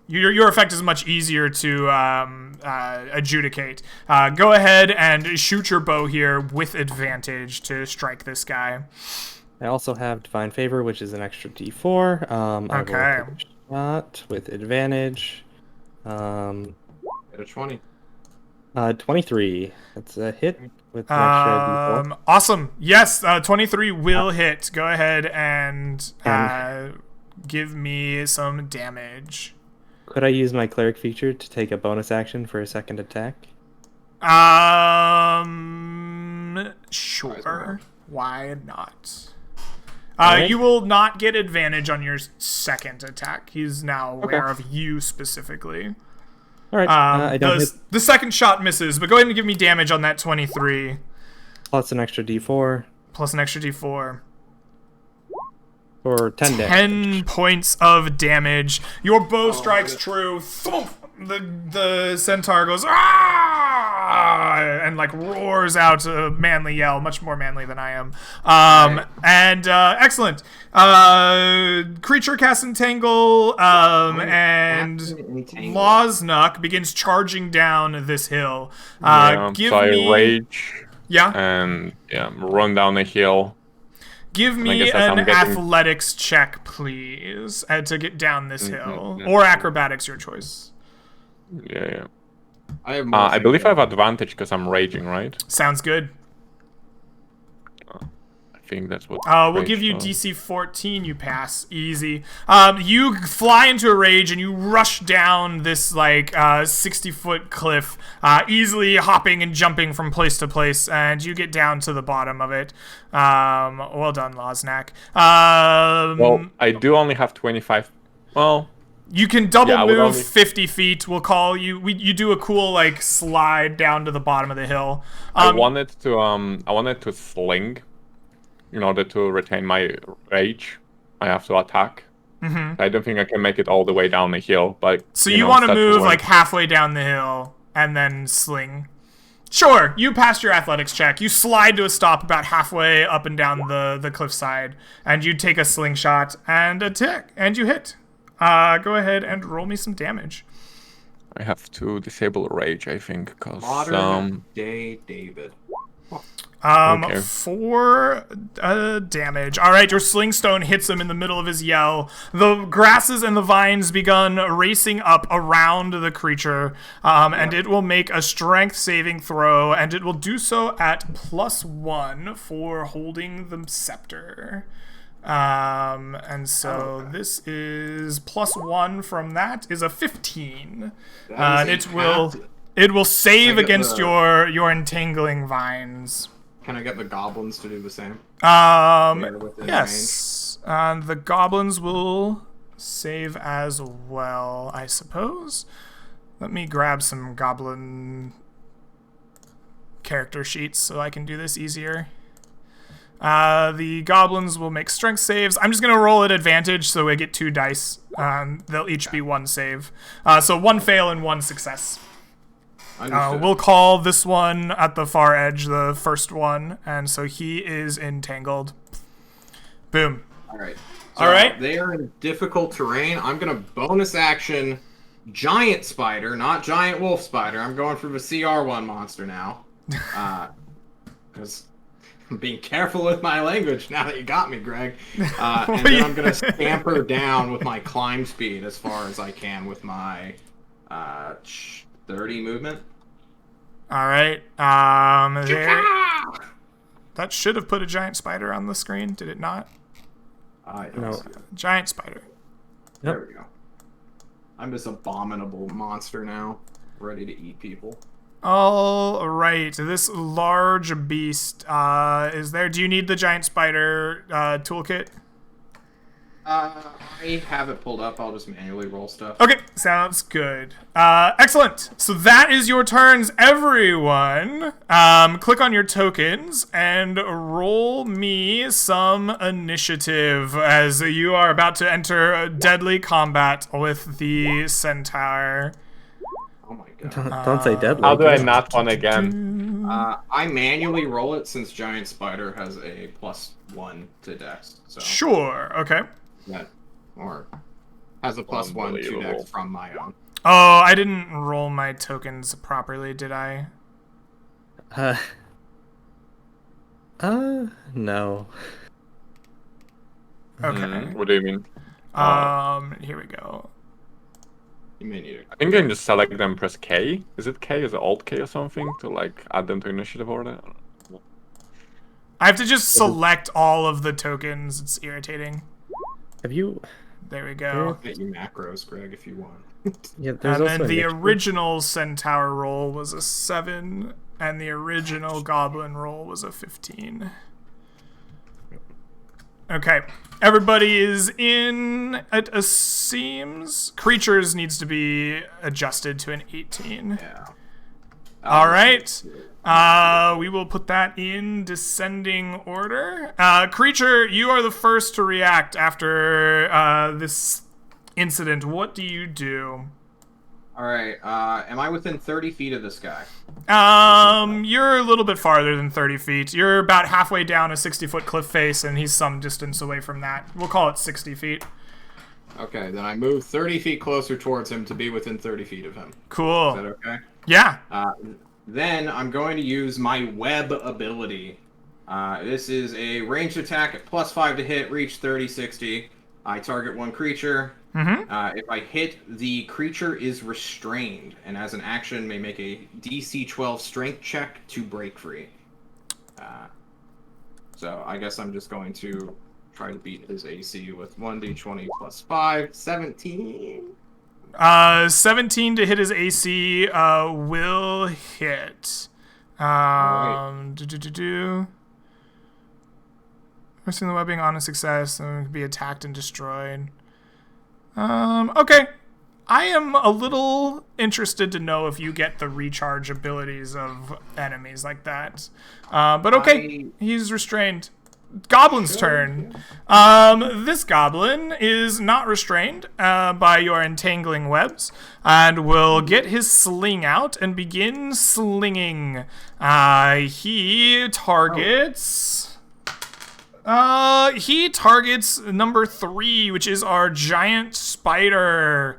Your effect is much easier to adjudicate. Go ahead and shoot your bow here with advantage to strike this guy. I also have Divine Favor, which is an extra D4. I will Okay. take a shot with advantage. Get a 20. 23. That's a hit with an extra D4. Awesome. Yes, 23 will hit. Go ahead and give me some damage. Could I use my Cleric feature to take a bonus action for a second attack? Sure. Why not? Alright. You will not get advantage on your second attack. He's now aware of you specifically. Alright, I don't hit. The second shot misses, but go ahead and give me damage on that 23. Plus an extra D4 Plus an extra d4. for 10 damage. 10 points of damage. Your bow strikes true. Thump! The centaur goes ah, and like roars out a manly yell, much more manly than I am. And excellent. Creature casts Entangle, and Losnuck begins charging down this hill. Give so I me rage yeah. and run down the hill. Give me guess that's how an I'm getting- athletics check, please, to get down this hill, or acrobatics, your choice. Yeah. I have more I believe I have advantage because I'm raging, right? Sounds good. I think that's what. We'll rage give you does. DC 14. You pass easy. You fly into a rage and you rush down this like 60-foot cliff, easily hopping and jumping from place to place, and you get down to the bottom of it. Well done, Losnak. Well, I do only have 25. Well, You can double Yeah, I would move only- 50 feet. We'll call you. You do a cool like slide down to the bottom of the hill. I wanted to sling in order to retain my rage. I have to attack. Mm-hmm. I don't think I can make it all the way down the hill, but So you know, want to start move work. like halfway down the hill and then sling. Sure, you passed your athletics check. You slide to a stop about halfway up and down the cliffside, and you take a slingshot and attack, and you hit. Go ahead and roll me some damage. I have to disable rage, I think, because Modern day David. Okay. 4 damage. All right, your slingstone hits him in the middle of his yell. The grasses and the vines begun racing up around the creature, and it will make a strength saving throw, and it will do so at +1 for holding the scepter. And so this is +1 from that is a 15. And it will save against your entangling vines. Can I get the goblins to do the same? within Yes. And the goblins will save as well, I suppose. Let me grab some goblin character sheets so I can do this easier. The goblins will make strength saves. I'm just going to roll at advantage so I get 2 dice. They'll each be 1 save. So 1 fail and 1 success. We'll call this one at the far edge the first one, and so he is entangled. Boom. All right. All right. They are in difficult terrain. I'm gonna bonus action giant spider, not giant wolf spider. I'm going for the CR1 monster now. Because I'm being careful with my language now that you got me, Greg. And then I'm gonna scamper down with my climb speed as far as I can with my 30 movement. All right. That should have put a giant spider on the screen, did it not? No. Giant spider. There we go. I'm this abominable monster now, ready to eat people. All right. This large beast is there. Do you need the giant spider toolkit? I have it pulled up. I'll just manually roll stuff. Okay, sounds good. Excellent. So that is your turns, everyone. Click on your tokens and roll me some initiative as you are about to enter deadly combat with the Centaur. Oh my god. Don't say deadly. How do I not win again? I manually roll it since Giant Spider has a +1 to Dex. So Sure. Okay. that, or has a +1 to Unbelievable. Dex from my own. Oh, I didn't roll my tokens properly, did I? No. Okay. What do you mean? Here we go. You may need it. I think I can just select them and press K. Is it K? Is it Alt K or something to like add them to initiative order? I have to just select all of the tokens. It's irritating. Have you? There we I'll go. get you macros, Greg, if you want. Yeah, there's And also then the initiative. original Centaur roll was a 7, and the original Goblin roll was a 15. Okay, everybody is in. It seems creatures needs to be adjusted to an 18. Yeah. All right. We will put that in descending order. Creature, you are the first to react after this incident. What do you do? All right. Am I within 30 feet of this guy? You're a little bit farther than 30 feet. You're about halfway down a 60-foot cliff face, and he's some distance away from that. We'll call it 60 feet. Okay, then I move 30 feet closer towards him to be within 30 feet of him. Is that Cool. okay? Yeah. Then I'm going to use my web ability. This is a ranged attack at +5 to hit, reach 30, 60. I target one creature. If I hit, the creature is restrained, and as an action may make a DC 12 strength check to break free. So I guess I'm just going to try to beat his AC with 1d20 plus 5, 17. 17 to hit his AC will hit. Pressing the webbing on a success and be attacked and destroyed. Okay. I am a little interested to know if you get the recharge abilities of enemies like that. But okay, he's restrained. Goblin's turn. This goblin is not restrained by your entangling webs and will get his sling out and begin slinging. He targets number 3, which is our giant spider.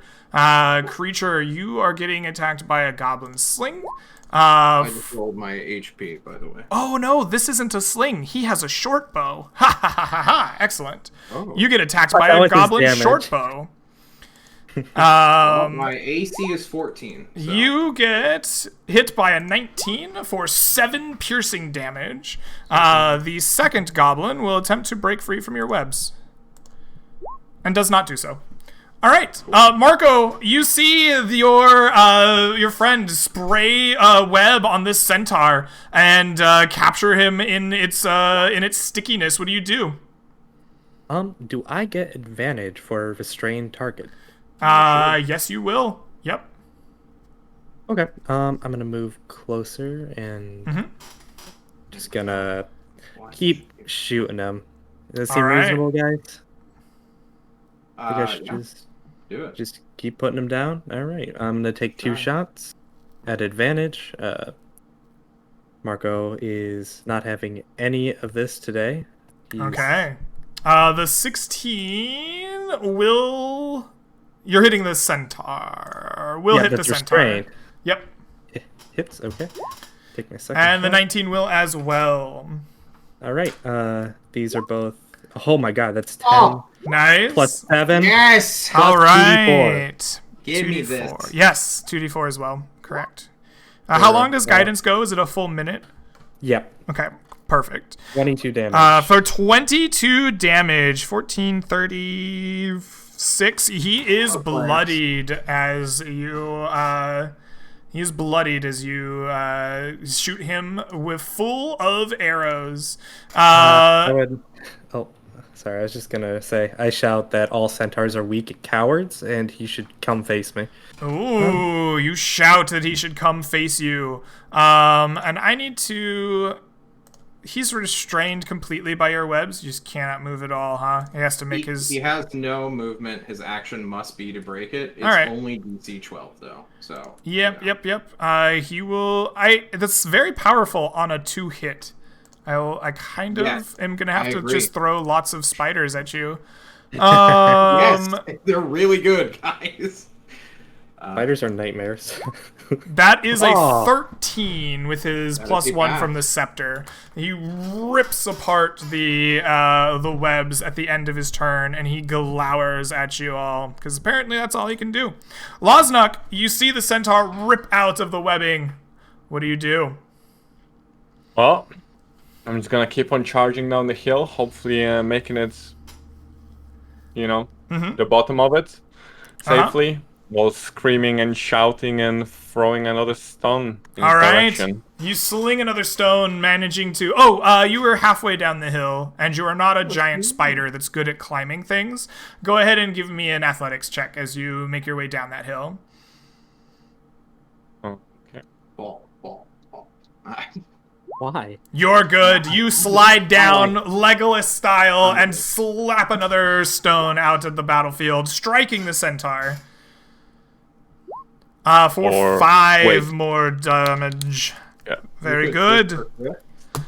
Creature, you are getting attacked by a goblin sling. I just rolled my HP, by the way. Oh no, this isn't a sling. He has a short bow. Ha ha ha ha ha. Excellent. Oh. You get attacked by That a was his goblin damage. short bow. My AC is 14. So. You get hit by a 19 for 7 piercing damage. The second goblin will attempt to break free from your webs. And does not do so. All right, Marco, you see your friend spray web on this centaur and capture him in its stickiness. What do you do? Do I get advantage for restrained target? Yes, you will. Yep. Okay. I'm gonna move closer and just gonna keep shooting him. Does that seem Alright. reasonable, guys? I guess Yeah, do it. just keep putting him down. All right. I'm gonna take 2 shots at advantage. Marco is not having any of this today. He's Okay. The 16 will... You're hitting the Centaur. Will hit the that's Centaur. restrained. Yep. Hits, okay. Take my second And the shot. 19 will as well. All right. These are both... Oh my god, that's 10 Oh, Nice. plus 7. yes! Plus All 2d4. right. Give me 2d4. this. Yes, 2d4 as well. Correct. How long does guidance go? Is it a full minute? Yep. Okay, perfect. 22 damage. For 22 damage, 1436, he is bloodied as you shoot him with full of arrows. Oh, sorry. I was just gonna say, I shout that all centaurs are weak cowards, and he should come face me. Ooh, you shout that he should come face you. And I need to... He's restrained completely by your webs. You just cannot move at all, huh? He has to make his... He has no movement. His action must be to break it. It's Alright. only DC 12, though. So. Yep, yeah. yep. He will... That's very powerful on a 2-hit. I kind of am going to have to agree. just throw lots of spiders at you. Yes, they're really good, guys. Spiders are nightmares. That is a Oh. 13 with his plus ain't 1 bad. from the scepter. He rips apart the webs at the end of his turn, and he glowers at you all, because apparently that's all he can do. Loznuk, you see the centaur rip out of the webbing. What do you do? Well, I'm just gonna keep on charging down the hill, hopefully making it, the bottom of it safely, while screaming and shouting and throwing another stone in All his right. direction. You sling another stone, managing to... Oh, you were halfway down the hill, and you are not a giant spider that's good at climbing things. Go ahead and give me an athletics check as you make your way down that hill. Okay. Ball. Why? You're good. You slide down Legolas style and slap another stone out of the battlefield, striking the centaur. For Or- 5 wait. more damage. Yeah. Very good.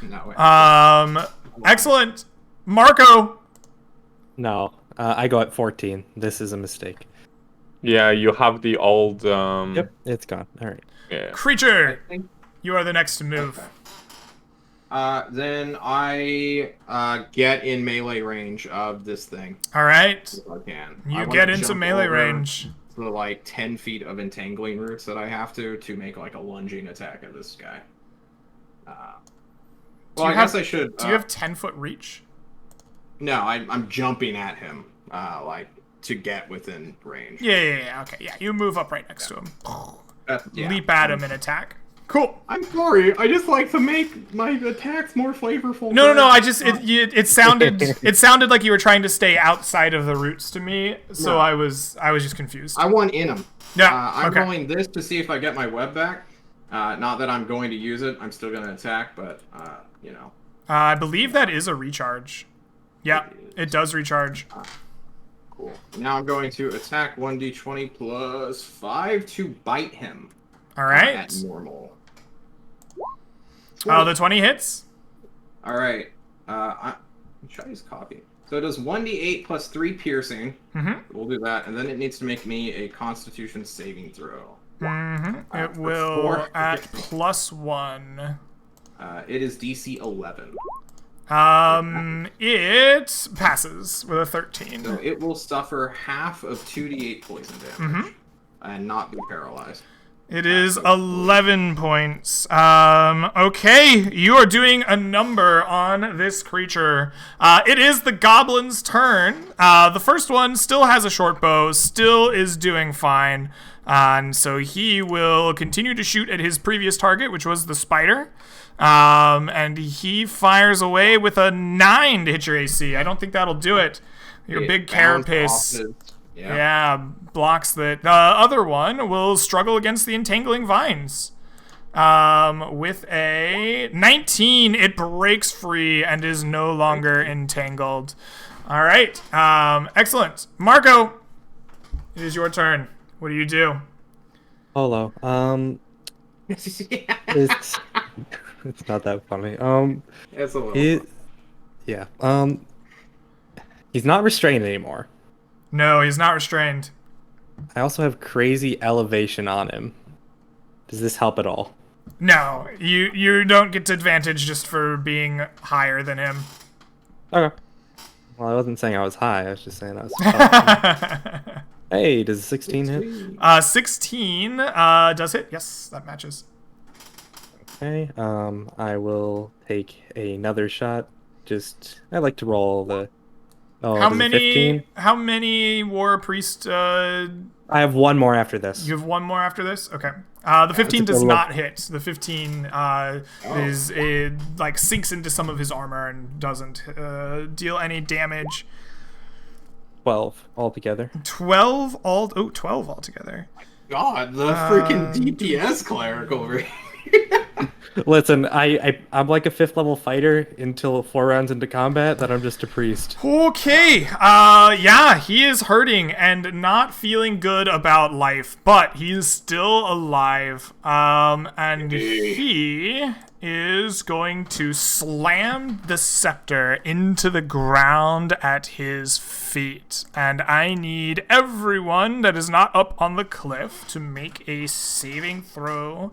No, wait. Excellent. Marco. No. I go at 14. This is a mistake. Yeah, you have the old. Yep, it's gone. All right. Yeah. Creature. I think- You are the next to move. Then I get in melee range of this thing All right. if I can. You I want get to into jump melee over range. The like 10 feet of entangling roots that I have to make like a lunging attack at this guy. Do I you have- guess I should. Do you have 10-foot reach? No, I'm jumping at him, like to get within range. Yeah. Okay, yeah. You move up right next to him. Yeah. Leap at him and attack. Cool. I'm sorry. I just like to make my attacks more flavorful. No. I just it sounded like you were trying to stay outside of the roots to me, so No. I was just confused. I want in him. Yeah. I'm Okay. rolling this to see if I get my web back. Not that I'm going to use it. I'm still going to attack, but I believe that is a recharge. Yeah, it does recharge. Cool. Now I'm going to attack 1d20 plus 5 to bite him. All At right. normal. Oh, the 20 hits. All right. Should I use copy? So it does 1d8 plus 3 piercing. Mm-hmm. We'll do that, and then it needs to make me a Constitution saving throw. Mm-hmm. It for will 4. at +1. It is DC 11. It passes with a 13. So it will suffer half of 2d8 poison damage Mm-hmm. and not be paralyzed. It is 11 points. Okay, you are doing a number on this creature. It is the goblin's turn. The first one still has a short bow, still is doing fine. And so he will continue to shoot at his previous target, which was the spider. And he fires away with a 9 to hit your AC. I don't think that'll do it. Your It big bounced carapace. off his- Yeah, blocks that. The other one will struggle against the entangling vines. With a 19, it breaks free and is no longer entangled. All right, excellent. Marco, it is your turn. What do you do? Hello. It's it's not that funny. It's a little. It, yeah. He's not restrained anymore. No, he's not restrained. I also have crazy elevation on him. Does this help at all? No, you don't get advantage just for being higher than him. Okay. Well, I wasn't saying I was high. I was just saying I was up. Hey, does 16 hit? 16 does hit. Yes, that matches. Okay. I will take another shot. I like to roll the. Oh, How does it many? 15? How many War Priest? I have one more after this. You have one more after this. Okay. The 15 does not hit. The 15 is it like sinks into some of his armor and doesn't deal any damage. 12 altogether. 12 altogether. God, the freaking DPS cleric over here. Listen, I'm like a 5th level fighter until 4 rounds into combat. Then I'm just a priest. Okay. Yeah, he is hurting and not feeling good about life, but he's still alive. And he is going to slam the scepter into the ground at his feet. And I need everyone that is not up on the cliff to make a saving throw.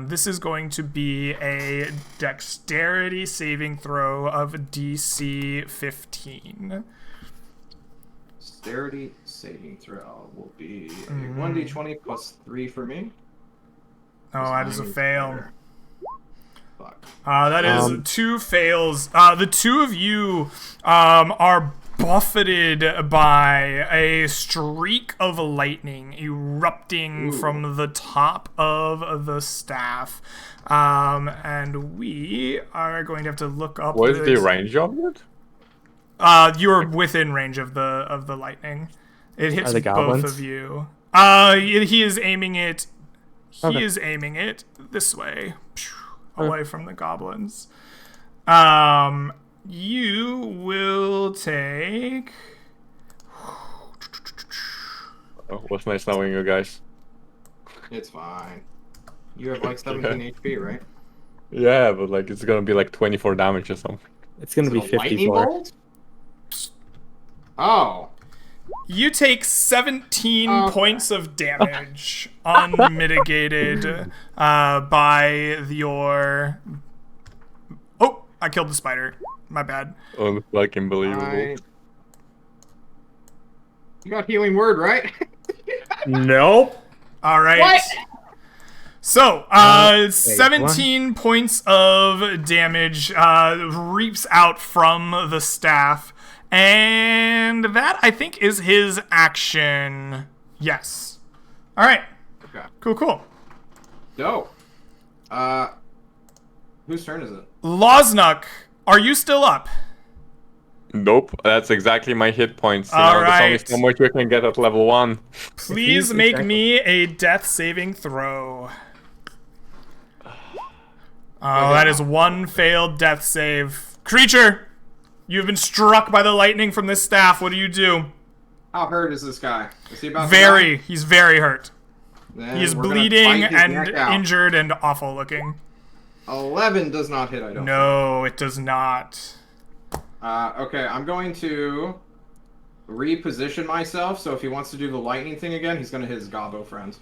This is going to be a dexterity saving throw of DC 15. Dexterity saving throw will be a 1d20 plus 3 for me. Oh, that is a fail. Fuck. That is 2 fails. The two of you are buffeted by a streak of lightning erupting from the top of the staff. And we are going to have to look up. What is the range of it? You are within range of the lightning. It hits the both goblins? of you. He is aiming it. He is aiming it this way, away from the goblins. You will take. Oh, what's nice knowing you guys. It's fine. You have like 17 HP, right? Yeah, but like it's gonna be like 24 damage or something. It's gonna be Is it a lightning 54. bolt? Oh. You take 17 points of damage, unmitigated by your. Oh, I killed the spider. My bad. Unfucking believable. Right. You got healing word, right? Nope. All right. What? So, Wait, 17 points of damage reaps out from the staff. And that, I think, is his action. Yes. All right. Okay. Cool. Dope. Whose turn is it? Loznuk, are you still up? Nope, that's exactly my hit points. You All know, right. There's only so much you can get at level 1. Please make me a death saving throw. Oh, that is one failed death save. Creature, you've been struck by the lightning from this staff. What do you do? How hurt is this guy? Is he about Very. to He's very hurt. die? Then He is we're gonna bleeding bite his and neck out. injured and awful looking. 11 does not hit, I don't No, it does not. Okay, I'm going to reposition myself, so if he wants to do the lightning thing again, he's going to hit his gobbo friend.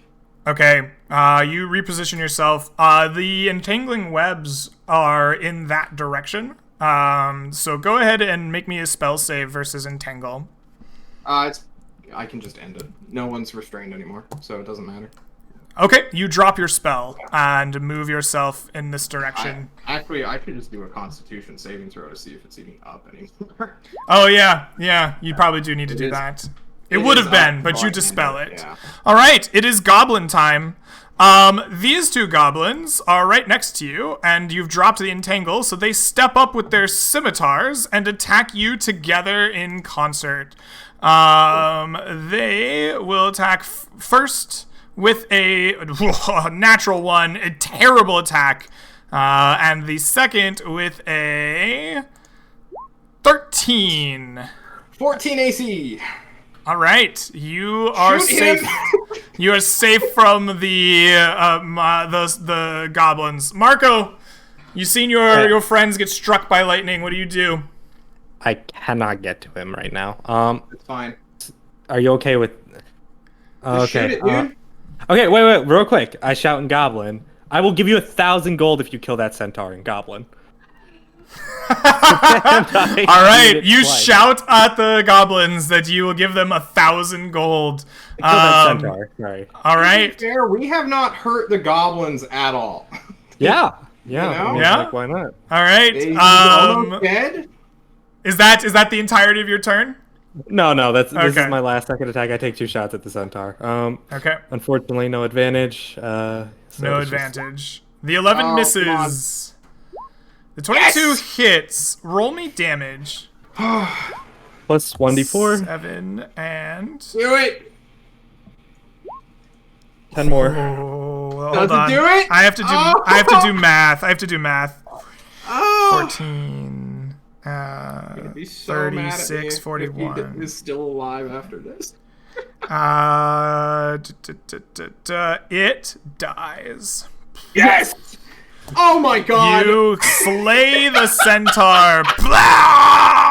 Okay, you reposition yourself. The entangling webs are in that direction. So go ahead and make me a spell save versus entangle. I can just end it. No one's restrained anymore, so it doesn't matter. Okay, you drop your spell and move yourself in this direction. Actually, I could just do a Constitution saving throw to see if it's even up anymore. Oh, yeah, you probably do need to do is- that. It it would is have been, up, but you but dispel I it. ended, yeah. All right, it is goblin time. These two goblins are right next to you, and you've dropped the entangle, so they step up with their scimitars and attack you together in concert. They will attack first with a natural one, a terrible attack, and the second with a 13. 14 AC! All right, you are Shoot safe. him! You are safe from the goblins. Marco, you seen your friends get struck by lightning. What do you do? I cannot get to him right now. It's fine. Are you okay with? Just shoot it, dude. Okay, wait, real quick. I shout in Goblin. I will give you 1,000 gold if you kill that Centaur in Goblin. All right, you shout at the goblins that you will give them 1,000 gold. Kill that Centaur. Sorry. All right. To be fair, we have not hurt the goblins at all. Yeah. You know? I mean, Yeah? like, why not? All right. He's almost dead. Is that the entirety of your turn? No, this Okay. is my last second attack. I take 2 shots at the Centaur. Okay. Unfortunately, no advantage. No advantage. The 11 Oh, misses. The 22 hits. Roll me damage. Plus 1d4. 7 and... Do it. 10 more. Oh, hold Does it on. do it? I have to do math. I have to do math. Oh. 14. I'd be so mad at me 36, if 41. he is still alive after this. It dies. Yes. Oh my god. You slay the centaur.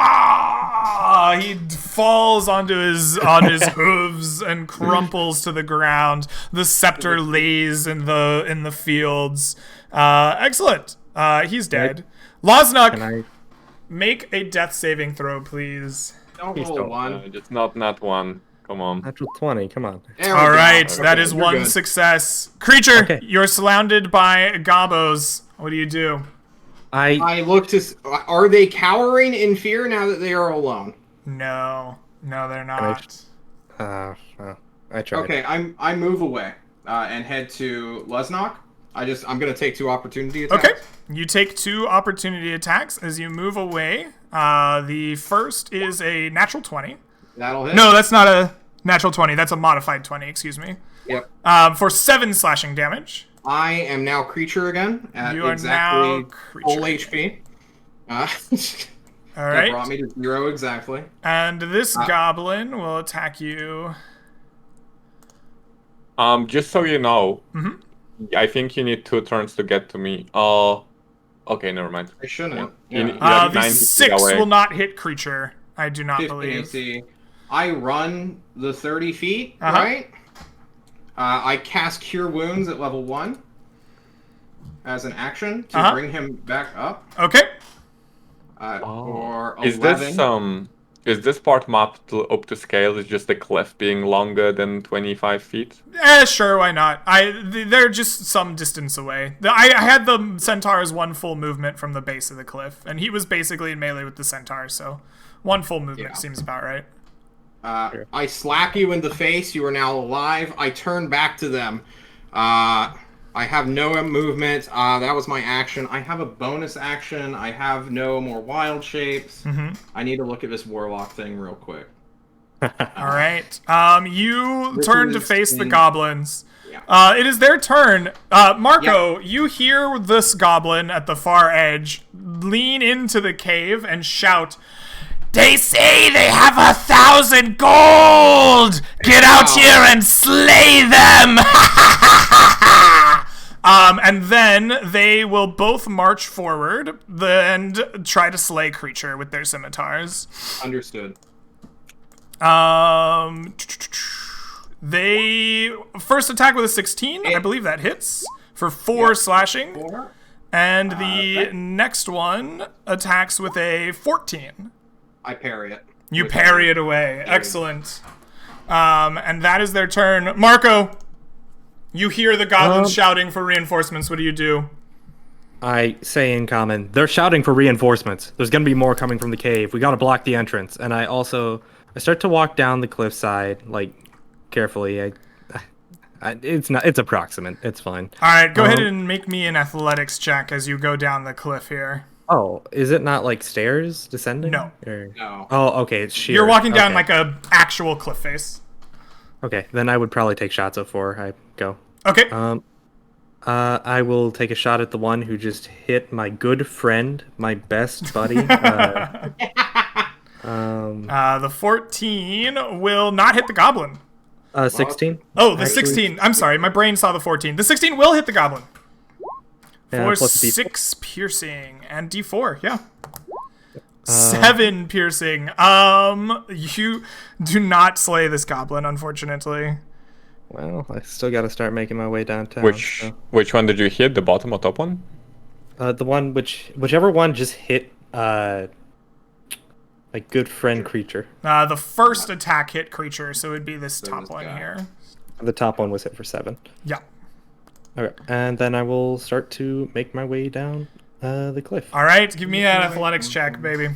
Blah! He falls on his hooves and crumples to the ground. The scepter lays in the fields. Excellent. He's dead. Losnuk, make a death saving throw, please. Don't roll one. It's not one. Come on. Natural 20. Come on. There we All go. right, Okay, that is you're one good. success. Creature, Okay. you're surrounded by gobos. What do you do? I look to. Are they cowering in fear now that they are alone? No, they're not. I tried. Okay, I move away and head to Lesnok. I'm gonna take 2 opportunity attacks. Okay, you take 2 opportunity attacks as you move away. The first is a natural 20. That'll hit. No, that's not a natural 20. That's a modified 20. Excuse me. Yep. For 7 slashing damage. I am now creature again at You are exactly now creature full again. HP. All That right. brought me to 0 exactly. And this goblin will attack you. Just so you know, Mhm. I think you need 2 turns to get to me. Okay, never mind. I shouldn't. You Yeah. need- like The 9 feet 6 away. will not hit creature. I do not 15 believe. AC. I run the 30 feet, Uh-huh. right? I cast Cure Wounds at level 1 as an action to bring him back up. Okay. For 11. Is this part mapped up to scale? Is just the cliff being longer than 25 feet? Sure, why not? They're just some distance away. I had the centaur's 1 full movement from the base of the cliff, and he was basically in melee with the centaur, so 1 full movement seems about right. I slap you in the face. You are now alive. I turn back to them. I have no movement. That was my action. I have a bonus action. I have no more wild shapes. I need to look at this warlock thing real quick. All right. You turn to is face the in- goblins. Yeah. It is their turn. Marco, you hear this goblin at the far edge lean into the cave and shout, "They say they have 1,000 gold! Get out here and slay them!" And then they will both march forward and try to slay creature with their scimitars. Understood. They first attack with a 16. I believe that hits for 4 slashing. 4. And the next one attacks with a 14. I parry it. You parry it away. Excellent. And that is their turn. Marco, you hear the goblins shouting for reinforcements. What do you do? I say in common, they're shouting for reinforcements. There's gonna be more coming from the cave. We gotta block the entrance. And I start to walk down the cliffside, like, carefully. It's approximate. It's fine. All right, go ahead and make me an athletics check as you go down the cliff here. Oh, is it not like stairs descending? No. No. Oh, okay, it's sheer. You're walking down Okay. like a actual cliff face. Okay, then I would probably take shots before I go. Okay. I will take a shot at the one who just hit my good friend, my best buddy. The 14 will not hit the goblin. 16. Oh, the Actually, 16. I'm sorry, my brain saw the 14. The 16 will hit the goblin. For plus a D4. 6 piercing and D4, yeah. 7 piercing. You do not slay this goblin, unfortunately. Well, I still got to start making my way downtown. Which one did you hit? The bottom or top one? The one whichever one just hit like good friend creature. The first attack hit creature, so it would be this top one here. The top one was hit for 7. Yeah. Okay, and then I will start to make my way down the cliff. All right, give me an athletics check, baby.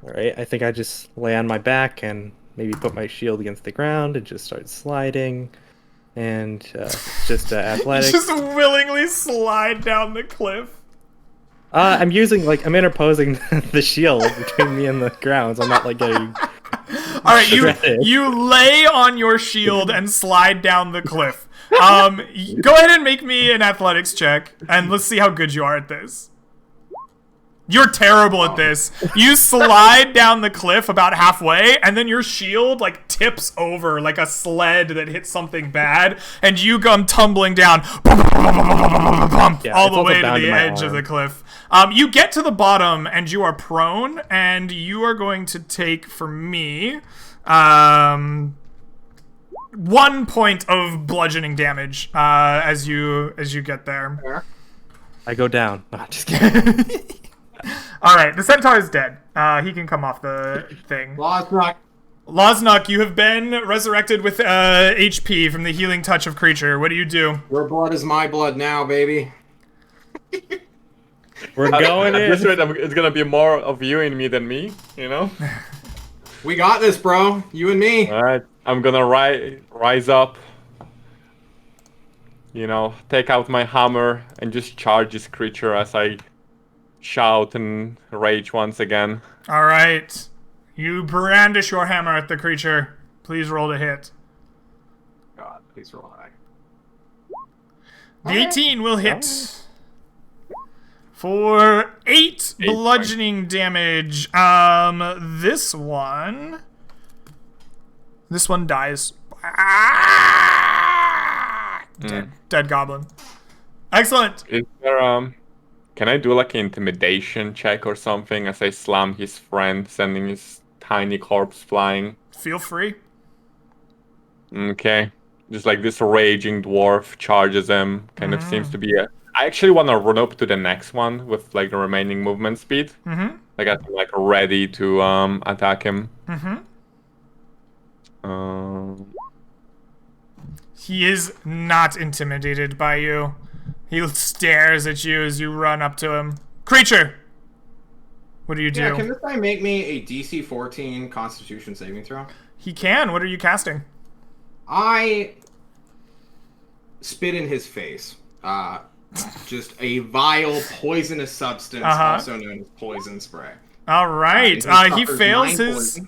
All right, I think I just lay on my back and maybe put my shield against the ground and just start sliding. And just athletics. Just willingly slide down the cliff. I'm interposing the shield between me and the ground, so I'm not like getting. All right, you lay on your shield and slide down the cliff. Go ahead and make me an athletics check, and let's see how good you are at this. You're terrible at this. You slide down the cliff about halfway, and then your shield like tips over like a sled that hit something bad, and you come tumbling down all the way to the edge of the cliff. You get to the bottom, and you are prone, and you are going to take, for me, 1 point of bludgeoning damage as you get there. I go down. No, just kidding. All right, the Centaur is dead. He can come off the thing. Loznuk, you have been resurrected with HP from the healing touch of creature. What do you do? Your blood is my blood now, baby. We're going in. At this rate, it's gonna be more of you and me than me, you know? We got this, bro. You and me. Alright, I'm gonna rise up, you know, take out my hammer and just charge this creature as I shout and rage once again. All right. You brandish your hammer at the creature. Please roll to hit. God, please roll high. The 18 will hit. For 8 bludgeoning damage. This one dies. Dead goblin. Excellent. Is there can I do like an intimidation check or something as I slam his friend, sending his tiny corpse flying? Feel free. Okay. Just like this raging dwarf charges him. Kind of seems to be I actually want to run up to the next one with like the remaining movement speed. Mm-hmm. Like I'm like ready to attack him. He is not intimidated by you. He stares at you as you run up to him. Creature! What do you do? Yeah, can this guy make me a DC 14 Constitution saving throw? He can. What are you casting? I spit in his face. Just a vile, poisonous substance, also known as poison spray. All right. He fails his...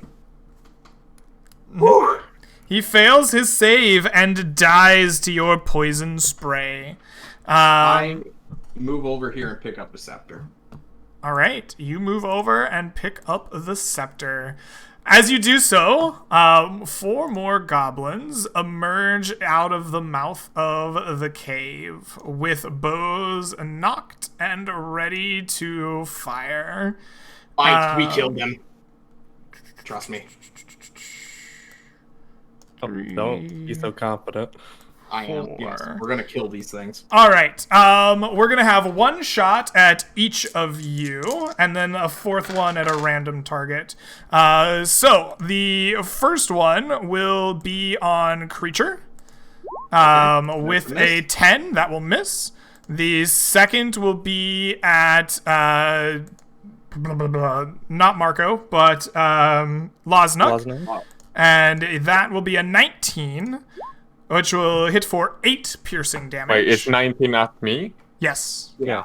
He fails his save and dies to your poison spray. I move over here and pick up the scepter. All right, you move over and pick up the scepter. As you do so, 4 more goblins emerge out of the mouth of the cave with bows knocked and ready to fire. We killed them. Trust me. Don't be so confident. I am. Yes, we're gonna kill these things. All right. We're gonna have 1 shot at each of you, and then a 4th one at a random target. So the first one will be on creature. With a 10, that will miss. The second will be at not Marco, but Loznuk. And that will be a 19, which will hit for 8 piercing damage. Wait, it's 19 at me? Yes. Yeah.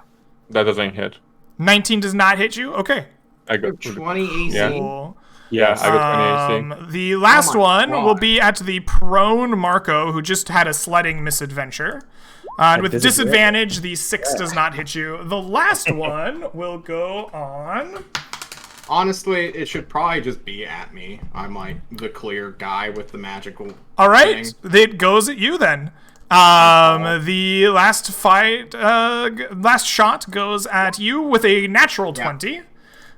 That doesn't hit. 19 does not hit you? Okay. I got 20 AC. Yeah, Cool. I got 20 AC. The last one will be at the prone Marco, who just had a sledding misadventure. And with disadvantage, the 6 does not hit you. The last one will go on... Honestly, it should probably just be at me. I'm like the clear guy with the magical All right, thing. it goes at you then. The last shot goes at you with a natural 20.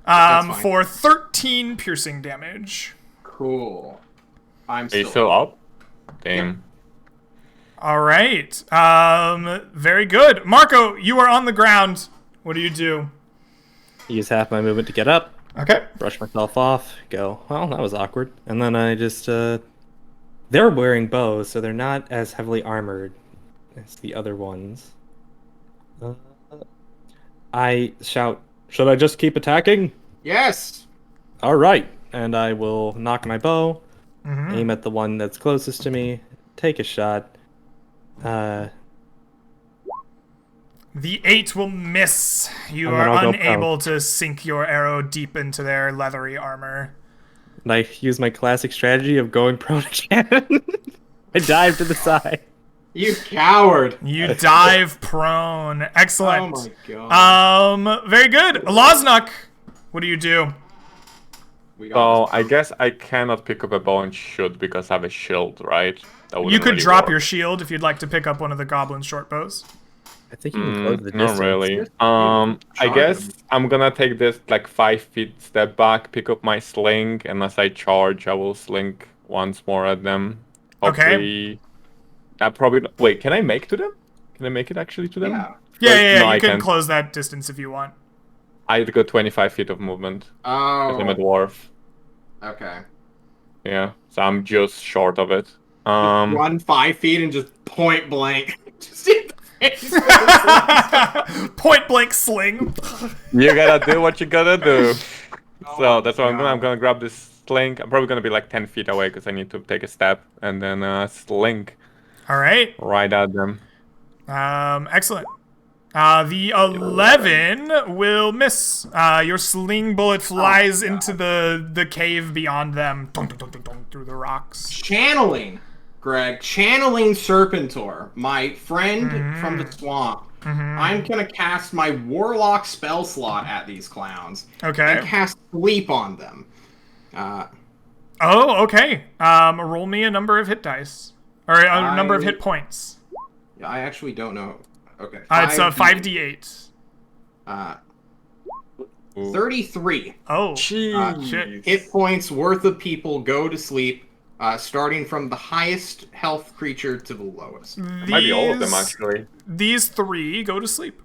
fine. for 13 piercing damage. Cool. I'm Are you still up? Damn. All right. Very good. Marco, you are on the ground. What do you do? Use half my movement to get up, Okay. brush myself off, go, well, that was awkward. And then I just, they're wearing bows, so they're not as heavily armored as the other ones. I shout, should I just keep attacking? Yes. All right. And I will knock my bow, aim at the one that's closest to me, take a shot. The 8 will miss. You And then are I'll go unable to sink your arrow deep into their leathery armor. And I use my classic strategy of going prone again. I dive to the side. You coward. You dive prone. Excellent. Oh my god. Very good. Loznuk, what do you do? We So got I guess I cannot pick up a bow and shoot because I have a shield, right? That You wouldn't could really drop work. your shield if you'd like to pick up one of the goblin short bows. I think you can close the distance. Not really. Charge I guess them. I'm gonna take this like 5 feet step back, pick up my sling, and as I charge, I will sling once more at them. Okay. Hopefully, I probably wait. Can I make to them? Can I make it actually to them? Yeah. Yeah, No, you I can can't. close that distance if you want. I'd go 25 feet of movement. Because I'm a Oh. dwarf. Okay. Yeah, so I'm just short of it. Run 5 feet and just point blank. Just hit the face. Point blank sling. You gotta do what you gotta do. Oh So my that's what I'm God. gonna. I'm gonna grab this sling. I'm probably gonna be like 10 feet away because I need to take a step and then sling All right. right at them. Excellent. The 11 will miss. Your sling bullet flies into the cave beyond them, dun, dun, dun, dun, dun, through the rocks. Channeling, Greg. Channeling Serpentor, my friend from the swamp. I'm gonna cast my Warlock spell slot at these clowns. Okay. And cast Sleep on them. Oh, okay. Roll me a number of hit dice, or a number of hit points. I actually don't know. Okay. It's a 5d8. 33 Oh, Jeez. shit. hit points worth of people go to sleep, starting from the highest health creature to the lowest. Might be all of them actually. These 3 go to sleep.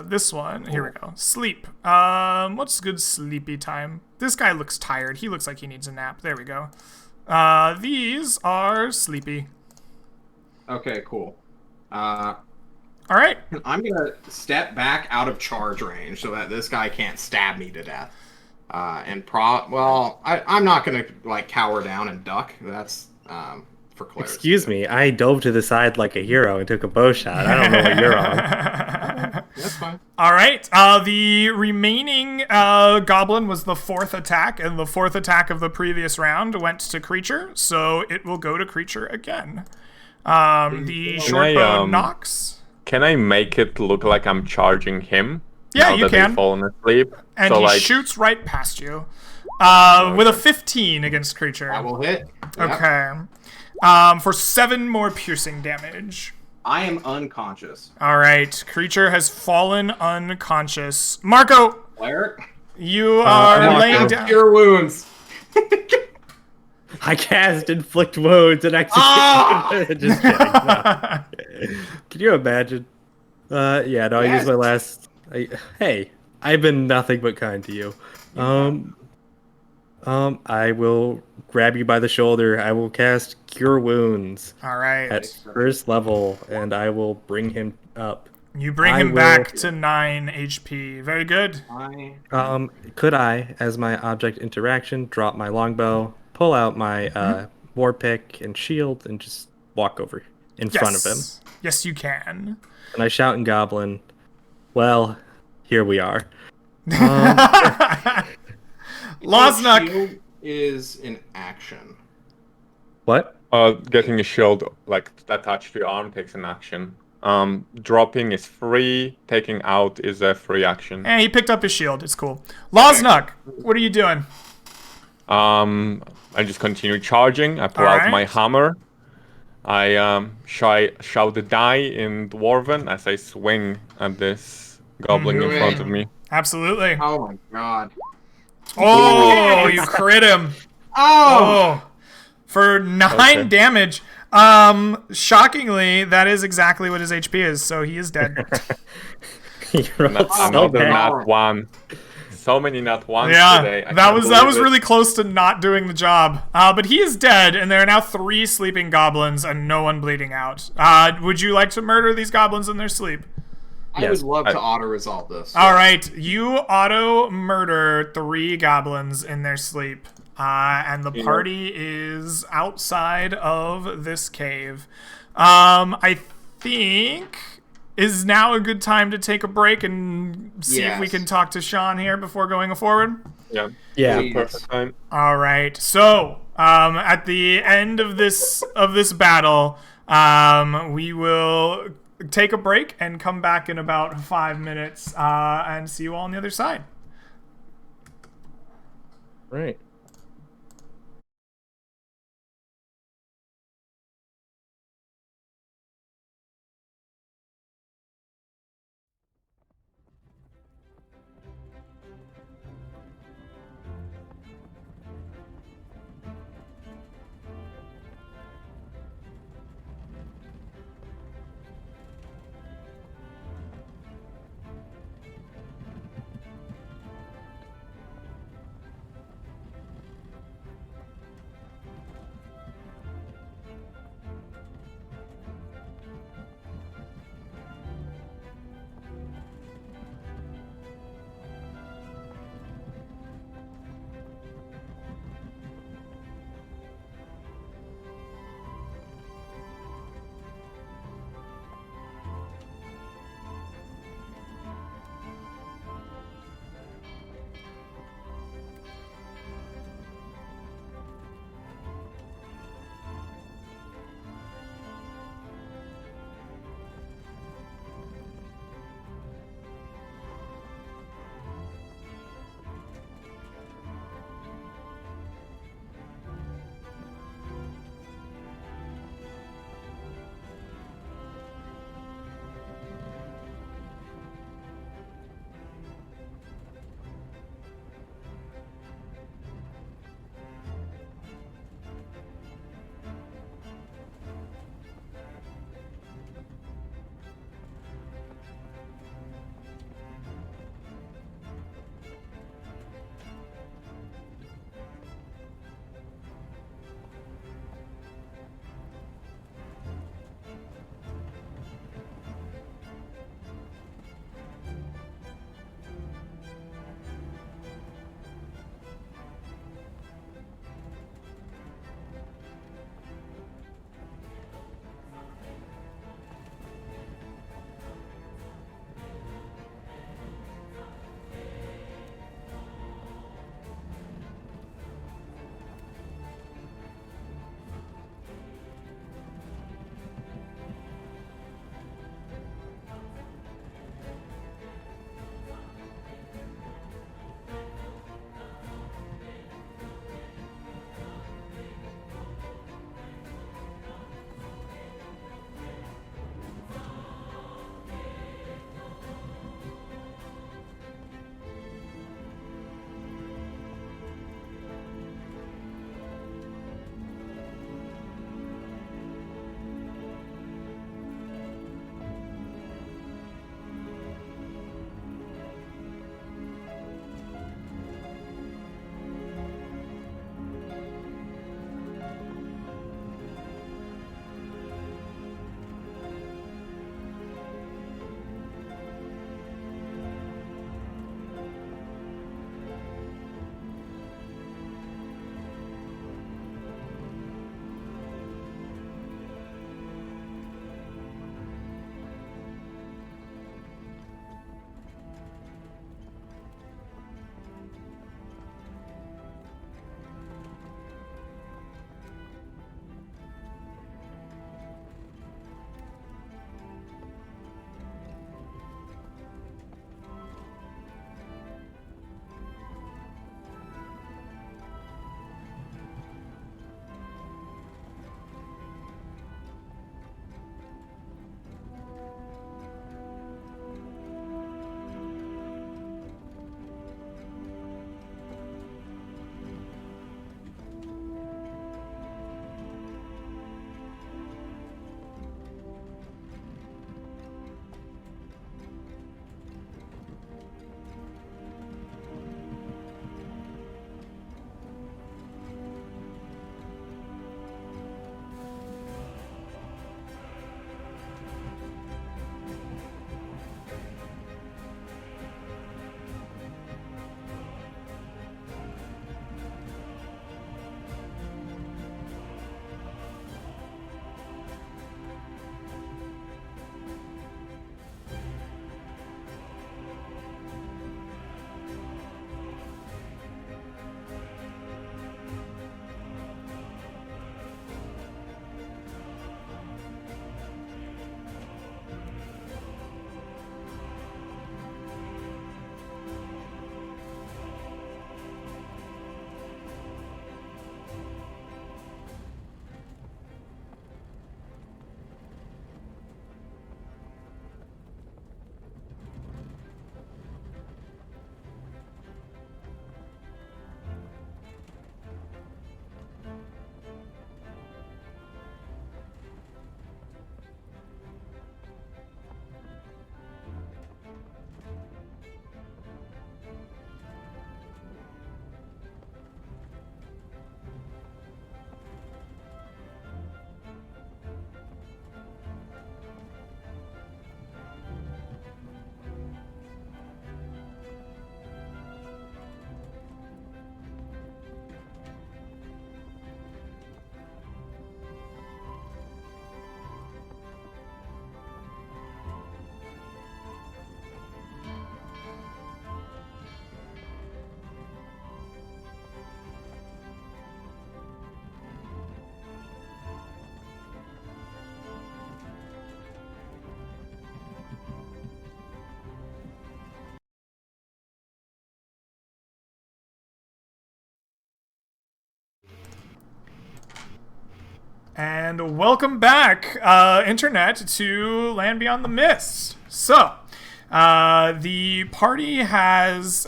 This one, here we go. Sleep. What's good sleepy time? This guy looks tired. He looks like he needs a nap. There we go. These are sleepy. Okay, cool. All right. I'm gonna step back out of charge range so that this guy can't stab me to death. I'm not gonna like cower down and duck. That's for clarity. Excuse me, I dove to the side like a hero and took a bow shot. I don't know what you're on. That's fine. All right. The remaining goblin was the 4th attack, and the 4th attack of the previous round went to creature, so it will go to creature again. The short bow knocks. Can I make it look like I'm charging him? Yeah, now you that can. They've fallen asleep. And so he like, shoots right past you. With a 15 against creature. I will hit. Yep. Okay. For 7 more piercing damage. I am unconscious. All right. Creature has fallen unconscious. Marco, Cleric. you are laying down. Cure wounds. I cast inflict wounds and execute. Just kidding. No. Can you imagine? Yeah, no, I Yes. used my last. Hey, I've been nothing but kind to you. I will grab you by the shoulder. I will cast Cure Wounds All right. at first level, and I will bring him up. You bring I him will- back to 9 HP. Very good. Could I, as my object interaction, drop my longbow, pull out my war pick and shield, and just walk over in front of him? Yes, you can. And I shout in Goblin, well, here we are. Loznuk. Shield is an action. What? getting a shield like attached to your arm takes an action. Dropping is free. Taking out is a free action. Hey, he picked up his shield. It's cool. Loznuk, what are you doing? I just continue charging. I pull out Alright. my hammer. shout the die in Dwarven as I swing at this goblin in front of me. Absolutely. Oh my god. Oh, Yes! you crit him. Oh! Oh, for 9 Okay. damage. Shockingly, that is exactly what his HP is, so he is dead. He rolled so Another bad. nat 1. So many nat 1s Yeah, today. I that can't was believe it. really close to not doing the job. But he is dead, and there are now 3 sleeping goblins and no one bleeding out. Would you like to murder these goblins in their sleep? I Yes. would love to auto-resolve this. All right, you auto murder 3 goblins in their sleep, and the party is outside of this cave. I think is now a good time to take a break and see if we Yes. can talk to Sean here before going forward. Yeah. Yeah. Please. Perfect time. All right. So, at the end of this battle, we will take a break and come back in about 5 minutes and see you all on the other side. Right. And welcome back, Internet, to Land Beyond the Mist. So, the party has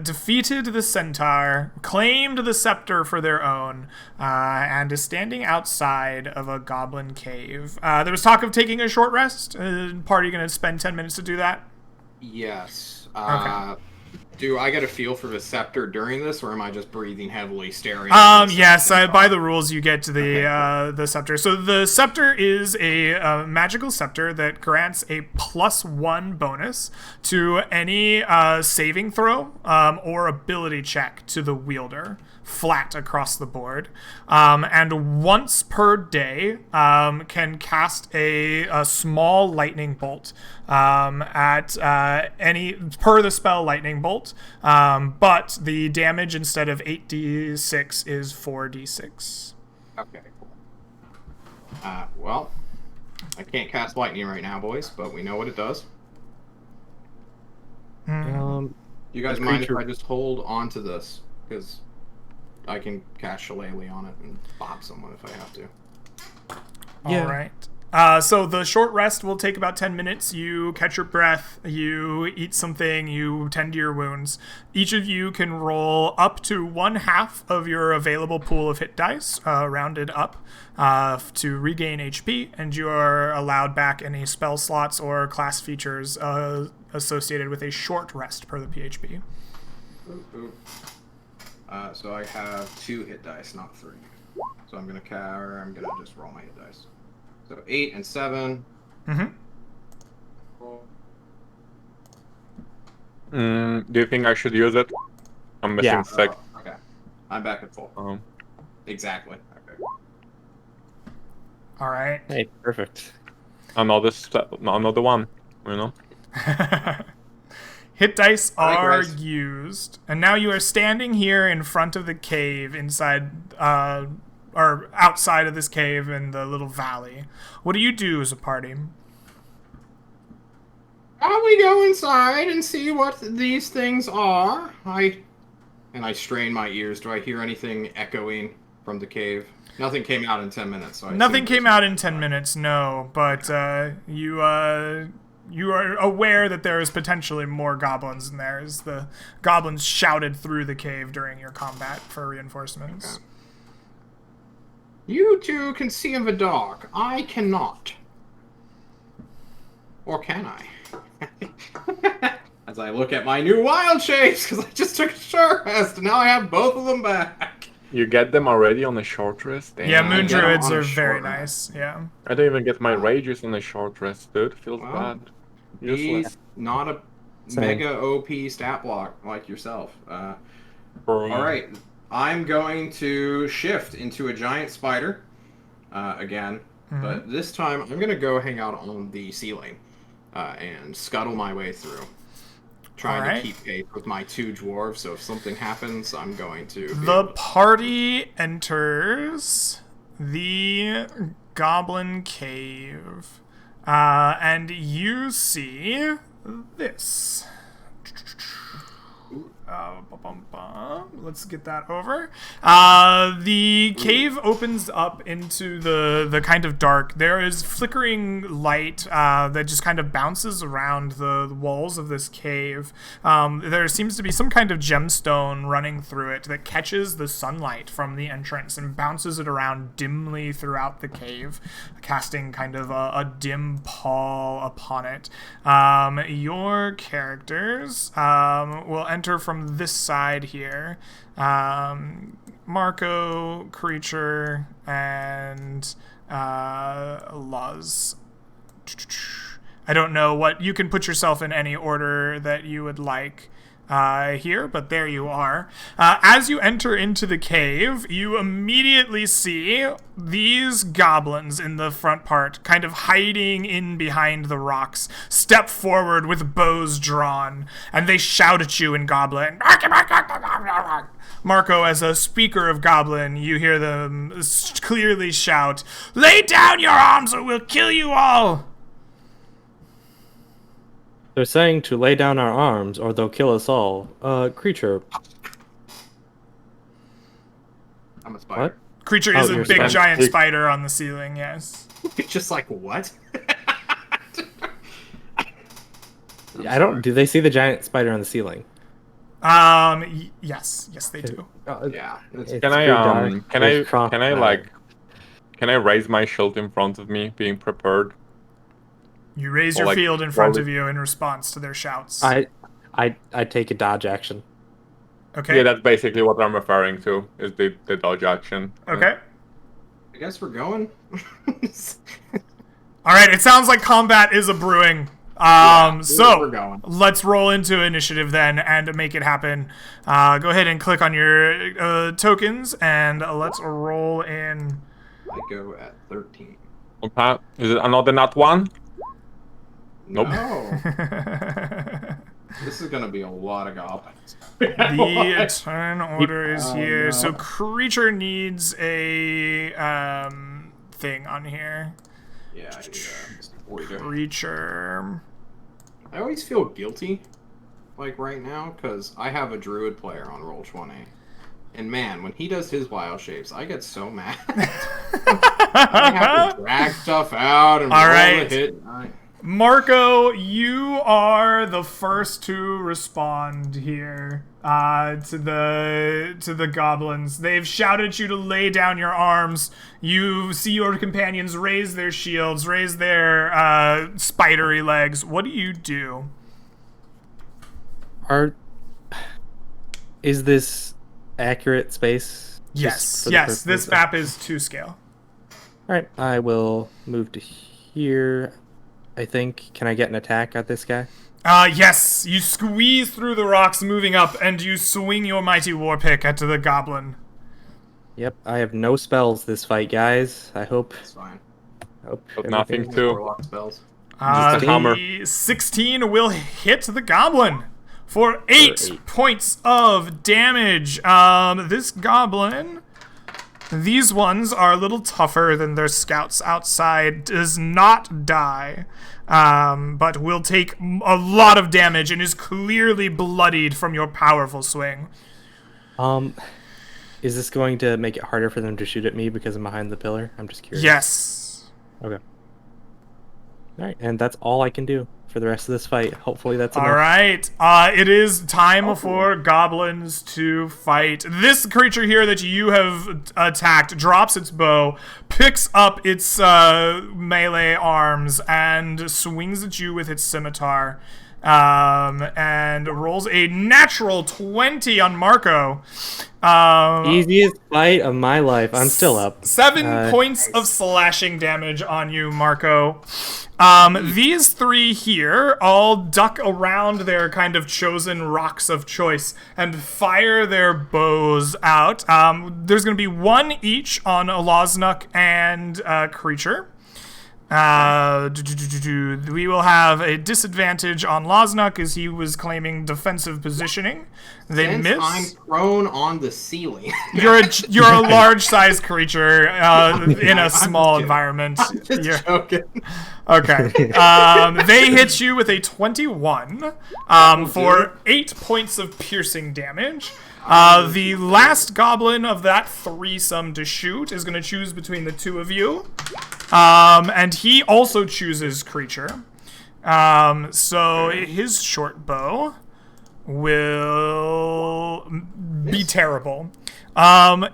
defeated the Centaur, claimed the scepter for their own, and is standing outside of a goblin cave. There was talk of taking a short rest. Party going to spend 10 minutes to do that? Yes. Okay. Do I get a feel for the scepter during this, or am I just breathing heavily, staring? Yes. By the rules, you get to the scepter. So the scepter is a magical scepter that grants a +1 bonus to any saving throw or ability check to the wielder, flat across the board, and once per day can cast a small lightning bolt at any per the spell lightning bolt, but the damage instead of 8d6 is 4d6. Okay, cool. Well, I can't cast lightning right now, boys, but we know what it does. You guys mind if I just hold on to this? Because I can cast Shillelagh on it and bop someone if I have to. Yeah. All right. So the short rest will take about 10 minutes. You catch your breath, you eat something, you tend to your wounds. Each of you can roll up to 1/2 of your available pool of hit dice, rounded up, to regain HP, and you are allowed back any spell slots or class features associated with a short rest per the PHP. So I have 2 hit dice, not 3. So I'm gonna just roll my hit dice. So 8 and 7. Mm-hmm. Roll. Do you think I should use it? I'm missing 6. Okay. I'm back at full. Exactly. Okay. All right. Hey, perfect. Another one, you know? Hit dice are Bryce. used, and now you are standing here in front of the cave inside, or outside of this cave in the little valley. What do you do as a party? We go inside and see what these things are. I strain my ears. Do I hear anything echoing from the cave? Nothing came out in 10 minutes. So Nothing came out in 10 minutes, no, but you are aware that there is potentially more goblins in there, as the goblins shouted through the cave during your combat for reinforcements. Okay. You two can see in the dark. I cannot. Or can I? As I look at my new wild shapes, because I just took a short rest, and now I have both of them back. You get them already on a short rest? Damn. Yeah, moon get 'em druids on a are very short nice, yeah. I don't even get my rages on a short rest, dude. Feels Well, bad. Useless. He's not a Same. mega OP stat block like yourself. For, All right, I'm going to shift into a giant spider again, but this time I'm going to go hang out on the ceiling and scuttle my way through, trying to keep pace with my 2 dwarves. So if something happens, I'm going to. The party enters the Goblin Cave, and you see this. Let's get that over. The cave opens up into the kind of dark. There is flickering light that just kind of bounces around the walls of this cave. There seems to be some kind of gemstone running through it that catches the sunlight from the entrance and bounces it around dimly throughout the cave, casting kind of a dim pall upon it. Your characters will enter from this side here. Marco, Creature, and Luz. I don't know what you can put yourself in any order that you would like here, but there you are. As you enter into the cave, you immediately see these goblins in the front part, kind of hiding in behind the rocks, step forward with bows drawn, and they shout at you in Goblin. Marco, as a speaker of Goblin, you hear them clearly shout, "Lay down your arms or we'll kill you all!" They're saying to lay down our arms or they'll kill us all. Creature. I'm a spider. What? Creature is a you're big spent. giant spider on the ceiling, yes. It's just like, what? I don't. Do they see the giant spider on the ceiling? Yes, they do. Yeah. It's Can pretty I dark. There's can I raise my shield in front of me, being prepared? You raise Or, your like, field in front roll of you in response to their shouts. I take a dodge action. Okay. Yeah, that's basically what I'm referring to, is the dodge action. Okay. I guess we're going. All right. It sounds like combat is a brewing. we're So going. let's roll into initiative then and make it happen. Go ahead and click on your tokens and let's roll in. I go at 13. Okay. Is it another nat 1? Nope. No. This is gonna be a lot of goblins. The turn order is Oh, here. no. So creature needs a thing on here. Yeah, I need a Creature. I always feel guilty, like right now, because I have a druid player on Roll20. And man, when he does his wild shapes, I get so mad. I have to drag stuff out and All roll right. the hit. Marco, you are the first to respond here to the goblins. They've shouted you to lay down your arms. You see your companions raise their shields, raise their spidery legs. What do you do? Is this accurate space? Yes, Just for the yes. purpose This of- map is to scale. All right, I will move to here. I think. Can I get an attack at this guy? Yes. You squeeze through the rocks, moving up, and you swing your mighty war pick at the goblin. Yep, I have no spells this fight, guys. I hope. It's fine. But nothing everything- to- Warlock spells. Just a hammer. The 16 will hit the goblin for 8 8. points of damage. This goblin, these ones are a little tougher than their scouts outside, does not die, but will take a lot of damage and is clearly bloodied from your powerful swing. Is this going to make it harder for them to shoot at me because I'm behind the pillar? I'm just curious. Yes. Okay. All right, and that's all I can do for the rest of this fight. Hopefully that's enough. All right. It is time for goblins to fight. This creature here that you have attacked drops its bow, picks up its melee arms, and swings at you with its scimitar. And rolls a natural 20 on Marco. Easiest fight of my life. I'm still up. 7 points of slashing damage on you, Marco. These three here all duck around their kind of chosen rocks of choice and fire their bows out. There's going to be one each on a Loznuk and Creature. We will have a disadvantage on Loznuk as he was claiming defensive positioning. They Since miss. I'm prone on the ceiling. You're a large-sized creature in a small kidding. environment. Just You're- joking. Okay. They hit you with a 21 for 8 points of piercing damage. The last goblin of that threesome to shoot is going to choose between the two of you. And he also chooses creature. So his short bow will be terrible.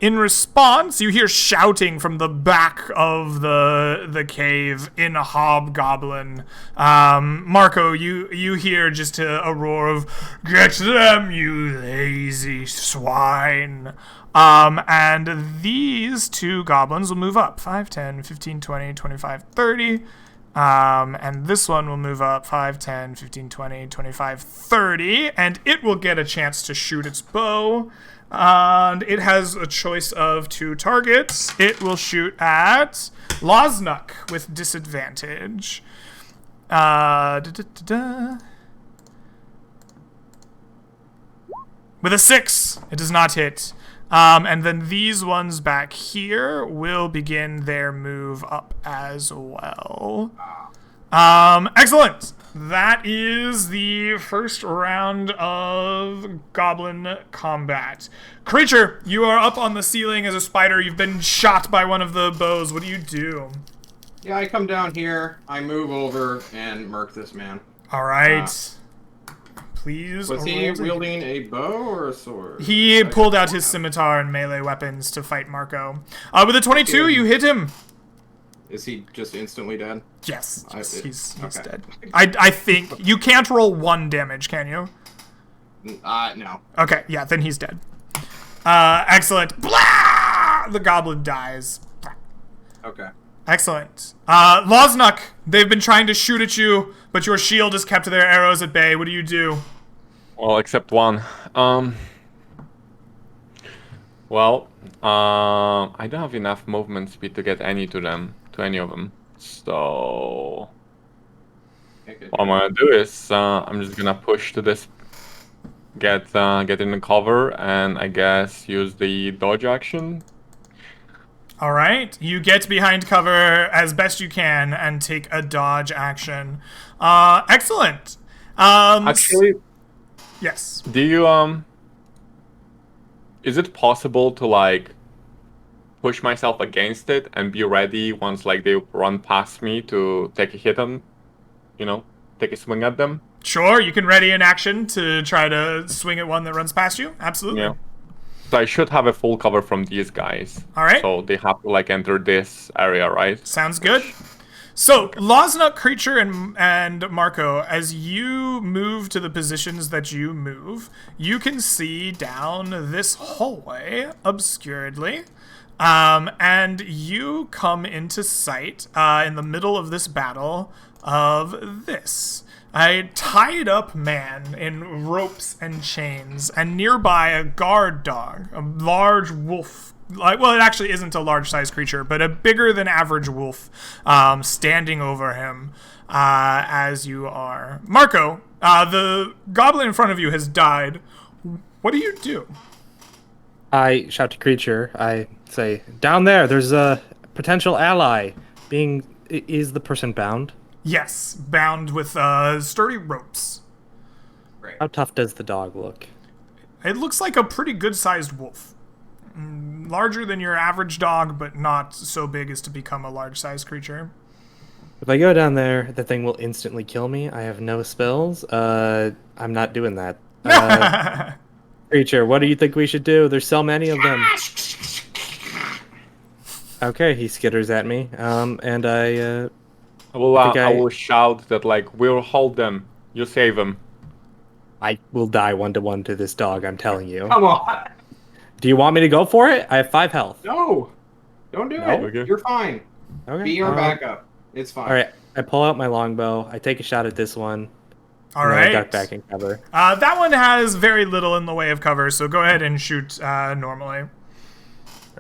In response, you hear shouting from the back of the cave in a hobgoblin. Marco, you hear just a roar of, "Get them, you lazy swine!" And these two goblins will move up. 5, 10, 15, 20, 25, 30. And this one will move up 5, 10, 15, 20, 25, 30. And it will get a chance to shoot its bow. And it has a choice of 2 targets. It will shoot at Loznuk with disadvantage. With a 6, it does not hit. And then these ones back here will begin their move up as well. Excellent. That is the first round of Goblin combat. Creature, you are up on the ceiling as a spider. You've been shot by one of the bows. What do you do? Yeah, I come down here, I move over, and murk this man. All right. Please. Was he wielding a bow or a sword? He pulled out his scimitar and melee weapons to fight Marco. With a 22, you hit him. Is he just instantly dead? Yes, he's okay. dead. I think you can't roll 1 damage, can you? No. Okay, yeah, then he's dead. Excellent. Blah! The goblin dies. Okay. Excellent. Loznuk, they've been trying to shoot at you, but your shield has kept their arrows at bay. What do you do? Well, except one. Well, I don't have enough movement speed to get any of them. So what I'm gonna do is I'm just gonna push to this, get in the cover, and I guess use the dodge action. All right, you get behind cover as best you can and take a dodge action. Excellent. Actually, yes. do you is it possible to like push myself against it and be ready once like they run past me to take a hit on, take a swing at them? Sure, you can ready an action to try to swing at one that runs past you. Absolutely. Yeah. So I should have a full cover from these guys. All right. So they have to like enter this area, right? Sounds good. So, Loznuk, Creature, and Marco, as you move to the positions that you move, you can see down this hallway obscuredly. And you come into sight in the middle of this battle of this. A tied-up man in ropes and chains, and nearby a guard dog, a large wolf. Well, it actually isn't a large-sized creature, but a bigger-than-average wolf standing over him as you are. Marco, the goblin in front of you has died. What do you do? I shout to Creature. I say, down there's a potential ally. Is the person bound? Yes, bound with sturdy ropes. Right. How tough does the dog look? It looks like a pretty good-sized wolf. Larger than your average dog, but not so big as to become a large-sized creature. If I go down there, the thing will instantly kill me. I have no spells. I'm not doing that. Creature, what do you think we should do? There's so many of them. Okay, he skitters at me, and I will shout that like, we'll hold them. You save them. I will die 1-to-1 to this dog, I'm telling you. Come on. Do you want me to go for it? I have 5 health. No. Don't do it. Okay. You're fine. Okay. Be your backup. It's fine. All right. I pull out my longbow. I take a shot at this one. All right. I duck back in cover. That one has very little in the way of cover, so go ahead and shoot normally. All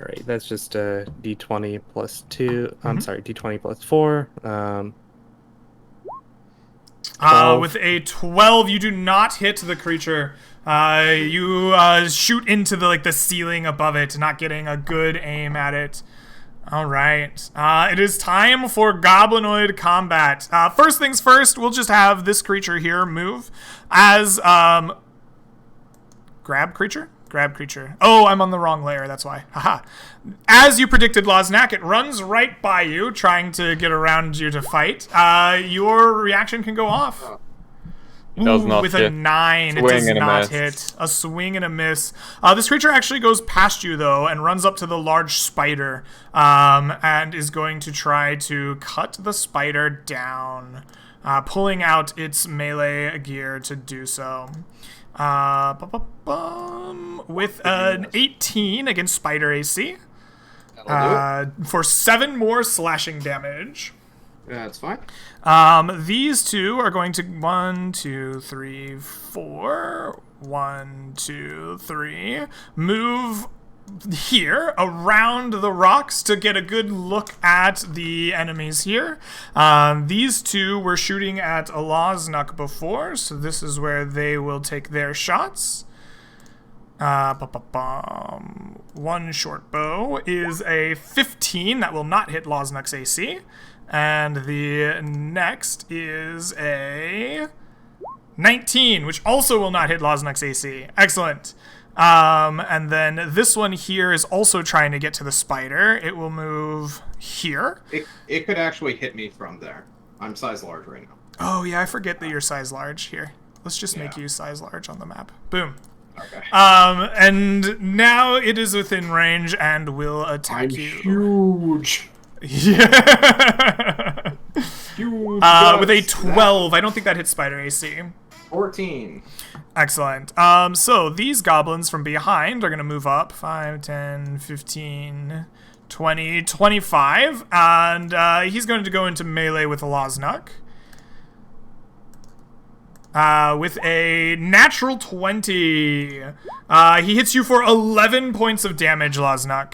right. That's just a d20 plus 2. I'm sorry, d20 plus 4. 12. With a 12, you do not hit the creature. You shoot into the ceiling above it, not getting a good aim at it. All right. It is time for Goblinoid combat. First things first, we'll just have this creature here move as grab creature. Oh, I'm on the wrong layer. That's why. Haha. As you predicted, Loznuk, it runs right by you, trying to get around you to fight. Your reaction can go off. Does not with hit. a 9, it does not hit. A swing and a miss. This creature actually goes past you, though, and runs up to the large spider, and is going to try to cut the spider down, pulling out its melee gear to do so. With an 18 against spider AC, for 7 more slashing damage. Yeah, that's fine. These two are going to 1, 2, 3, 4. 1, 2, 3. Move here around the rocks to get a good look at the enemies here. These two were shooting at Loznuk before, so this is where they will take their shots. one short bow is a 15. That will not hit Loznuk's AC. And the next is a 19, which also will not hit Loznuk's AC. Excellent. And then this one here is also trying to get to the spider. It will move here. It could actually hit me from there. I'm size large right now. Oh, yeah, I forget that you're size large here. Let's just make you size large on the map. Boom. Okay. And now it is within range and will attack you. Huge. Yeah. Huge. With a 12. I don't think that hits spider AC. 14. Excellent. So these goblins from behind are going to move up 5, 10, 15, 20, 25. And he's going to go into melee with Loznuk. With a natural 20. He hits you for 11 points of damage, Loznuk.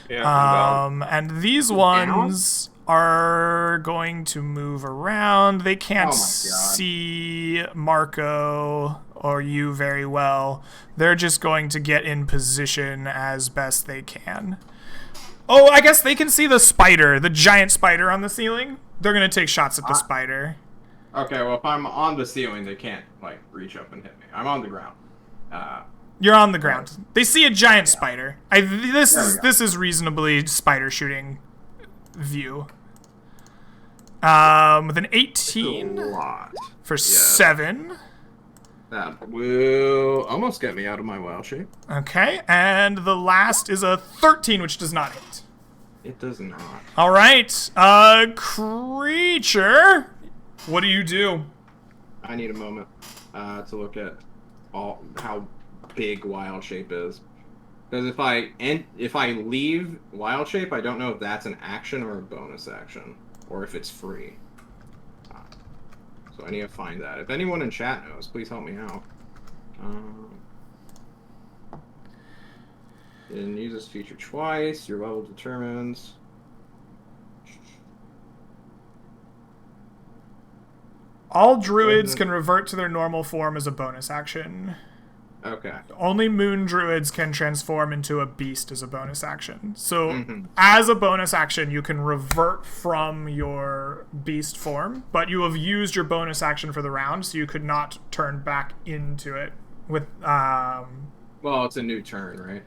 Yeah, and these ones are going to move around. They can't see Marco or you very well. They're just going to get in position as best they can. Oh, I guess they can see the spider, the giant spider on the ceiling. They're going to take shots at the spider. Okay, well, if I'm on the ceiling, they can't, like, reach up and hit me. I'm on the ground. You're on the ground. They see a giant spider. This is reasonably spider shooting view. With an 18 for 7. That will almost get me out of my wild shape. Okay, and the last is a 13, which does not hit. It does not. All right, creature, what do you do? I need a moment to look at how big wild shape is. Because if I leave wild shape, I don't know if that's an action or a bonus action, or if it's free. So I need to find that. If anyone in chat knows, please help me out. And use this feature twice. Your level determines. All druids can revert to their normal form as a bonus action. Okay. Only moon druids can transform into a beast as a bonus action. So as a bonus action, you can revert from your beast form, but you have used your bonus action for the round, so you could not turn back into it with Well, it's a new turn, right?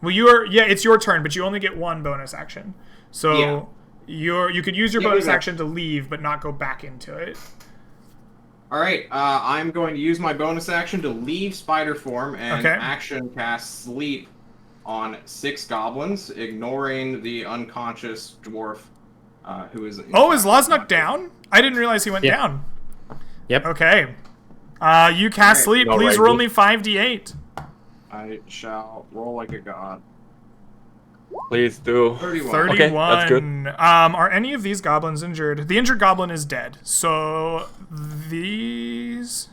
Well, it's your turn, but you only get one bonus action. So you could use your bonus action to leave, but not go back into it. All right, I'm going to use my bonus action to leave spider form and action cast sleep on 6 goblins, ignoring the unconscious dwarf who is. Oh, is Loznuk down? I didn't realize he went down. Yep. Okay. You cast sleep. Please roll me 5d8. I shall roll like a god. Please do. 31. Okay, that's good. Are any of these goblins injured? The injured goblin is dead. So these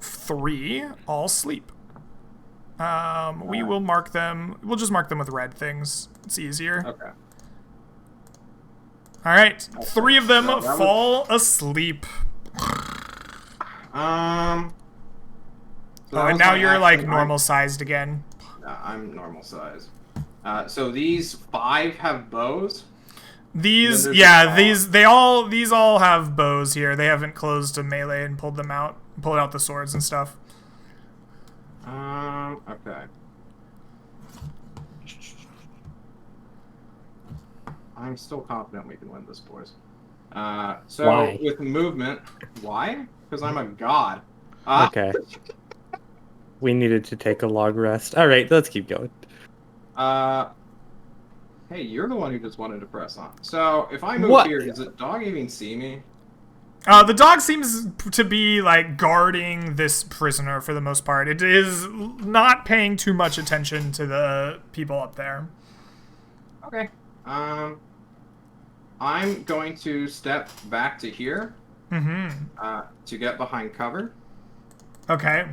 3 all sleep. We will mark them. We'll just mark them with red things. It's easier. Okay. All right. 3 of them fall asleep. So and now you're like normal sized again. I'm normal size. So these 5 have bows. These all have bows here. They haven't closed to melee and pulled out the swords and stuff. Okay. I'm still confident we can win this, boys. So Why? with movement, why? Because I'm a god. Okay. We needed to take a log rest. All right, let's keep going. Hey, you're the one who just wanted to press on. So if I move here, does the dog even see me? The dog seems to be like guarding this prisoner for the most part. It is not paying too much attention to the people up there. Okay. I'm going to step back to here. To get behind cover. Okay.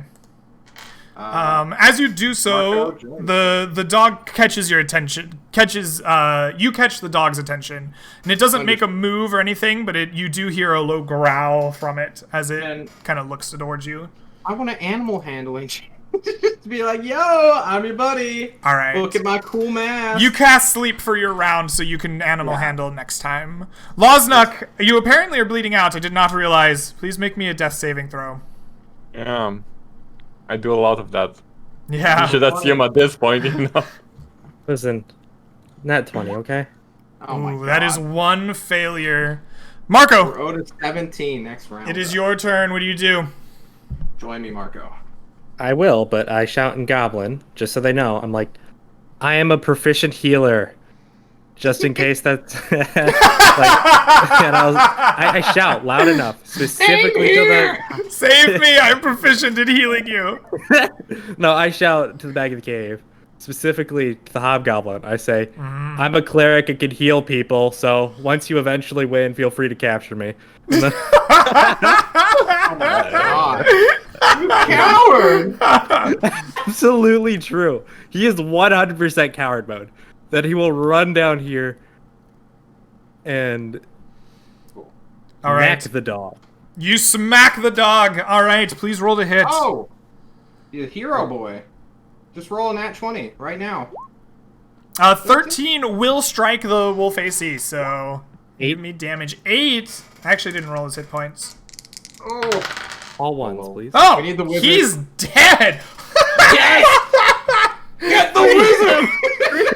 As you do so, the dog catches your attention. You catch the dog's attention, and it doesn't make a move or anything, but you do hear a low growl from it as it kind of looks towards you. I want an animal handling. Just be like, yo, I'm your buddy. All right. Look at my cool mask. You cast sleep for your round, so you can animal handle next time. Loznuk, you apparently are bleeding out. I did not realize. Please make me a death saving throw. Yeah, I do a lot of that. Yeah. You should assume at this point, you know. Listen, not 20, okay? Oh my Ooh, god. that is one failure. Marco, We're 0 to 17 next round. it is your turn. What do you do? Join me, Marco. I will, but I shout in Goblin, just so they know. I'm like, I am a proficient healer. Just in case that's... like, and I shout loud enough, specifically to the... Save me! I'm proficient in healing you. No, I shout to the back of the cave, specifically to the Hobgoblin. I say, I'm a cleric and can heal people, so once you eventually win, feel free to capture me. And then- God. You coward! Absolutely true. He is 100% coward mode. That he will run down here and All smack right. the dog. You smack the dog. All right, please roll to hit. Oh! You hero boy. Just roll a nat 20 right now. 13 will strike the wolf AC, so... 8. Give me damage. 8! I actually didn't roll his hit points. Oh! All ones, please. Oh! We need the wizard. He's dead! Get the wizard!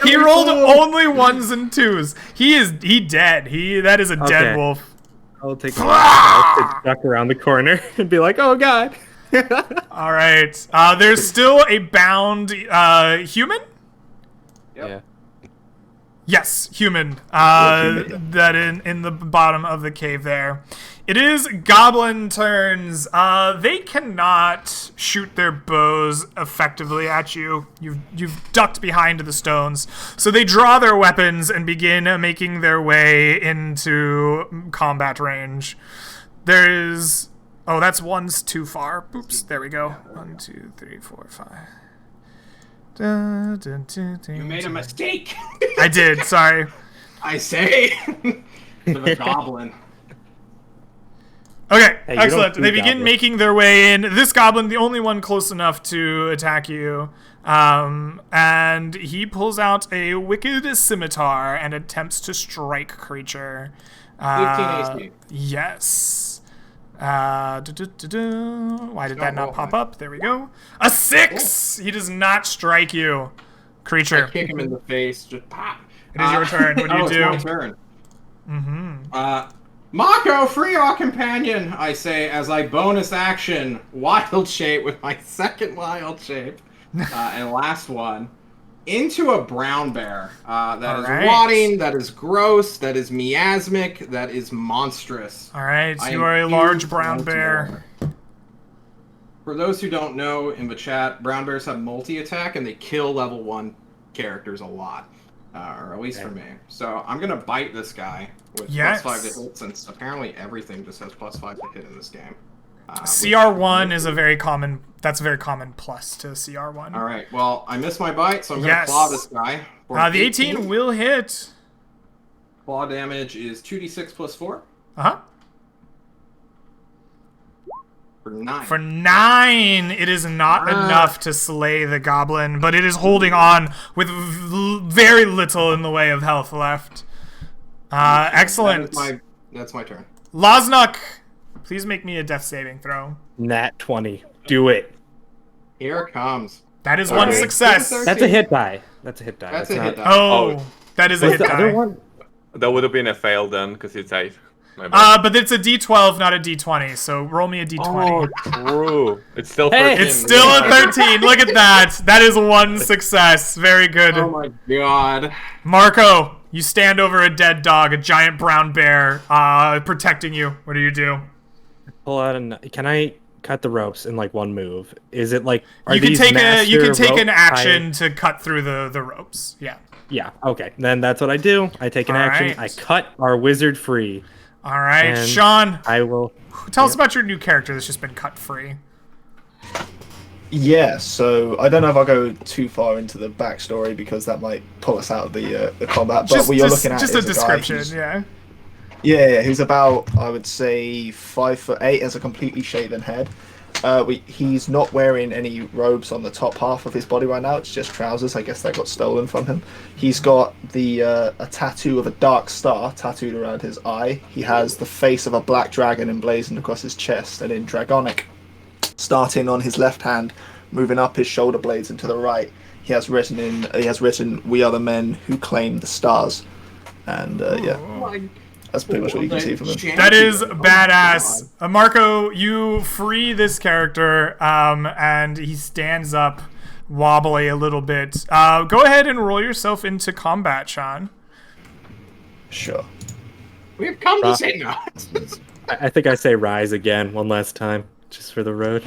He rolled only 1s and 2s. He dead. That is a dead Okay. wolf. I'll take a to duck around the corner and be like, oh god. All right. There's still a bound human? Yeah. Yes, human. human. That in the bottom of the cave there. It is goblin turns. They cannot shoot their bows effectively at you. You've ducked behind the stones, so they draw their weapons and begin making their way into combat range. There is. Oh, that's one's too far. Oops. There we go. 1, 2, 3, 4, 5. You made a mistake! I did. Sorry. I say! To the goblin. Okay, Hey, you excellent. don't They do begin goblin. making their way in. This goblin, the only one close enough to attack you, and he pulls out a wicked scimitar and attempts to strike creature. 15 AC. Yes. Why did that not roll pop high. up? There we go. A 6! He does not strike you. Creature. Kick him in the face, just pop. It is your turn. What do you do? It's my turn. Mako, free our companion, I say, as I bonus action wild shape with my second wild shape, and last one, into a brown bear. That is Alright. rotting, that is gross, that is miasmic, that is monstrous. All right, I you am are a large huge brown once bear. more. For those who don't know, in the chat, brown bears have multi-attack, and they kill level 1 characters a lot. Or at least for me. So I'm going to bite this guy with Yes. +5 to hit, since apparently everything just has +5 to hit in this game. CR1 is a very common. That's a very common plus to CR1. All right. Well, I missed my bite, so I'm going to Yes. claw this guy. For The 18 will hit. Claw damage is 2d6 plus 4 Uh-huh. for 9. For 9, it is not enough to slay the goblin, but it is holding on with very little in the way of health left. Excellent. That's my turn. Loznuk, please make me a death saving throw. Nat 20. Do it. Here it comes. That is one Okay. success. That's a hit die. That's a hit die. That's a hit not- die. Oh, that is a What's hit the other die. one? That would have been a fail then, because it's 8. My bad. But it's a D12, not a D20, so roll me a D20. Oh, true. It's still Hey! 13. It's still a 13. Look at that. That is one success. Very good. Oh my god. Marco, you stand over a dead dog, a giant brown bear, protecting you. What do you do? Pull out can I cut the ropes in like one move? Is it like are You can these take an master action rope to cut through the ropes. Yeah. Yeah, okay. Then that's what I do. I take an action. Alright. I cut our wizard free. All right, And Sean, I will tell us about your new character that's just been cut free. Yeah, so I don't know if I'll go too far into the backstory because that might pull us out of the combat. But what you're looking at just is a guy description, who's- yeah. Yeah, who's about, I would say, 5'8", has a completely shaven head. He's not wearing any robes on the top half of his body right now. It's just trousers. I guess that got stolen from him. He's got a tattoo of a dark star tattooed around his eye. He has the face of a black dragon emblazoned across his chest, and in Dragonic, starting on his left hand, moving up his shoulder blades and to the right, he has written "We are the men who claim the stars," and that's pretty much what you can see from him. That is badass. Marco, you free this character, and he stands up, wobbly a little bit. Go ahead and roll yourself into combat, Sean. Sure. We've come to say no. I think I say rise again one last time, just for the road.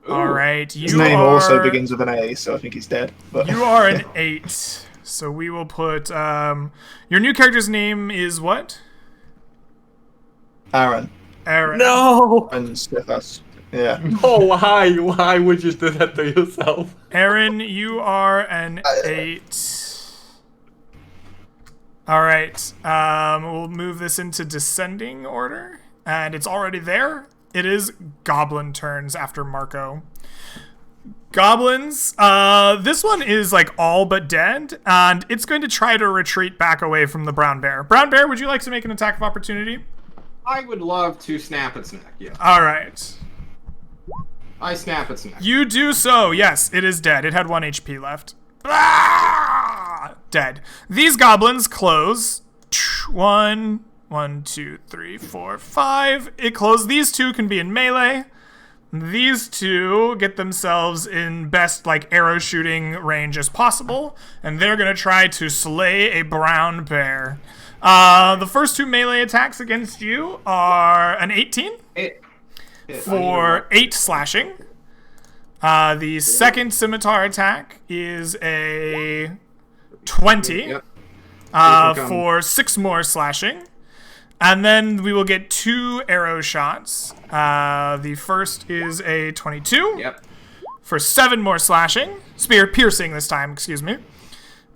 All right. His name also begins with an A, so I think he's dead. But you are an 8. So we will put your new character's name is what? Aaron. No. And Stiffus. Yeah. Oh, why would you do that to yourself? Aaron, you are an 8. All right. We'll move this into descending order, and it's already there. It is Goblin turns after Marco. Goblins, this one is like all but dead, and it's going to try to retreat back away from the brown bear. Brown bear, would you like to make an attack of opportunity? I would love to snap its neck, yeah. All right. I snap its neck. You do so, yes, it is dead. It had 1 HP left. Ah! Dead. These goblins close. 1, 2, 3, 4, 5. It closed. These two can be in melee. These two get themselves in best arrow shooting range as possible, and they're gonna try to slay a brown bear. The first 2 melee attacks against you are an 18 for 8 slashing. The second scimitar attack is a 20 for 6 more slashing. And then we will get 2 arrow shots. The first is a 22 for 7 more slashing. Spear piercing this time, excuse me.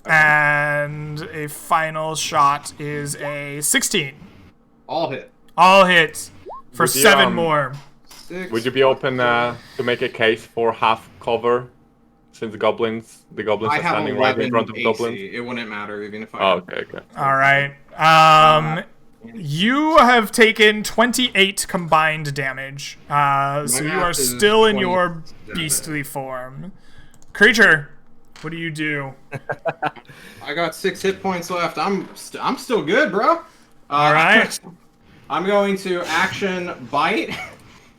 And a final shot is a 16. All hit. All hit for 7 more. Would you be open to make a case for half cover? Since the goblins are standing right in front of goblins. It wouldn't matter even if I... Oh, okay. All right. You have taken 28 combined damage, so you are still in your beastly form. Creature, what do you do? I got 6 hit points left. I'm still good, bro. All right. I'm going to action bite.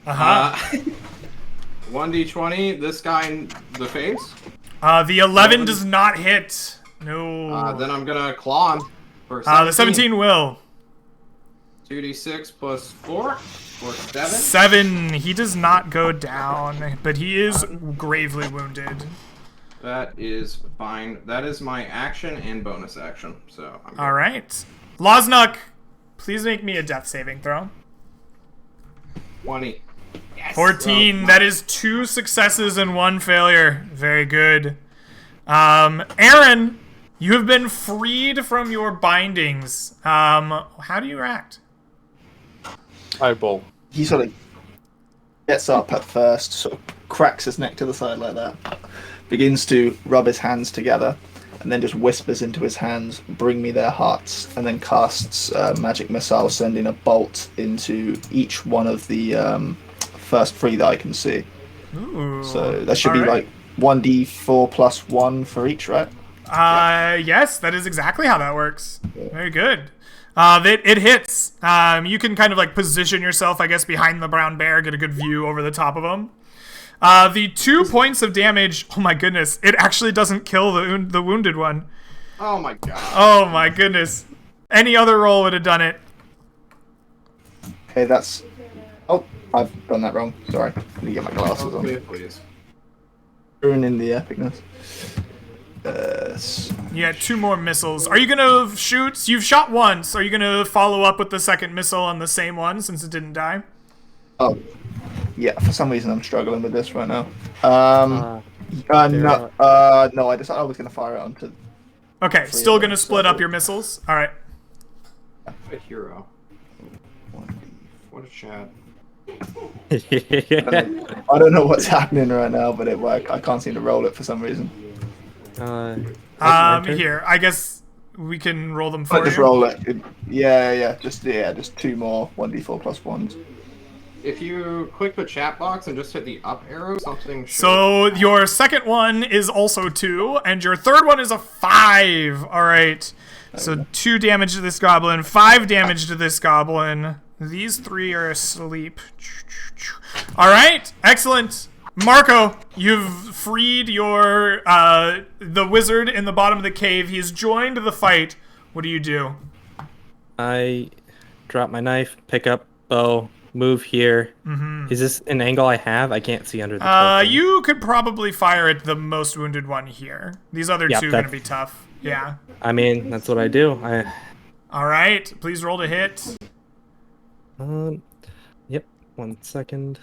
1d20. This guy in the face. The 11 does not hit. No. Then I'm gonna claw him. For the 17 will. 2d6 plus 4 for 7. 7. He does not go down, but he is gravely wounded. That is fine. That is my action and bonus action. So. All right. Loznuk, please make me a death saving throw. 20. Yes. 14. That is 2 successes and 1 failure. Very good. Aaron, you have been freed from your bindings. How do you act? Eyeball. He sort of gets up at first, sort of cracks his neck to the side like that, begins to rub his hands together, and then just whispers into his hands, "Bring me their hearts," and then casts magic missile, sending a bolt into each one of the first 3 that I can see. Ooh. So that should be like 1d4 plus 1 for each, right? Yes, that is exactly how that works. Very good. It hits. You can kind of position yourself, I guess, behind the brown bear, get a good view over the top of him. The 2 points of damage, oh my goodness, it actually doesn't kill the wounded one. Oh my god. Oh my goodness. Any other roll would have done it. Okay, that's... Oh, I've done that wrong. Sorry. Let me get my glasses on. Please. Ruining the epicness. Yeah, 2 more missiles. Are you gonna shoot? You've shot once. Are you gonna follow up with the second missile on the same one since it didn't die? Oh, yeah. For some reason, I'm struggling with this right now. No. I decided I was gonna fire it onto. Okay, still gonna split up your missiles. All right. A hero. What a chat. I don't know what's happening right now, but it worked. I can't seem to roll it for some reason. Here, I guess we can roll them for I just you. roll it. Yeah. Just 2 more 1d4 plus 1s. If you click the chat box and just hit the up arrow, something should... So your second one is also 2, and your third one is a 5. All right. So 2 damage to this goblin, 5 damage to this goblin. These 3 are asleep. All right. Excellent. Marco, you've freed your the wizard in the bottom of the cave. He's joined the fight. What do you do? I drop my knife, pick up bow, move here. Is this an angle I have? I can't see under the token. You could probably fire at the most wounded one here. These other 2 are going to be tough. Yeah. I mean, that's what I do. All right. Please roll to hit. Yep. 1 second.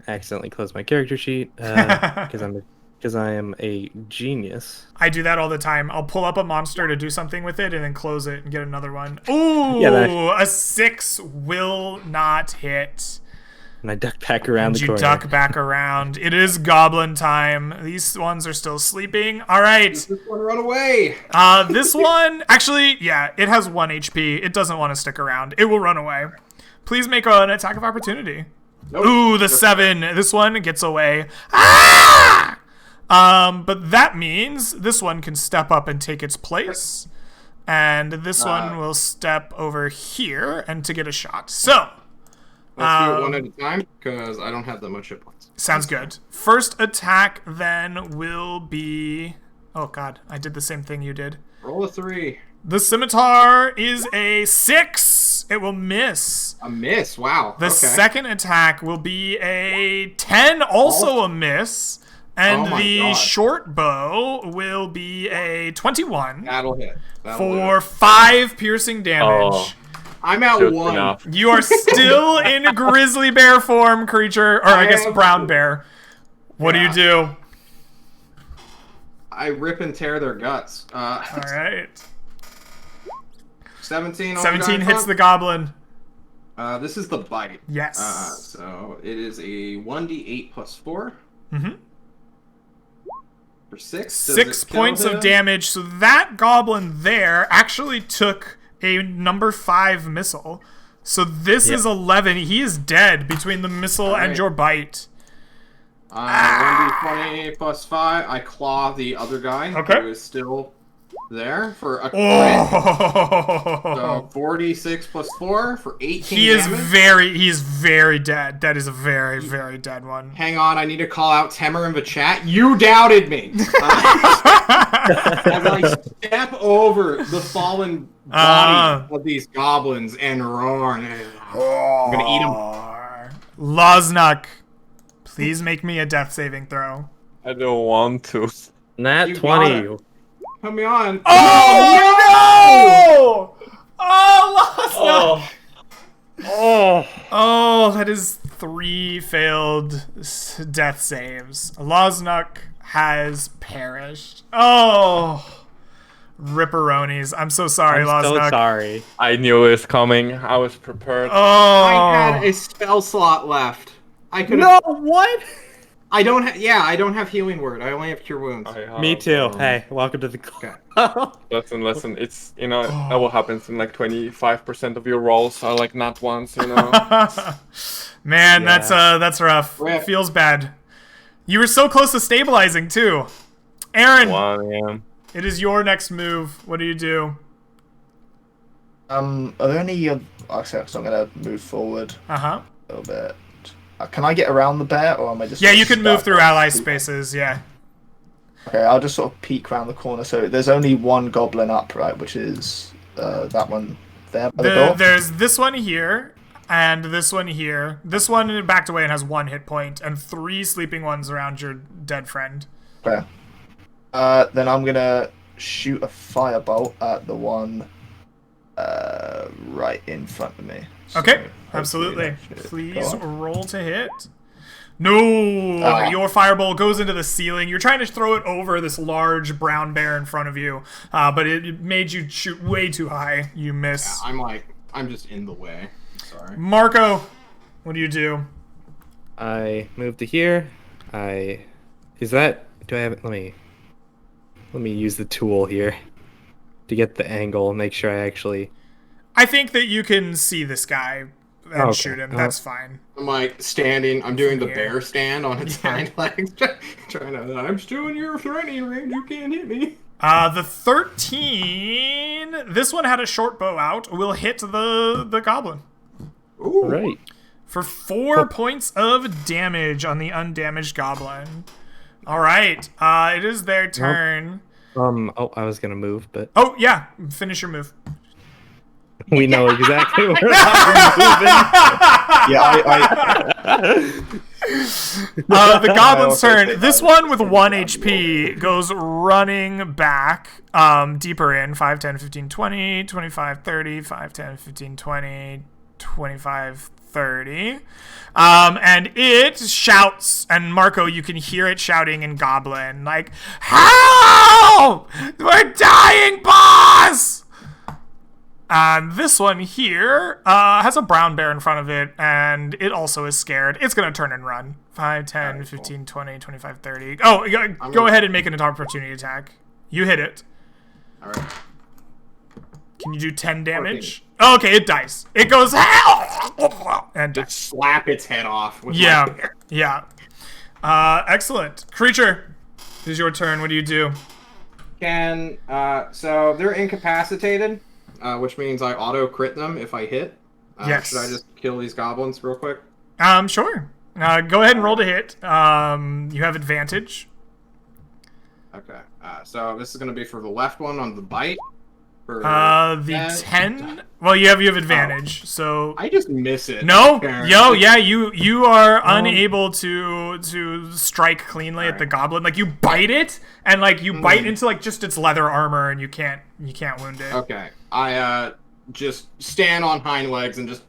I accidentally closed my character sheet because I am a genius. I do that all the time. I'll pull up a monster to do something with it and then close it and get another one. Ooh, Yeah, a 6 will not hit. And I duck back around the You corner. duck back around. It is goblin time. These ones are still sleeping. All right. This one run away! This one, actually, yeah, it has 1 HP. It doesn't want to stick around. It will run away. Please make an attack of opportunity. Nope. Ooh, the 7. This one gets away. Ah! But that means this one can step up and take its place. And this one will step over here and to get a shot. So, Let's do it one at a time, because I don't have that much hit points. sounds good. First attack then will be... Oh, God. I did the same thing you did. Roll a 3. The scimitar is a 6. It will miss. A miss, wow. The second attack will be a 10, also a miss. And Oh my the God. short bow will be a 21 That'll hit. That'll for do it. 5 piercing damage. Oh. I'm at Just 1. enough. You are still in grizzly bear form, creature, or I guess brown bear. What do you do? I rip and tear their guts. All right. 17 on 17 the hits the goblin. This is the bite. Yes. So it is a 1d8 plus 4. Mhm. For 6. 6 points of damage. So that goblin there actually took a number 5 missile. So this is 11. He is dead between the missile and right. your bite. 1d20 plus 5. I claw the other guy Okay. who is still there for a crit. Oh. So 46 plus 4 for 18 He is damage. very dead. That is a very, very dead one. Hang on, I need to call out Temer in the chat. You doubted me. As I step over the fallen body of these goblins and roar. I'm gonna eat them. Loznak, please make me a death saving throw. I don't want to. Nat You 20. got Put me on. Oh no! Oh, Loznak! Oh, that is 3 failed death saves. Loznak has perished. Oh, ripperonis. I'm so sorry, I'm Loznak. so sorry. I knew it was coming. I was prepared. Oh, I had a spell slot left. I could. No, what? I don't have. Yeah, I don't have healing word. I only have cure wounds. I have, Me too. Hey, welcome to the club. Listen. It's, that what happens in like 25% of your rolls are like not ones, man, Yeah. that's rough. Rip. Feels bad. You were so close to stabilizing too. Aaron, 1 a.m. it is your next move. What do you do? Are there any... Okay, so I'm going to move forward Uh-huh. a little bit. Can I get around the bear, or am I just... Yeah, sort of you can move stuck? through ally spaces, yeah. Okay, I'll just sort of peek around the corner. So there's only one goblin up, right? Which is that one there by the door? There's this one here, and this one here. This one backed away and has 1 hit point, and 3 sleeping ones around your dead friend. Okay. Then I'm going to shoot a firebolt at the one right in front of me. So Okay, hopefully absolutely. that should Please go off. roll to hit. No! Your fireball goes into the ceiling. You're trying to throw it over this large brown bear in front of you, but it made you shoot way too high. You miss. I'm just in the way. Sorry. Marco, what do you do? I move to here. Do I have, let me use the tool here to get the angle and make sure I actually. I think that you can see this guy and Okay. shoot him. That's fine. I'm like standing. I'm doing the Here. bear stand on its hind legs, trying to. I'm still in your threatening range. You can't hit me. The 13. This one had a short bow out. Will hit the goblin Ooh. Right. for 4 points of damage on the undamaged goblin. All right. It is their turn. Oh, I was gonna move, but Oh yeah, finish your move. we know exactly where I'm moving. The goblin's turn. This one with 1 HP goes running back deeper in 5, 10, 15, 20, 25, 30, 5, 10, 15, 20, 25, 30. And it shouts, and Marco, you can hear it shouting in Goblin, like, "Help! We're dying, boss!" And this one here has a brown bear in front of it, and it also is scared. It's going to turn and run. 5, 10, 15, 20, 25, 30. Oh, go ahead and make an opportunity attack. You hit it. All right. Can you do 10 damage? Oh, okay, it dies. It goes, "Help!" And dies. Slap its head off. With my Yeah, bear. yeah. Excellent. Creature, it is your turn. What do you do? So they're incapacitated, which means I auto crit them if I hit. Yes. Should I just kill these goblins real quick? Sure. Go ahead and roll to hit. You have advantage. Okay. So this is going to be for the left one on the bite. For The 10. Well, you have advantage. So I just miss it. no, apparently. you are unable to strike cleanly at the goblin. Like you bite it, and like you bite into like just its leather armor, and you can't wound it. Okay. I just stand on hind legs and just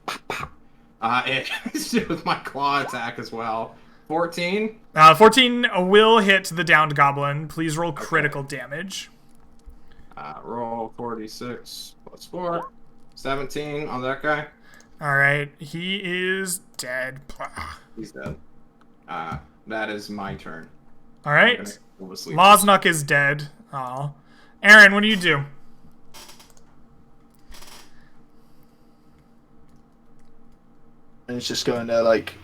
it with my claw attack as well. 14. 14 will hit the downed goblin. Please roll critical damage. Roll 46 plus 4. 17 on that guy. All right, he is dead. He's dead. That is my turn. All right, I'm gonna go to sleep. Loznuk is dead. Oh, Aaron, what do you do? And it's just going to like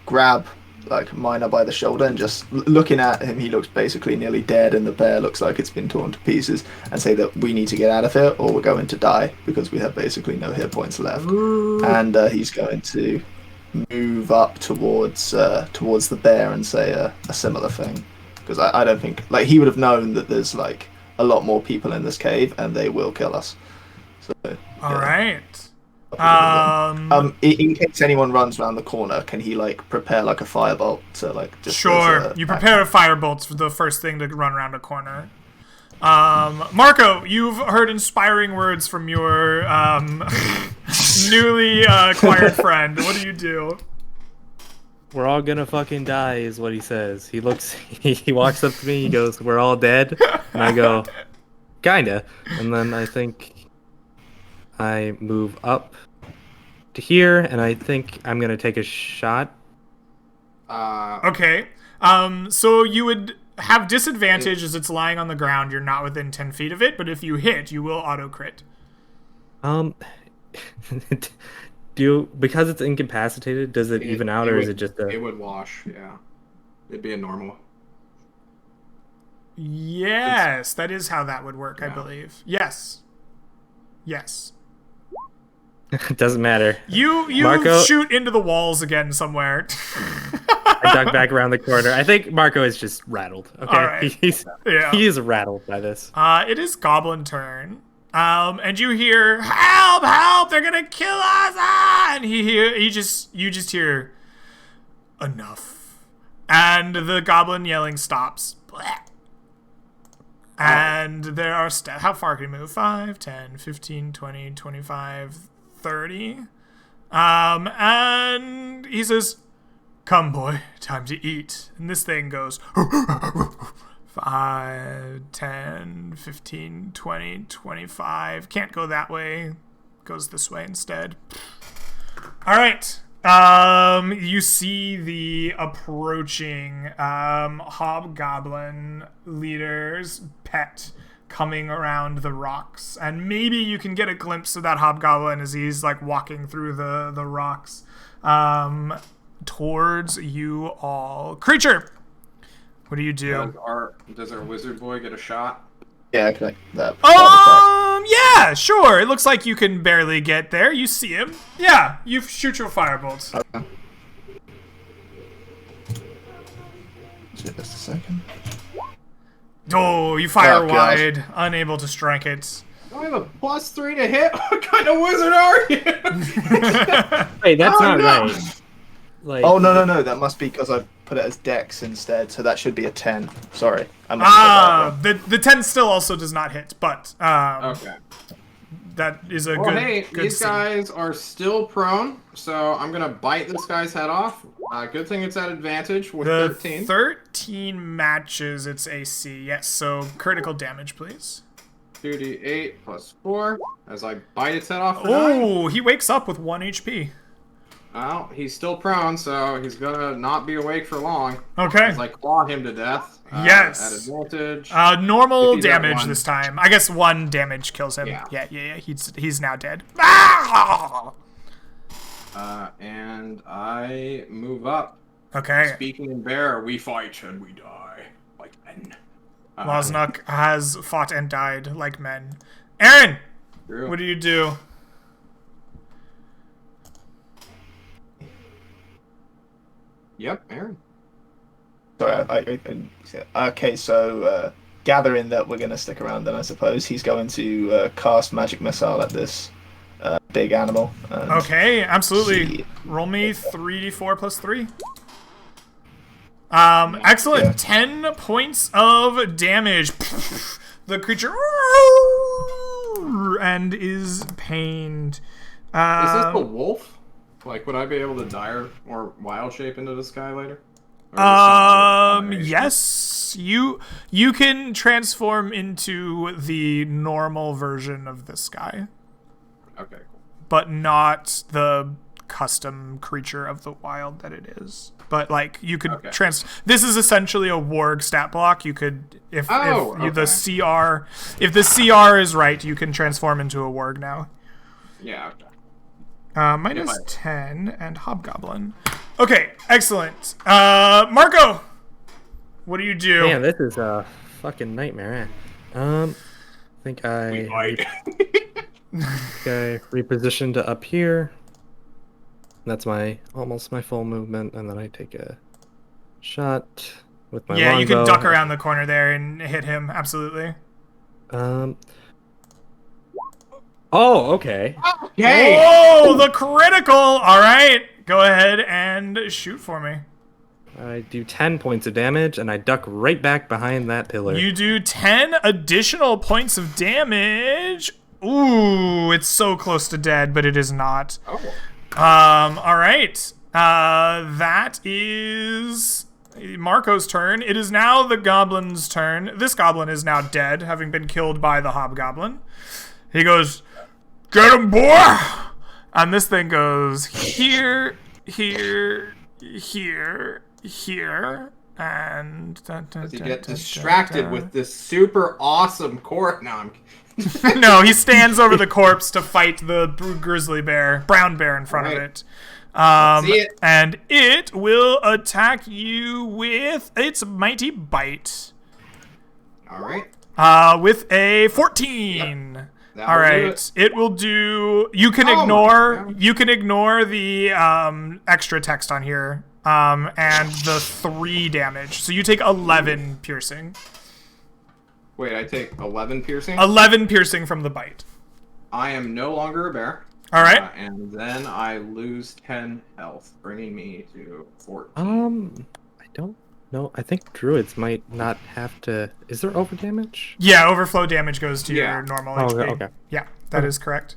grab like Miner by the shoulder and just looking at him. He looks basically nearly dead, and the bear looks like it's been torn to pieces. And say that we need to get out of here, or we're going to die because we have basically no hit points left. And he's going to move up towards the bear and say a similar thing, because I don't think like he would have known that there's like a lot more people in this cave and they will kill us. So All right. in case anyone runs around the corner, can he like prepare like a firebolt to like just Sure. You prepare a firebolt for the first thing to run around a corner. Marco, you've heard inspiring words from your newly acquired friend. What do you do? We're all gonna fucking die, is what he says. He walks up to me, he goes, "We're all dead," and I go, "Kinda," and then I think I move up to here, and I think I'm gonna take a shot. Okay. So you would have disadvantage as it's lying on the ground. You're not within 10 feet of it, but if you hit, you will auto crit. Because it's incapacitated, does it even out, or is it just a? It would wash. Yeah, it'd be a normal. Yes, that is how that would work, I Yeah. believe. Yes. Yes. It doesn't matter. You Marco- shoot into the walls again somewhere. I duck back around the corner. I think Marco is just rattled. Okay, All right. Yeah. He is rattled by this. It is Goblin turn. And you hear, "Help! Help! They're gonna kill us!" And you just hear, "Enough!" And the goblin yelling stops. And there are how far can he move? 5, 10, 15, 20, 25, 30. And he says, "Come, boy, time to eat." And this thing goes 5, 10, 15, 20, 25. Can't go that way. Goes this way instead. All right. You see the approaching hobgoblin leader's pet coming around the rocks, and maybe you can get a glimpse of that hobgoblin as he's like walking through the rocks towards you all. Creature, what do you do? Does our wizard boy get a shot? Yeah, okay. Yeah, sure. It looks like you can barely get there. You see him. Yeah, you shoot your firebolt. Okay. Just a second. Oh, you fire Oh, gosh. wide, unable to strike it. I have a +3 to hit. What kind of wizard are you? Wait, that's not no. right. Like, Oh, no. That must be because I put it as dex instead, so that should be a 10. Sorry. I must have put The 10 still also does not hit, but Okay. that is a Well, good. hey, good these save. guys are still prone, so I'm gonna bite this guy's head off. Good thing it's at advantage with The 13. 13 matches its AC. Yes, so critical damage, please. 2d8 +4 as I bite its head off for 9. Oh, he wakes up with 1 HP. Well, he's still prone, so he's gonna not be awake for long. Okay. As I claw him to death. Yes. At advantage. Normal If he's at damage 1. this time. I guess 1 damage kills him. Yeah. Yeah. He's now dead. Ah! And I move up. Okay. Speaking in bear, we fight and we die like men. Loznuk has fought and died like men. Aaron, True. what do you do? Yep, Aaron. Sorry, okay, so gathering that we're going to stick around, then I suppose he's going to cast Magic Missile at this big animal. And Okay, absolutely. see- Roll me 3d4 plus 3. Excellent. Yeah. 10 points of damage. The creature and is pained. Is this the Um, wolf? Like, would I be able to dire or wild shape into this guy later? Or is this some other combination? Yes, you can transform into the normal version of this guy, Okay, cool. but not the custom creature of the wild that it is. But like you could Okay. This is essentially a warg stat block. You could if Oh, the CR is right, you can transform into a warg now. Yeah, okay. Minus 10 and hobgoblin. Okay, excellent. Marco, what do you do? Man, this is a fucking nightmare. I think I reposition to up here. That's almost my full movement, and then I take a shot with my Yeah, you can longbow. duck around the corner there and hit him. Absolutely. Oh, okay. Hey! Oh, the critical! All right, go ahead and shoot for me. I do 10 points of damage, and I duck right back behind that pillar. You do 10 additional points of damage. Ooh, it's so close to dead, but it is not. Oh. All right. That is Marco's turn. It is now the goblin's turn. This goblin is now dead, having been killed by the hobgoblin. He goes, "Get him, boy!" And this thing goes here, here, here, here, and... Does he get distracted with this super awesome court? No, I'm... No, he stands over the corpse to fight the grizzly bear, brown bear in front of Alright. it. See it. And it will attack you with its mighty bite. All right. With a 14. That'll All do right, it will do. You can Oh my ignore. God. You can ignore the extra text on here, and the 3 damage. So you take 11 piercing. Wait, I take 11 piercing. 11 piercing from the bite. I am no longer a bear. All right. And then I lose 10 health, bringing me to 14. I don't know. I think druids might not have to. Is there over damage? Yeah, overflow damage goes to Yeah. your normal Oh, HP. okay. Yeah, that is correct.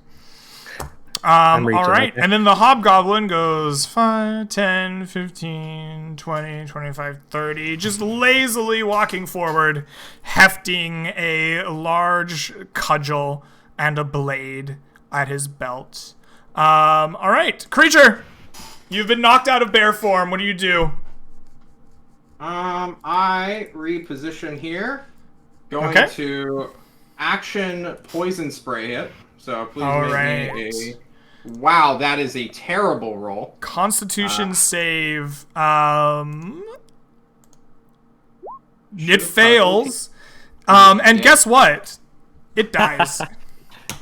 reaching, All right, okay. and then the hobgoblin goes 5, 10, 15, 20, 25, 30, just lazily walking forward, hefting a large cudgel and a blade at his belt. All right, creature, You've been knocked out of bear form. What do you do? I reposition here. Going to action poison spray it. So please make me a... Wow, that is a terrible roll. Constitution save. It fails. And guess what? It dies.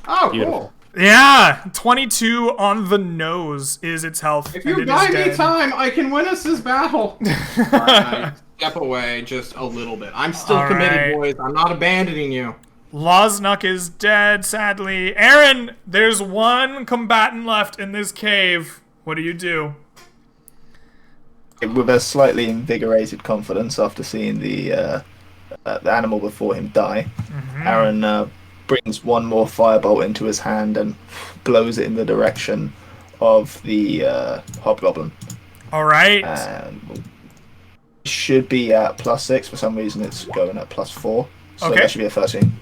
Oh, Beautiful. cool. Yeah, 22 on the nose is its health. If you buy me time, I can win us this battle. Alright, I step away just a little bit. I'm still committed, boys. I'm not abandoning you. Losnuk is dead, sadly. Aaron, there's one combatant left in this cave. What do you do? With a slightly invigorated confidence after seeing the animal before him die, Aaron brings one more firebolt into his hand and blows it in the direction of the hobgoblin. All right. And should be at +6. For some reason, it's going at +4. So that should be a 13.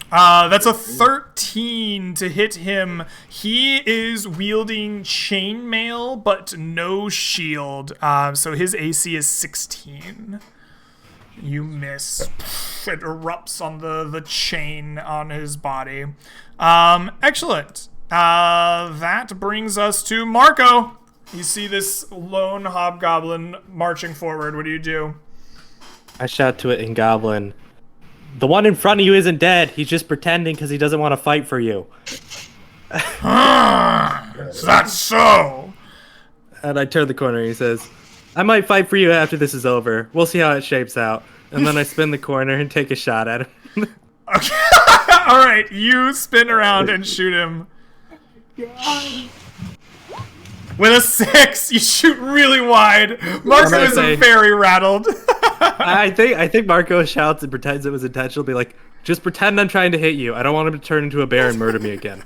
That's a 13 to hit him. He is wielding chainmail, but no shield. So his AC is 16. You miss. It erupts on the chain on his body. Excellent. That brings us to Marco. You see this lone hobgoblin marching forward. What do you do? I shout to it in Goblin. The one in front of you isn't dead. He's just pretending because he doesn't want to fight for you. That's so. And I turn the corner and he says, I might fight for you after this is over. We'll see how it shapes out. And then I spin the corner and take a shot at him. Okay. All right, you spin around and shoot him. With a 6, you shoot really wide. Marco is very rattled. I think Marco shouts and pretends it was intentional. Be like, just pretend I'm trying to hit you. I don't want him to turn into a bear and murder me again.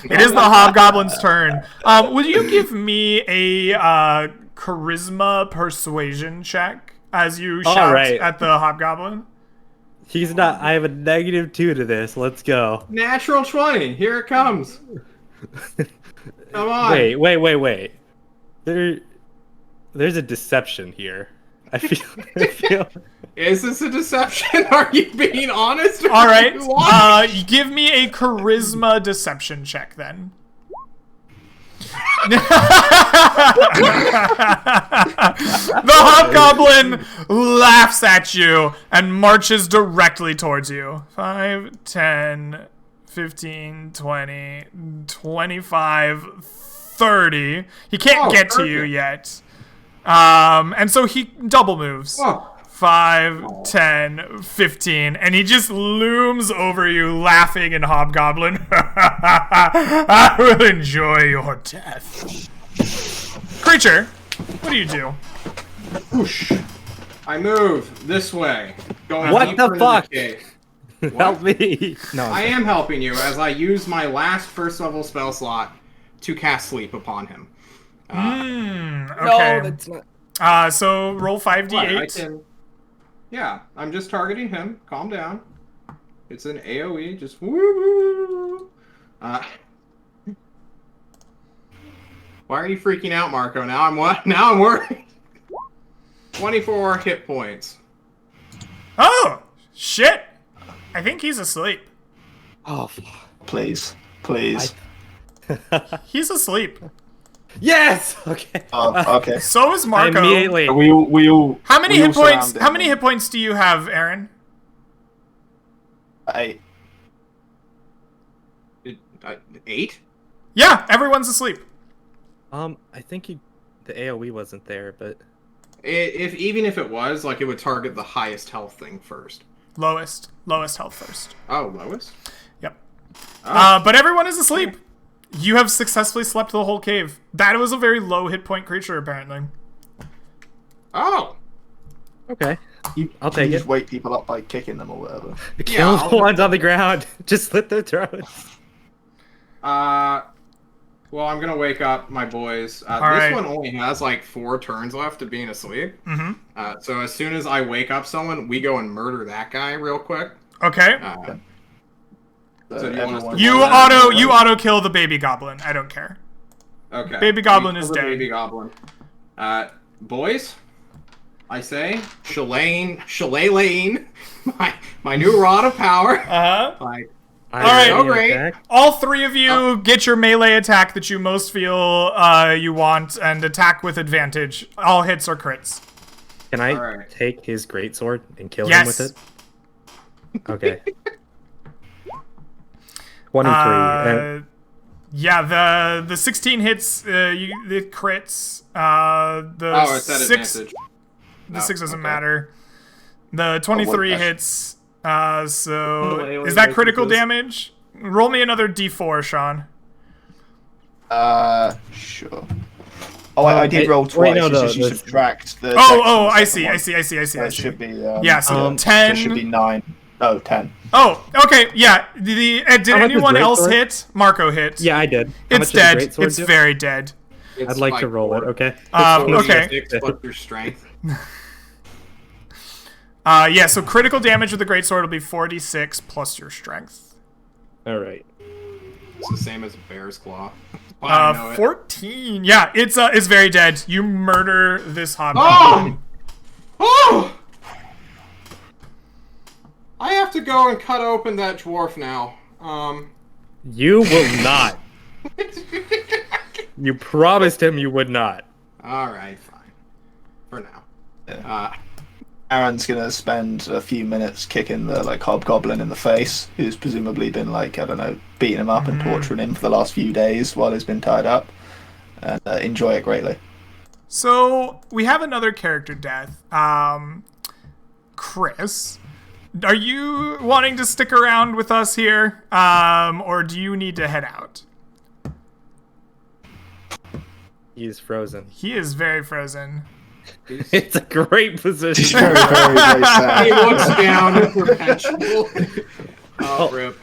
It is the hobgoblin's turn. Would you give me a charisma persuasion check as you shout at the hobgoblin? He's not. I have a -2 to this. Let's go. Natural 20. Here it comes. Come on. Wait. There's a deception here. I feel. Is this a deception? Are you being honest? All right. Give me a charisma deception check then. The hobgoblin laughs at you and marches directly towards you. 5, 10, 15, 20, 25, 30. He can't get to you yet. And so he double moves. 5, 10, 15, and he just looms over you, laughing in hobgoblin. I will enjoy your death. Creature, what do you do? Whoosh. I move this way. Going What the fuck? Help me. No. I am helping you as I use my last first level spell slot to cast sleep upon him. Okay. No, that's not. So roll 5d8. Yeah, I'm just targeting him. Calm down. It's an AoE. Just woo. Why are you freaking out, Marco? Now I'm worried. 24 hit points. Oh shit! I think he's asleep. Oh, Please. He's asleep. yes. Okay. Okay. So is Marco. Immediately. How many hit points? How many hit points do you have, Aaron? 8. 8? Yeah, everyone's asleep. I think the AoE wasn't there, but Even if it was, like, it would target the highest health thing first. Lowest health first. Oh, lowest? Yep. But everyone is asleep. You have successfully slept the whole cave. That was a very low hit point creature, apparently. Oh! okay. I'll take You it. just wake people up by kicking them or whatever. Kill the ones on the ground. Just slit their throats. Well, I'm gonna wake up my boys. This right. one only has like 4 turns left of being asleep. So as soon as I wake up someone, we go and murder that guy real quick. Okay. So do you want us to You roll that? auto kill the baby goblin. I don't care. Okay. Baby goblin We is kill the dead. Baby goblin. Boys, I say, Shillelagh, my new rod of power. Uh-huh. Like, All right. so great. All three of you get your melee attack that you most feel you want and attack with advantage. All hits or crits. Can I take his greatsword and kill him Yes. with it? Okay. 23. Yeah, the 16 hits, the crits. The it's at 6. advantage. The 6 doesn't matter. The 23 hits. So Wait, is that wait, critical this is- damage? Roll me another D4, Sean. Sure. Oh, I did roll twice. no, it's just you that's- subtract the. Oh, dex I from see, the I second see. one. So it should be. Yeah, so 10. So it should be 9. No, 10. Oh, okay, yeah. Did much is anyone else greatsword? hit? Marco hit. Yeah, I did. How It's much does dead. the greatsword It's do? very dead. It's I'd like to like roll it, 4. okay? Okay. 6 plus your strength. Yeah, so critical damage with the greatsword will be 46 plus your strength. Alright. It's the same as a bear's claw. I know it. 14. Yeah, it's very dead. You murder this hobgoblin. Oh! I have to go and cut open that dwarf now. You will not. You promised him you would not. Alright, fine. For now. Aaron's gonna spend a few minutes kicking the hobgoblin in the face, who's presumably been beating him up and torturing him for the last few days while he's been tied up, and enjoy it greatly. So we have another character death. Chris, are you wanting to stick around with us here, or do you need to head out? He's frozen. He is very frozen. It's a great position. Very, very, very sad. He looks down at perpetual. Oh, rip.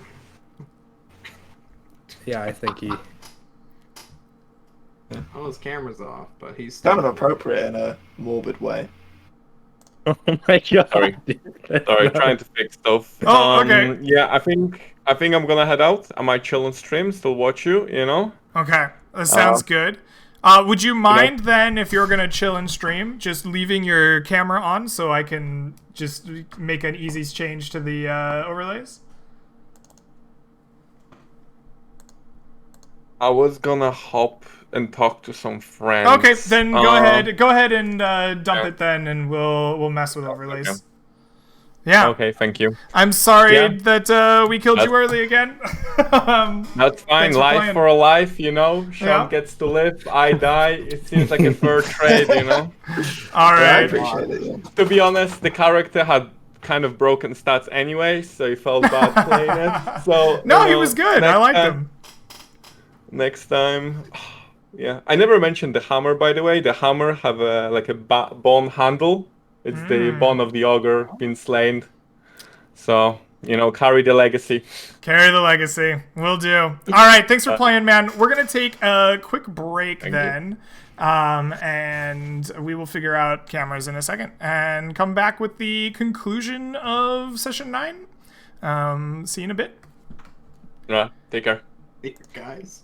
Yeah, I think he... Oh, his camera's off, but he's Kind of appropriate in a morbid way. Oh my god. Sorry. Sorry, trying to fix stuff. Oh, okay. Yeah, I think I'm gonna head out. I might chill and stream, still watch you, you know? Okay, that sounds good. Would you mind then, if you're gonna chill and stream, just leaving your camera on so I can just make an easy change to the overlays? I was gonna hop and talk to some friends. Okay, then go ahead and dump it then, and we'll mess with overlays. Okay. Yeah. Okay, thank you. I'm sorry Yeah. that we killed you early again. That's fine. for Life playing. for a life, you know. Sean Yeah. gets to live, I die. It seems like a fair trade, you know. All I right. appreciate it. Yeah. To be honest, the character had kind of broken stats anyway, so he felt bad playing it. So No, you he know, was good. I next liked time- him. Next time, yeah. I never mentioned the hammer, by the way. The hammer have a bone handle. It's the bone of the ogre being slain. So, you know, carry the legacy. Carry the legacy. Will do. All right. Thanks for playing, man. We're going to take a quick break then. And we will figure out cameras in a second and come back with the conclusion of session 9. See you in a bit. Yeah, take care. guys.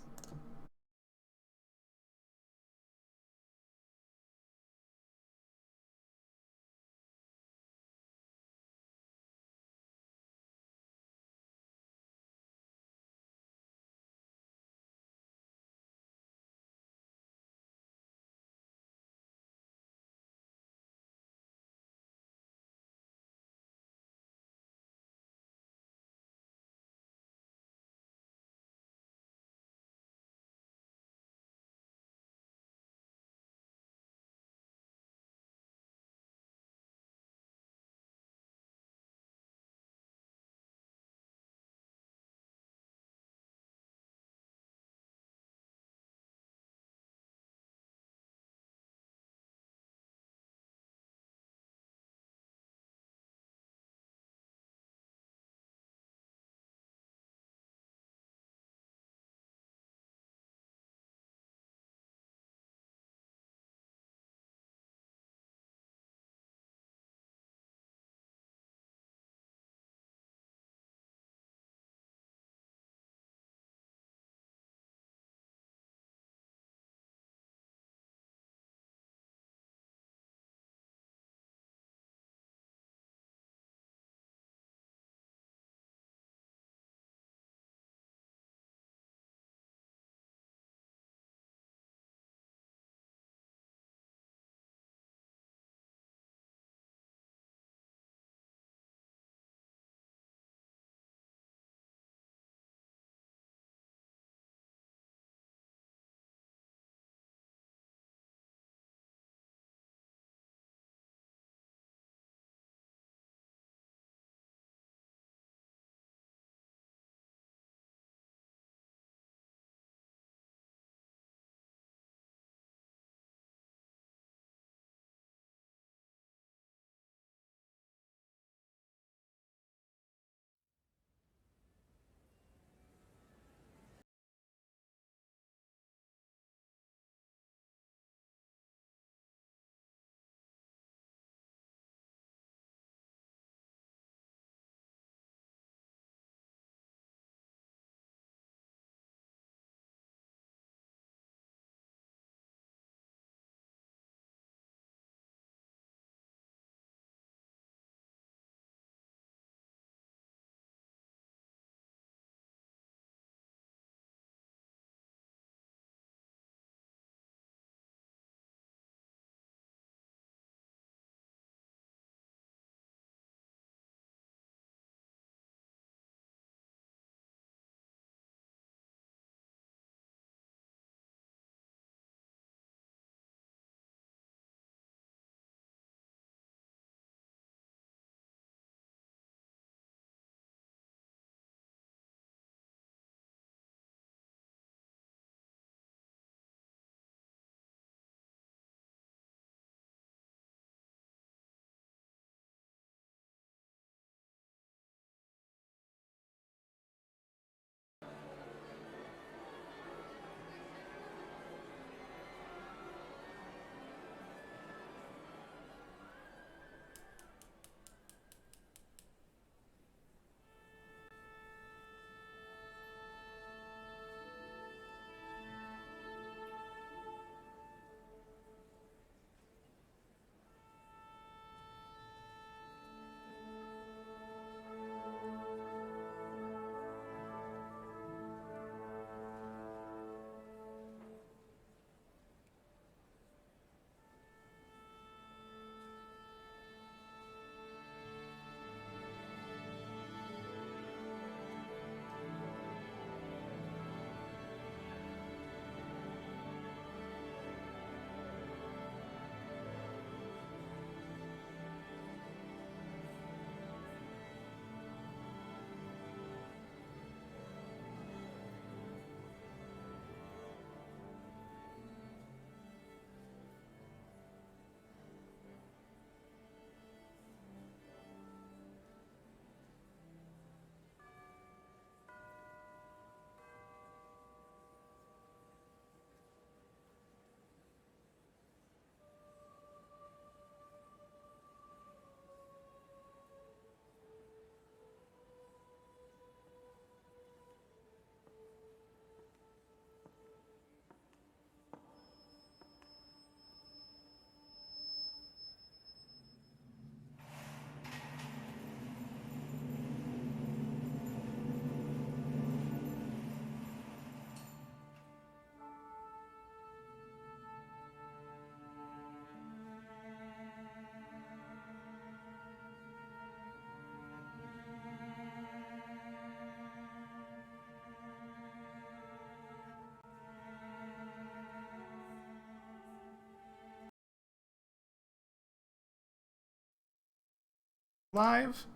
Live.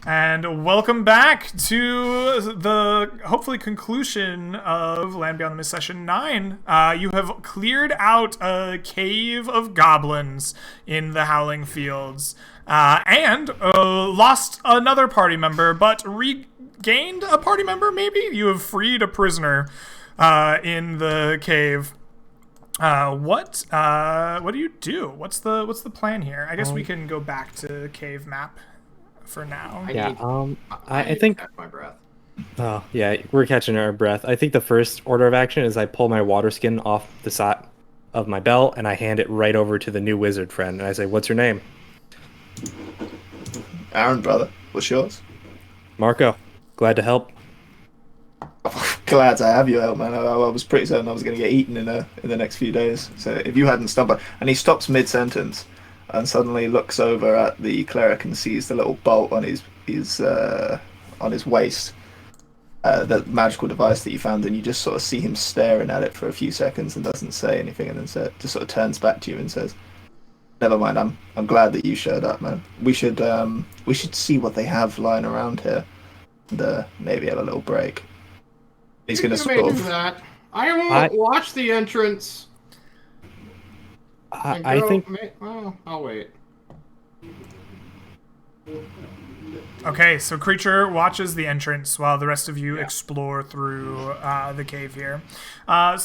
And welcome back to the hopefully conclusion of Land Beyond the Mist Session 9. You have cleared out a cave of goblins in the Howling Fields and lost another party member, but regained a party member, maybe? You have freed a prisoner in the cave. What do you do? What's the plan here? I guess we can go back to cave map for now. I think catch my breath. Oh yeah, we're catching our breath. I think the first order of action is I pull my water skin off the side of my belt and I hand it right over to the new wizard friend and I say, "What's your name?" Aaron, brother. What's yours? Marco. Glad to help. Glad to have you help, man. I was pretty certain I was going to get eaten in the next few days. So if you hadn't stumbled, and he stops mid-sentence, and suddenly looks over at the cleric and sees the little bolt on his waist, the magical device that you found, and you just sort of see him staring at it for a few seconds and doesn't say anything, and then just sort of turns back to you and says, "Never mind. I'm glad that you showed up, man. We should see what they have lying around here, and maybe have a little break." He's going to sort of. That. I won't watch the entrance. I think. Well, I'll wait. Okay, so creature watches the entrance while the rest of you explore through the cave here. I'll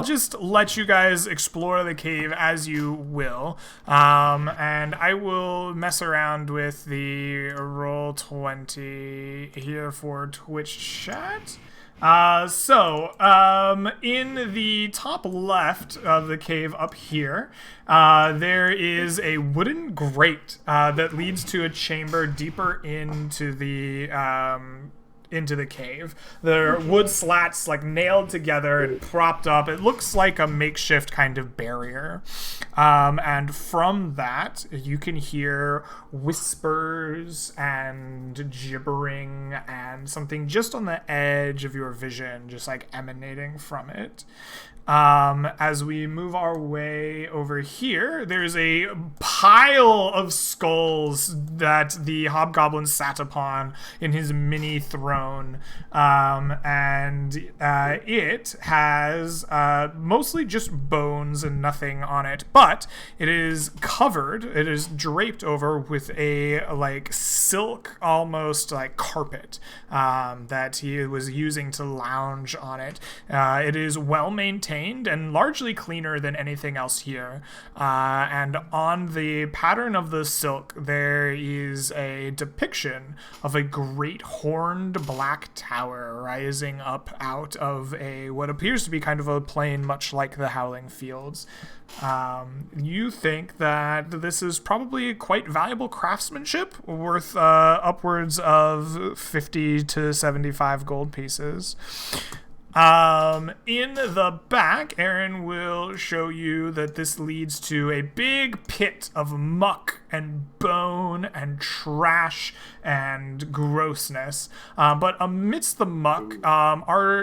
just let you guys explore the cave as you will, and I will mess around with the Roll20 here for Twitch chat. In the top left of the cave up here, there is a wooden grate that leads to a chamber deeper into the cave. There are wood slats like nailed together and propped up. It looks like a makeshift kind of barrier. And from that, you can hear whispers and gibbering and something just on the edge of your vision, just like emanating from it. As we move our way over here, there's a pile of skulls that the hobgoblin sat upon in his mini throne, and it has mostly just bones and nothing on it, but it is covered, it is draped over with a like silk, almost like carpet that he was using to lounge on it. It is well maintained and largely cleaner than anything else here. And on the pattern of the silk, there is a depiction of a great horned black tower rising up out of what appears to be kind of a plain, much like the Howling Fields. You think that this is probably quite valuable craftsmanship, worth upwards of 50 to 75 gold pieces. In the back, Aaron will show you that this leads to a big pit of muck and bone and trash and grossness. But amidst the muck,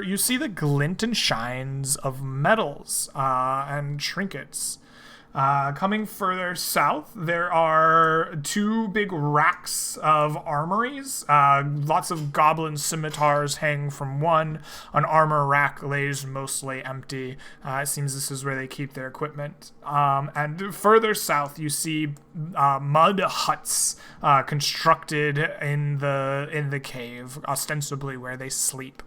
you see the glint and shines of metals and trinkets. Coming further south, there are two big racks of armories. Lots of goblin scimitars hang from one. An armor rack lays mostly empty. It seems this is where they keep their equipment. And further south, you see mud huts constructed in the cave, ostensibly where they sleep.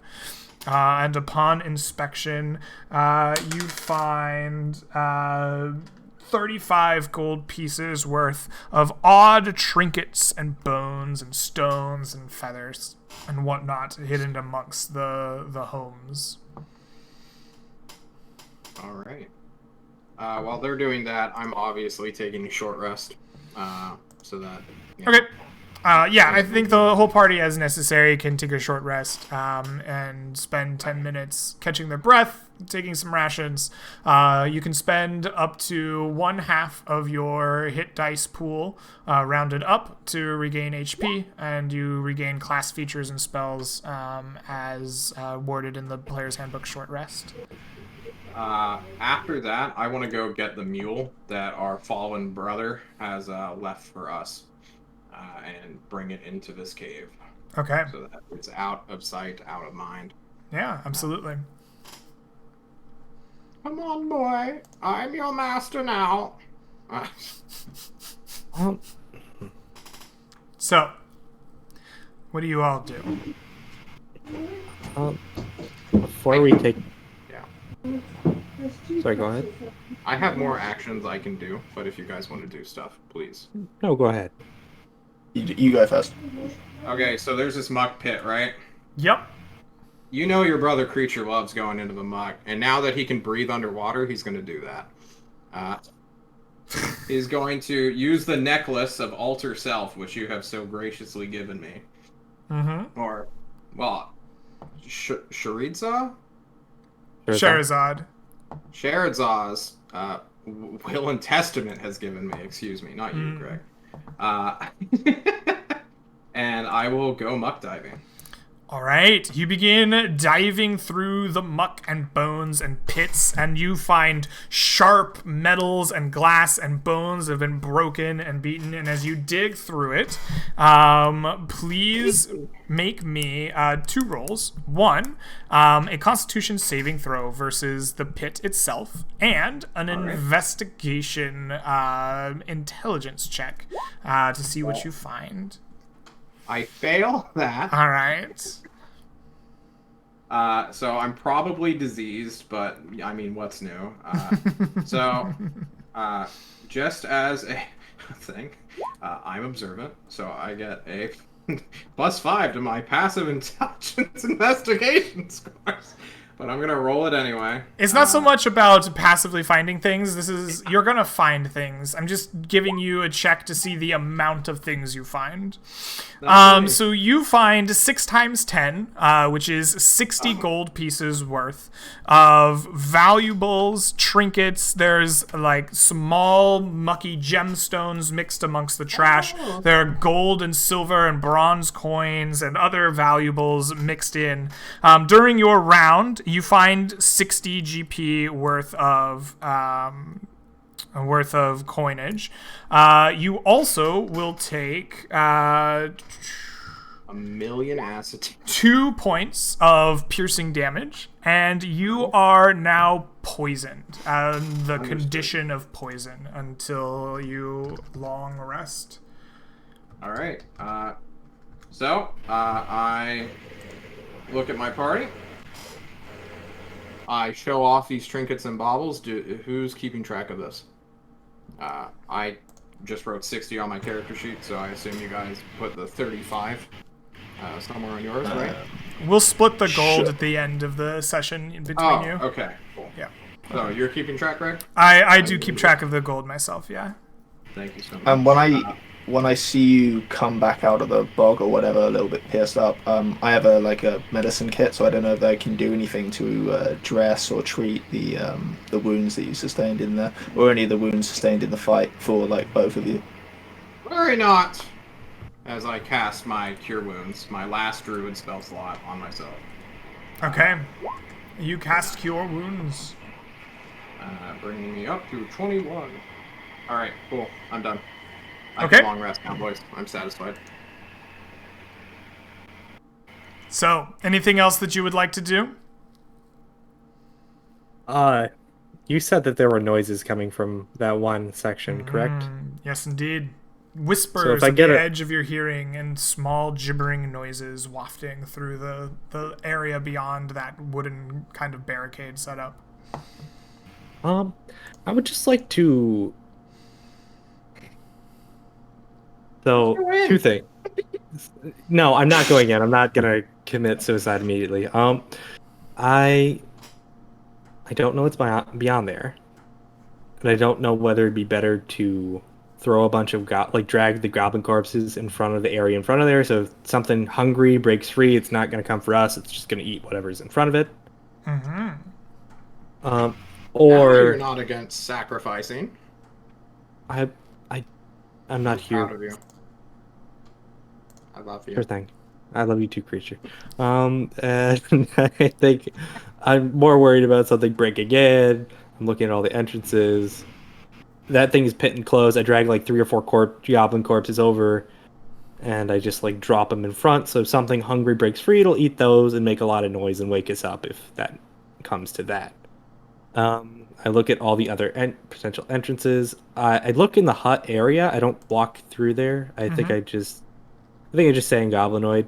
And upon inspection, you find 35 gold pieces worth of odd trinkets and bones and stones and feathers and whatnot hidden amongst the homes. All right. While they're doing that, I'm obviously taking a short rest. So that. Yeah. Okay. I think the whole party, as necessary, can take a short rest and spend 10 minutes catching their breath, taking some rations. You can spend up to 1/2 of your hit dice pool rounded up to regain HP, and you regain class features and spells as worded in the player's handbook short rest. After that, I want to go get the mule that our fallen brother has left for us, and bring it into this cave Okay. so that it's out of sight, out of mind. Yeah, absolutely. Come on, boy. I'm your master now. Um, So, what do you all do? before we take... Yeah. Sorry, go ahead. I have more actions I can do, but if you guys want to do stuff, please. No, go ahead. You go first. Okay, so there's this muck pit, right? Yep. You know your brother Creature loves going into the muck, and now that he can breathe underwater, he's going to do that. He's going to use the necklace of Alter Self, which you have so graciously given me. Mm-hmm. Or, well, Sharidza? Sherazad. Sherazad's Will and Testament has given me, excuse me, not you, Greg. And I will go muck diving. All right, you begin diving through the muck and bones and pits, and you find sharp metals and glass and bones that have been broken and beaten. And as you dig through it, please make me 2 rolls. One, a Constitution saving throw versus the pit itself, and an investigation intelligence check to see what you find. I fail that. All right. So I'm probably diseased, but I mean, what's new? Just as a thing, I'm observant, so I get a +5 to my passive intelligence investigation scores. But I'm gonna roll it anyway. It's not so much about passively finding things. This is, you're gonna find things. I'm just giving you a check to see the amount of things you find. So you find 6 times 10, which is 60 gold pieces worth of valuables, trinkets. There's like small mucky gemstones mixed amongst the trash. There are gold and silver and bronze coins and other valuables mixed in. During your round, you find 60 GP worth of coinage. You also will take a million acetate. 2 points of piercing damage, and you are now poisoned. The condition of poison until you long rest. All right. I look at my party. I show off these trinkets and baubles. Who's keeping track of this? I just wrote 60 on my character sheet, so I assume you guys put the 35 somewhere on yours, right? We'll split the gold at the end of the session between you. Okay, cool. Yeah. So you're keeping track, Greg? I do keep track of the gold myself, yeah. Thank you so much. And when I see you come back out of the bog or whatever, a little bit pierced up, I have a medicine kit, so I don't know if I can do anything to dress or treat the wounds that you sustained in there, or any of the wounds sustained in the fight for like both of you. Worry not. As I cast my Cure Wounds, my last druid spell slot on myself. Okay. You cast Cure Wounds. Bringing me up to 21. Alright, cool. I'm done. I Okay. can long rest now, boys. I'm satisfied. So, anything else that you would like to do? You said that there were noises coming from that one section, correct? Yes, indeed. Whispers So if I at get the a- edge of your hearing and small gibbering noises wafting through the area beyond that wooden kind of barricade set up. I would just like to... So, 2 things. No, I'm not going in. I'm not gonna commit suicide immediately. I don't know what's beyond there, and I don't know whether it'd be better to throw a bunch of drag the goblin corpses in front of the area in front of there. So if something hungry breaks free, it's not gonna come for us. It's just gonna eat whatever's in front of it. Now Or you're not against sacrificing. I'm not Proud here. of you. I love you. Sure thing. I love you too, creature. And I think I'm more worried about something breaking in. I'm looking at all the entrances. That thing is pit and closed. I drag like 3 or 4 goblin corpses over, and I just like drop them in front. So if something hungry breaks free, it'll eat those and make a lot of noise and wake us up if that comes to that. I look at all the other potential entrances. I look in the hut area. I don't walk through there. I think I just say in Goblinoid.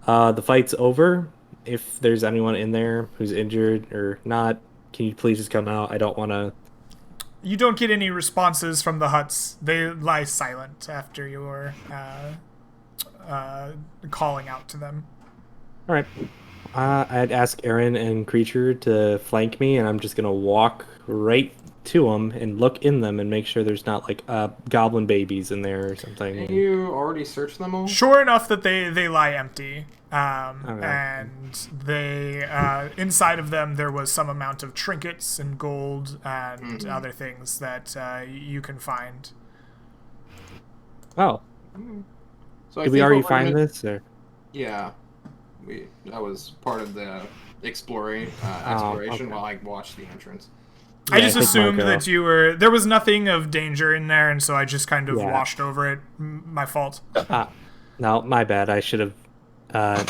The fight's over. If there's anyone in there who's injured or not, can you please just come out? I don't want to. You don't get any responses from the huts. They lie silent after your calling out to them. All right. I'd ask Aaron and Creature to flank me, and I'm just gonna walk right to them and look in them and make sure there's not like goblin babies in there or something. Did you already search them all? Sure enough that they lie empty. Okay. And they inside of them there was some amount of trinkets and gold and other things that you can find. Oh, So did we already find this? Or? Yeah, that was part of the exploration okay. while I watched the entrance. I just think assumed Marco- that there was nothing of danger in there, and so I just kind of washed over it. My fault. No, my bad. I should have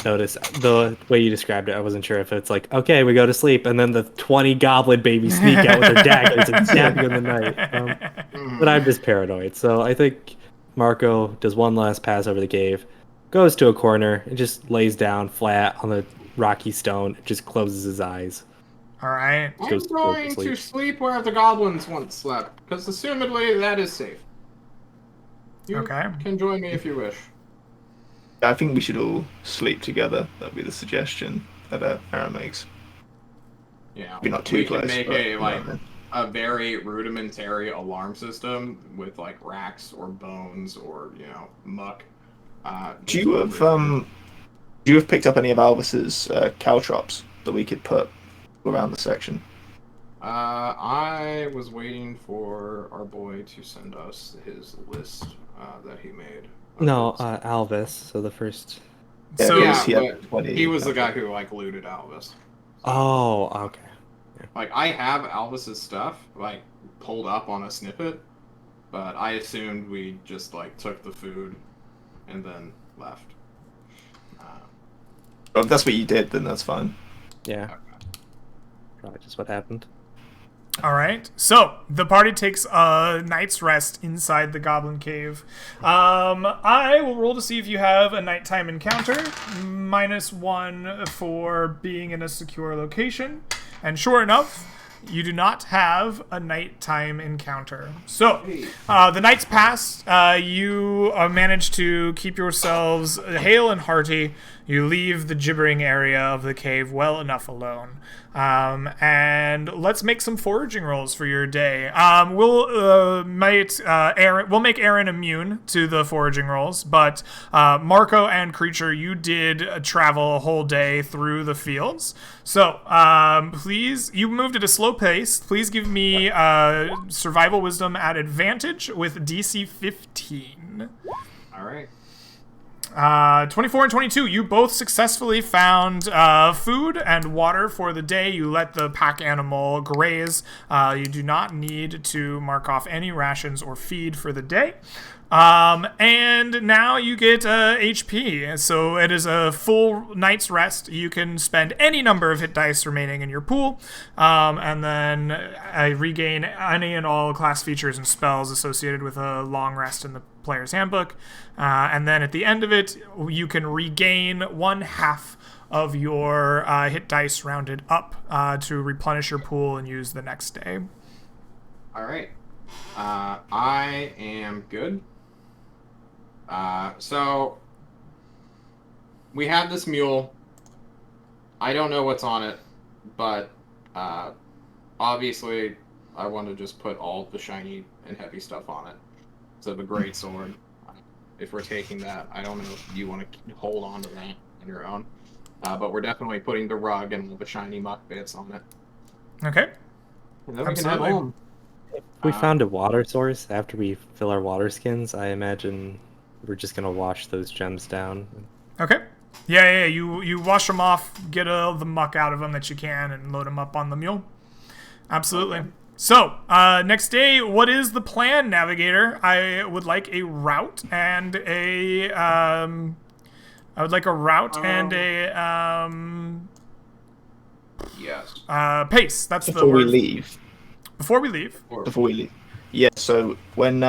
noticed the way you described it. I wasn't sure if it's like, okay, we go to sleep, and then the 20 goblin babies sneak out with their daggers and stab you in the night. But I'm just paranoid. So I think Marco does one last pass over the cave, goes to a corner, and just lays down flat on the rocky stone, and just closes his eyes. All right. I'm Goes going to to sleep where the goblins once slept, because assumedly that is safe. You Okay. can join me if you wish. I think we should all sleep together. That'd be the suggestion that Aaron makes. Yeah, Maybe not too we close. can make but, a very rudimentary alarm system with like racks or bones or muck. do you have picked up any of Albus's caltrops that we could put around the section? I was waiting for our boy to send us his list that he made. No, Alvis. So the first. So he was the guy who like looted Alvis. Oh, okay. Like I have Alvis's stuff like pulled up on a snippet, but I assumed we just like took the food and then left. If that's what you did, then that's fine. Yeah. Probably just what happened. All right. So the party takes a night's rest inside the Goblin Cave. I will roll to see if you have a nighttime encounter. -1 for being in a secure location. And sure enough, you do not have a nighttime encounter. So the nights pass. You manage to keep yourselves hale and hearty. You leave the gibbering area of the cave well enough alone. And let's make some foraging rolls for your day. We'll make Aaron immune to the foraging rolls, but Marco and Creature, you did travel a whole day through the fields. So please, you moved at a slow pace. Please give me survival wisdom at advantage with DC 15. All right. 24 and 22, you both successfully found food and water for the day. You let the pack animal graze. You do not need to mark off any rations or feed for the day. And now you get HP. So it is a full night's rest. You can spend any number of hit dice remaining in your pool. And then regain any and all class features and spells associated with a long rest in the player's handbook. And then at the end of it, you can regain 1/2 of your hit dice rounded up to replenish your pool and use the next day. All right. I am good. So we have this mule. I don't know what's on it, but obviously I want to just put all the shiny and heavy stuff on it. So the great sword. If we're taking that, I don't know if you want to hold on to that on your own. But we're definitely putting the rug and all the shiny muck bits on it. Okay. And then we can Absolutely. head home. If we found a water source after we fill our water skins, I imagine we're just gonna wash those gems down. Okay. Yeah. You wash them off, get all the muck out of them that you can, and load them up on the mule. Absolutely. Okay. So, next day, what is the plan, Navigator? I would like a route and a Yes. pace. That's the Before we word. leave. Before we leave. Before we leave. Yeah, so when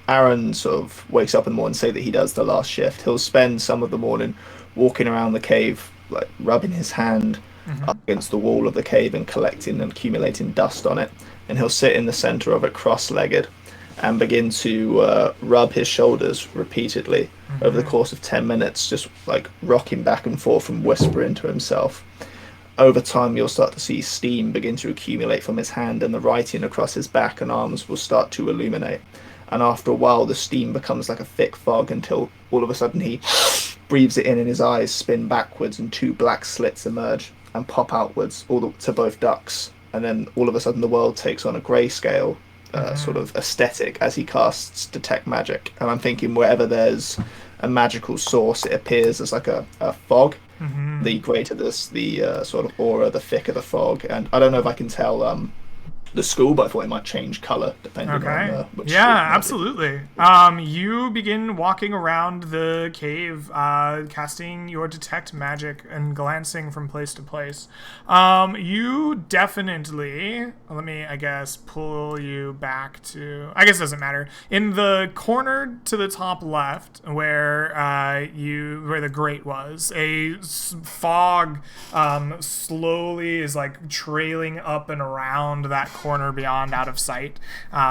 Aaron sort of wakes up in the morning, say that he does the last shift, he'll spend some of the morning walking around the cave, like rubbing his hand up against the wall of the cave and collecting and accumulating dust on it. And he'll sit in the center of it cross-legged and begin to rub his shoulders repeatedly over the course of 10 minutes, just like rocking back and forth and whispering to himself. Over time, you'll start to see steam begin to accumulate from his hand, and the writing across his back and arms will start to illuminate. And after a while, the steam becomes like a thick fog until all of a sudden he breathes it in and his eyes spin backwards and 2 black slits emerge and pop outwards to both ducts. And then all of a sudden the world takes on a grayscale sort of aesthetic as he casts Detect Magic. And I'm thinking wherever there's a magical source, it appears as like a fog. The greater the sort of aura, the thicker the fog. And I don't know if I can tell the school, but I thought it might change color depending on which school. Absolutely. You begin walking around the cave, casting your Detect Magic and glancing from place to place. You definitely, let me, I guess, pull you back to, I guess it doesn't matter. In the corner to the top left, where the grate was, a fog slowly is like trailing up and around that corner beyond, out of sight.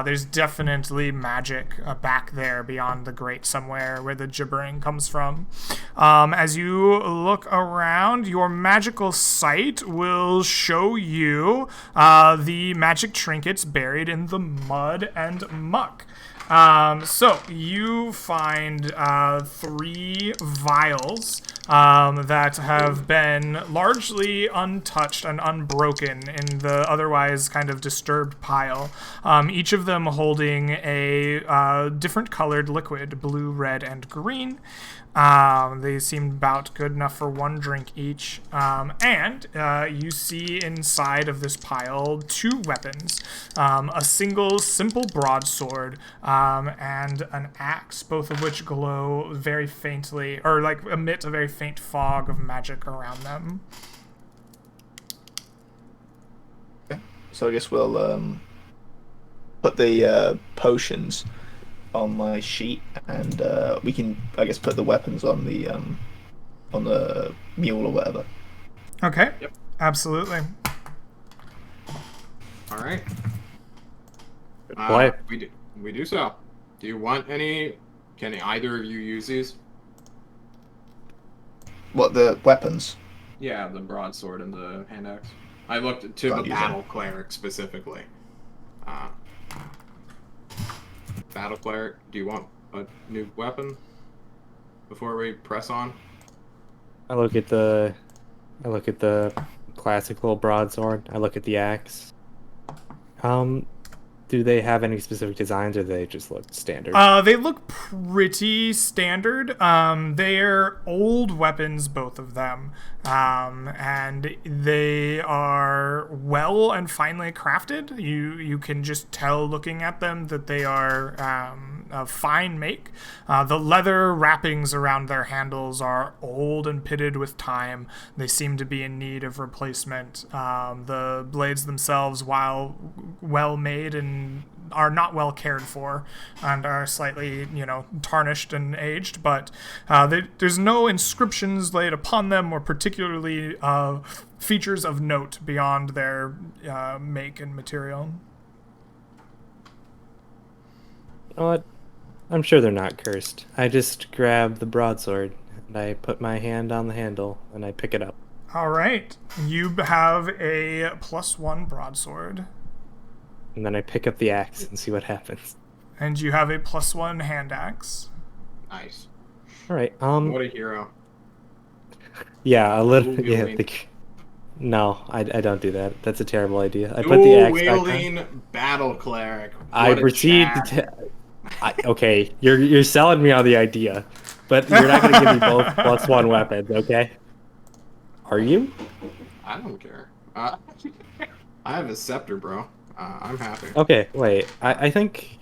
There's definitely magic back there beyond the grate somewhere where the gibbering comes from. As you look around, your magical sight will show you the magic trinkets buried in the mud and muck. So you find 3 vials that have been largely untouched and unbroken in the otherwise kind of disturbed pile. Each of them holding a different colored liquid, blue, red, and green. They seem about good enough for 1 drink each. And you see inside of this pile 2 weapons, a single simple broadsword and an axe, both of which glow very faintly, or like emit a very faint fog of magic around them. Okay. So I guess we'll put the potions on my sheet, and we can, I guess, put the weapons on the mule or whatever. Okay. Yep. Absolutely. All right. Good play. We do so. Do you want any? Can either of you use these? What, the weapons? Yeah, the broadsword and the hand axe. I looked to Can't the use battle cleric specifically. Battle cleric, do you want a new weapon before we press on? I look at the classic little broadsword. I look at the axe. Do they have any specific designs, or do they just look standard? They look pretty standard. They're old weapons, both of them. And they are well and finely crafted. You can just tell looking at them that they are a fine make. The leather wrappings around their handles are old and pitted with time. They seem to be in need of replacement. The blades themselves, while well made and are not well cared for and are slightly, tarnished and aged, but there's no inscriptions laid upon them or particularly features of note beyond their make and material. You know what? I'm sure they're not cursed. I just grab the broadsword and I put my hand on the handle and I pick it up. All right. You have a +1 broadsword. And then I pick up the axe and see what happens. And you have a +1 hand axe. Nice. All right. What a hero. Yeah, a little. Dual Yeah. wielding. No, I don't do that. That's a terrible idea. I put the axe back on. Dual-wielding battle cleric. I What a proceed Chad. to. Okay, you're selling me on the idea. but you're not going to give me both +1 weapons, okay? Are you? I don't care. I have a scepter, bro. I'm happy. Okay, wait. I think...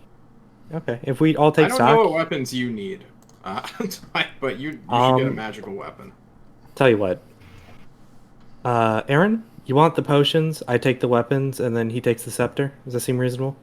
Okay, if we all I take don't stock... know what weapons you need. But you should get a magical weapon. Tell you what. Aaron, you want the potions, I take the weapons, and then he takes the scepter? Does that seem reasonable?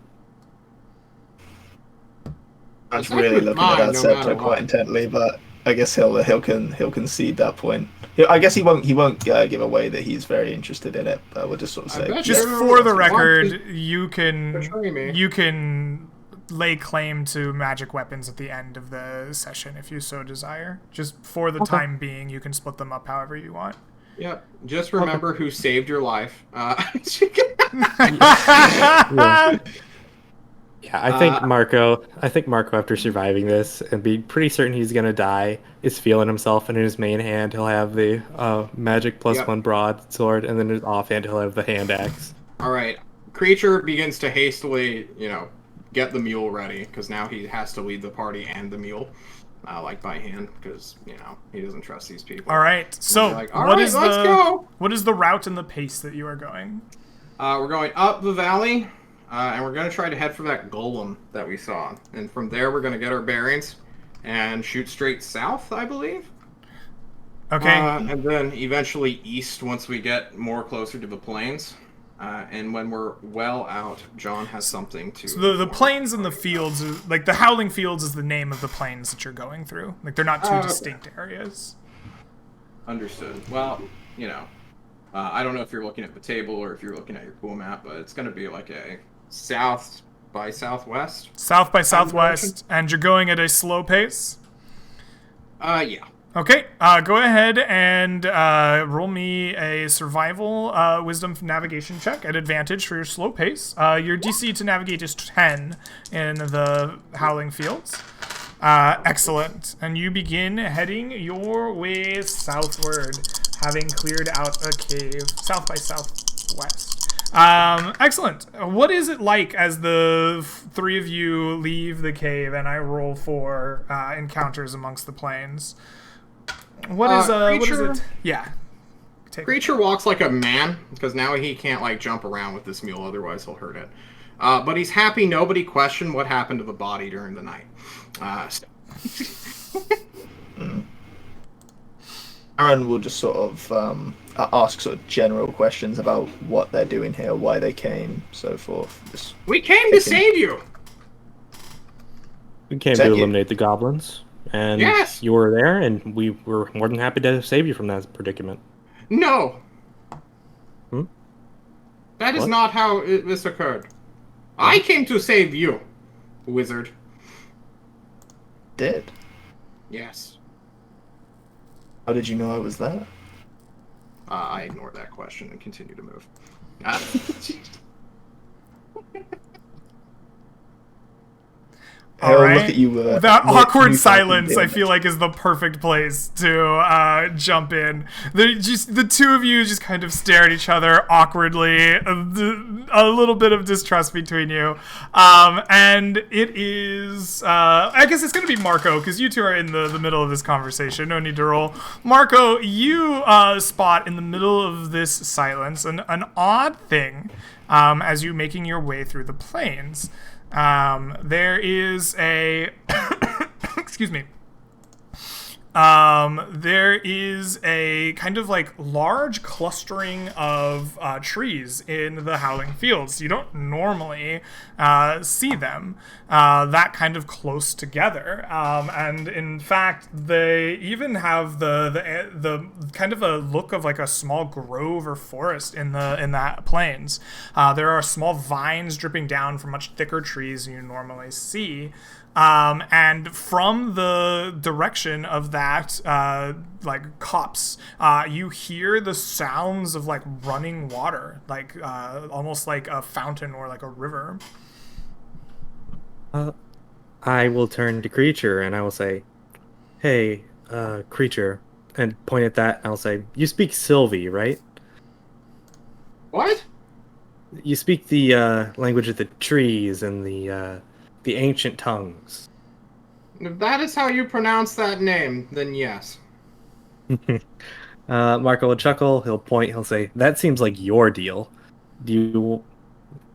I was The scepter's really looking mine, at that no scepter matter quite what. intently, but I guess he'll concede that point. I guess he won't give away that he's very interested in it. We'll just sort of I say. bet Just you- for the as long as- record, you can Betray me. you can lay claim to magic weapons at the end of the session if you so desire. Just for the time being, you can split them up however you want. Yep. Just remember who saved your life. Yeah, I think Marco, after surviving this and being pretty certain he's gonna die, is feeling himself, and in his main hand he'll have the magic +1 broadsword, and then in his offhand he'll have the hand axe. All right. Creature begins to hastily, get the mule ready, because now he has to lead the party and the mule, like by hand, because he doesn't trust these people. All right. So, Like, all what right, is let's the go. what is the route and the pace that you are going? We're going up the valley, and we're going to try to head for that golem that we saw. And from there, we're going to get our bearings and shoot straight south, I believe. Okay. And then eventually east once we get more closer to the plains. And when we're well out, John has something to... So the plains and the fields, like the Howling Fields is the name of the plains that you're going through. Like they're not two Okay. distinct areas. Understood. Well, I don't know if you're looking at the table or if you're looking at your pool map, but it's going to be like a south by southwest. South by southwest, and you're going at a slow pace? Yeah. Okay, go ahead and roll me a survival wisdom navigation check at advantage for your slow pace. Your DC to navigate is 10 in the Howling Fields. Excellent. And you begin heading your way southward, having cleared out a cave south by southwest. Excellent. What is it like as the three of you leave the cave and I roll for encounters amongst the plains? What is Creature- it? Yeah. Creature walks like a man, because now he can't jump around with this mule, otherwise he'll hurt it. But he's happy nobody questioned what happened to the body during the night. Aaron will just sort of ask sort of general questions about what they're doing here, why they came, so forth. Just We came to save you! We came Thank to you. eliminate the goblins, and Yes! you were there, and we were more than happy to save you from that predicament. No! Hmm? That is What? not how this occurred. I came to save you, wizard. did. Yes. How did you know I was there? I ignored that question and continue to move. All He'll right. look at you. That what awkward you silence, fucking I did. feel like, is the perfect place to jump in. The two of you just kind of stare at each other awkwardly, a little bit of distrust between you. And it is, I guess it's going to be Marco, because you two are in the middle of this conversation. No need to roll. Marco, you spot in the middle of this silence an odd thing as you making your way through the plains. There is a excuse me. There is a kind of like large clustering of trees in the Howling Fields. You don't normally see them that kind of close together, and in fact, they even have the kind of a look of like a small grove or forest in that plains. There are small vines dripping down from much thicker trees than you normally see. And from the direction of that, like copse, you hear the sounds of like running water, like almost like a fountain or like a river. I will turn to Creature and I will say, "Hey, Creature," and point at that. And I'll say, "You speak Sylvie, right? What? You speak the language of the trees and the ancient tongues." If that is how you pronounce that name, then yes. Marco will chuckle. He'll point. He'll say, "That seems like your deal. Do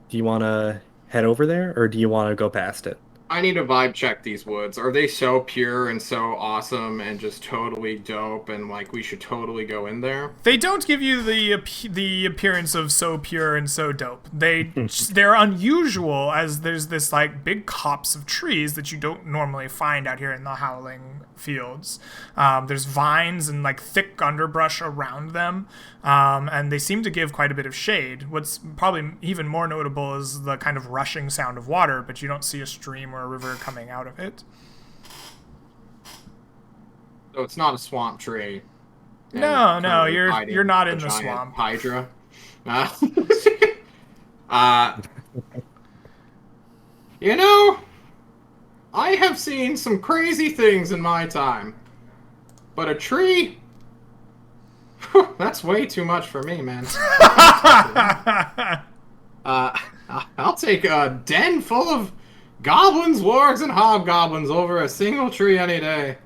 you want to head over there, or do you want to go past it?" I need to vibe check these woods. Are they so pure and so awesome and just totally dope and like we should totally go in there? They don't give you the appearance of so pure and so dope. They're unusual, as there's this like big copse of trees that you don't normally find out here in the Howling Fields. There's vines and like thick underbrush around them, and they seem to give quite a bit of shade. What's probably even more notable is the kind of rushing sound of water, but you don't see a stream or a river coming out of it. So it's not a swamp tree. No, And no, currently you're hiding not a in the giant swamp. Hydra. You know, I have seen some crazy things in my time, but a tree? Whew, that's way too much for me, man. I'll take a den full of goblins, wargs, and hobgoblins over a single tree any day.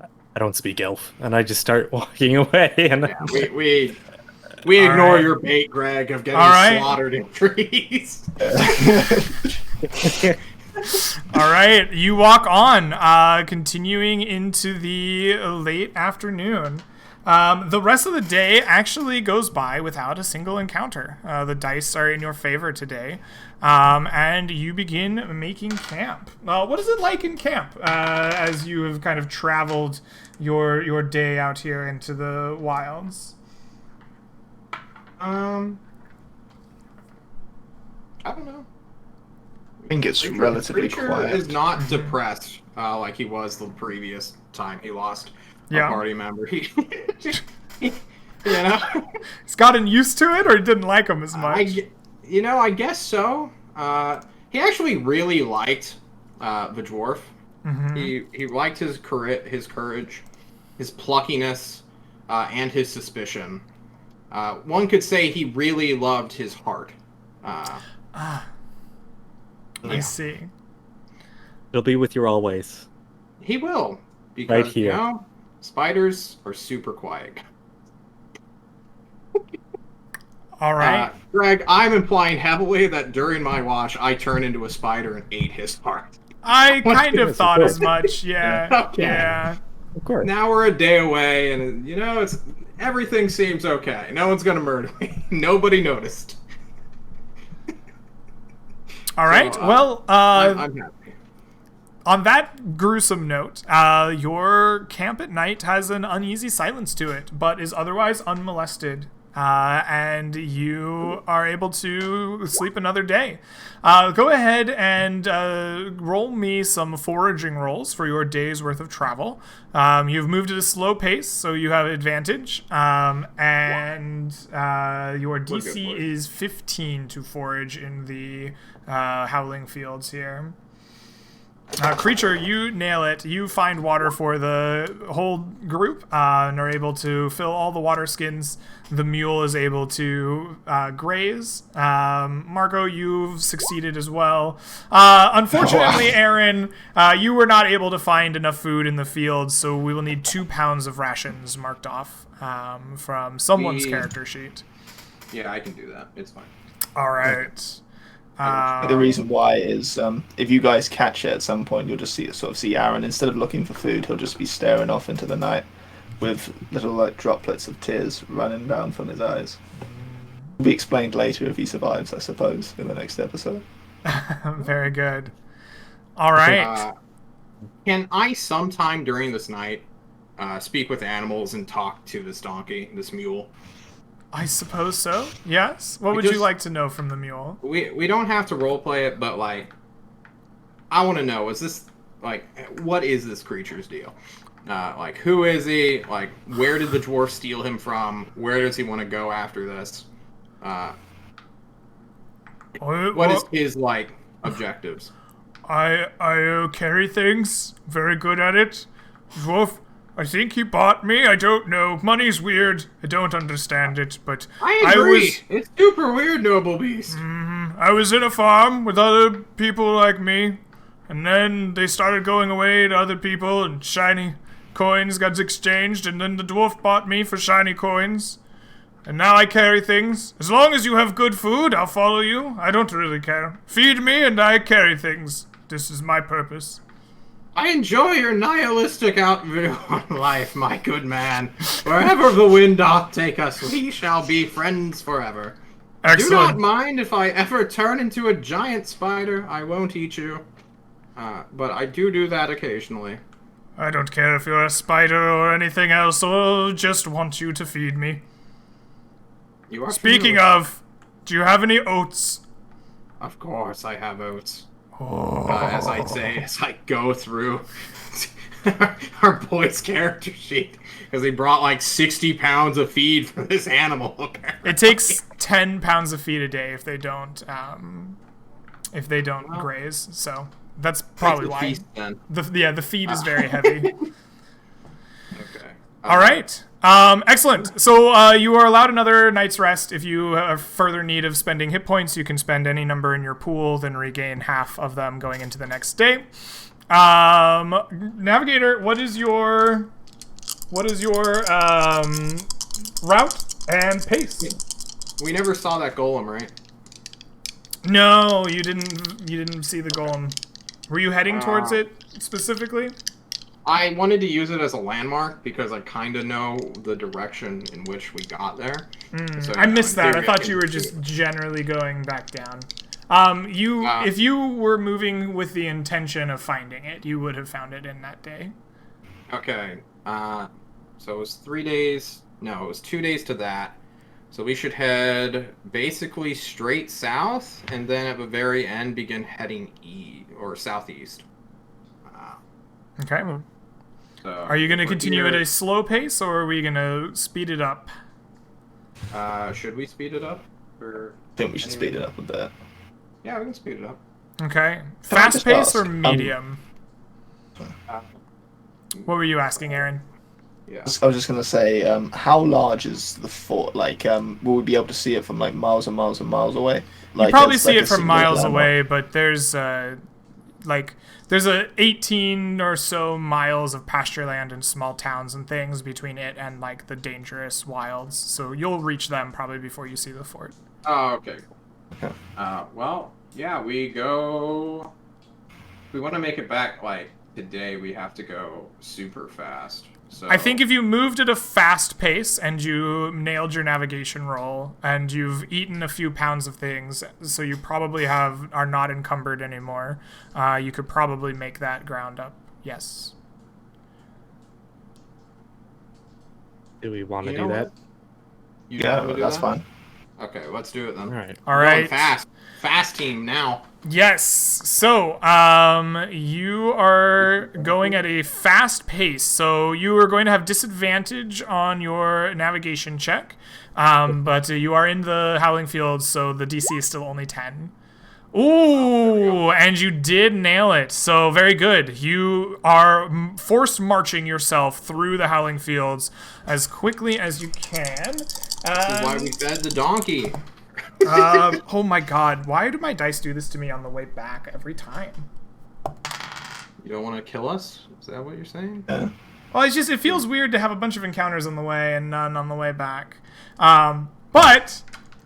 I don't speak elf, and I just start walking away. And Yeah, we All ignore right. your bait, Greg, of getting All right. slaughtered in trees. All right, you walk on, continuing into the late afternoon. The rest of the day actually goes by without a single encounter. The dice are in your favor today, and you begin making camp. What is it like in camp as you have kind of traveled your day out here into the wilds? I don't know. I think it's relatively Creature quiet. is not depressed like he was the previous time he lost Yeah. a party member. He, you know, He's gotten used to it, or didn't like him as much? I guess so. He actually really liked the dwarf. He liked his courage, his pluckiness, and his suspicion. One could say he really loved his heart. I see. He'll be with you always. He will, because Right here. you know, spiders are super quiet. All right. Greg, I'm implying heavily that during my watch, I turned into a spider and ate his heart. I kind of goodness, thought of as much. Yeah. Okay. Yeah. Of course. Now we're a day away, and you know, everything seems okay. No one's gonna murder me. Nobody noticed. All right. So, Well, I'm happy. on that gruesome note, your camp at night has an uneasy silence to it, but is otherwise unmolested. And you are able to sleep another day. Go ahead and roll me some foraging rolls for your day's worth of travel. You've moved at a slow pace, so you have advantage. And your DC boys. is 15 to forage in the Howling Fields here. Creature, you nail it. You find water for the whole group and are able to fill all the water skins. The mule is able to graze. Marco, you've succeeded as well. Unfortunately, Aaron, you were not able to find enough food in the fields, so we will need 2 pounds of rations marked off from someone's character sheet. Yeah, I can do that. It's fine. All right. The reason why is if you guys catch it at some point, you'll just see Aaron, instead of looking for food, he'll just be staring off into the night with little like droplets of tears running down from his eyes. Will be explained later if he survives, I suppose, in the next episode. Very good. All right. Can I sometime during this night speak with animals and talk to this donkey, this mule? I suppose so. Yes. What would you like to know from the mule? We don't have to roleplay it, but like, I want to know: is this like, what is this creature's deal? Like, who is he? Like, where did the dwarf steal him from? Where does he want to go after this? What is his like objectives? I carry things. Very good at it. Dwarf, I think he bought me. I don't know. Money's weird. I don't understand it, but I agree. was It's super weird, noble beast. I was in a farm with other people like me, and then they started going away to other people, and shiny coins got exchanged, and then the dwarf bought me for shiny coins. And now I carry things. As long as you have good food, I'll follow you. I don't really care. Feed me and I carry things. This is my purpose. I enjoy your nihilistic outview on life, my good man. Wherever the wind doth take us, we shall be friends forever. Excellent. Do not mind if I ever turn into a giant spider. I won't eat you. But I do that occasionally. I don't care if you're a spider or anything else, or just want you to feed me. You are Speaking familiar. of, do you have any oats? Of course I have oats. Oh. As I'd say, as I go through our boy's character sheet, because he brought like 60 pounds of feed for this animal. Apparently. It takes 10 pounds of feed a day if they don't graze. So that's probably Take the why. feast, then. The feed is very heavy. Okay. All right. Excellent. So you are allowed another night's rest. If you have further need of spending hit points, you can spend any number in your pool, then regain half of them going into the next day. Navigator, what is your route and pace? We never saw that golem, right? No, you didn't see the golem. Were you heading towards it specifically? I wanted to use it as a landmark because I kind of know the direction in which we got there. So, I missed in that. I theory, thought can you were do just it. generally going back down. If you were moving with the intention of finding it, you would have found it in that day. Okay. So it was 3 days. No, it was 2 days to that. So we should head basically straight south, and then at the very end begin heading southeast. Okay. So Are you going to we're continue at here- a slow pace, or are we going to speed it up? Should we speed it up? Or I think we should speed it up a bit. yeah, we can speed it up. Okay. Can I Fast just pace or ask, medium? Uh, What were you asking, Aaron? yeah. I was just gonna say, how large is the fort? Like, will we be able to see it from like miles and miles and miles away? Like, You probably as, see like, it a from single miles landmark? away, but there's a 18 or so miles of pasture land and small towns and things between it and like the dangerous wilds. So you'll reach them probably before you see the fort. Oh, okay. Okay. Well, yeah, we go. If we want to make it back like today, we have to go super fast. So I think if you moved at a fast pace and you nailed your navigation roll and you've eaten a few pounds of things, so you probably are not encumbered anymore, you could probably make that ground up. Yes. Do we want to You do know that? what? You Yeah, want to do that's that? fine. Okay, let's do it then. All right. All We're going right. fast team now. Yes. So, you are going at a fast pace. So you are going to have disadvantage on your navigation check. But you are in the Howling Fields, so the DC is still only 10. Ooh, and you did nail it. So very good. You are forced marching yourself through the Howling Fields as quickly as you can. This is why we fed the donkey. Oh my god, why do my dice do this to me on the way back every time? You don't want to kill us? Is that what you're saying? Yeah. Well, it feels weird to have a bunch of encounters on the way and none on the way back. But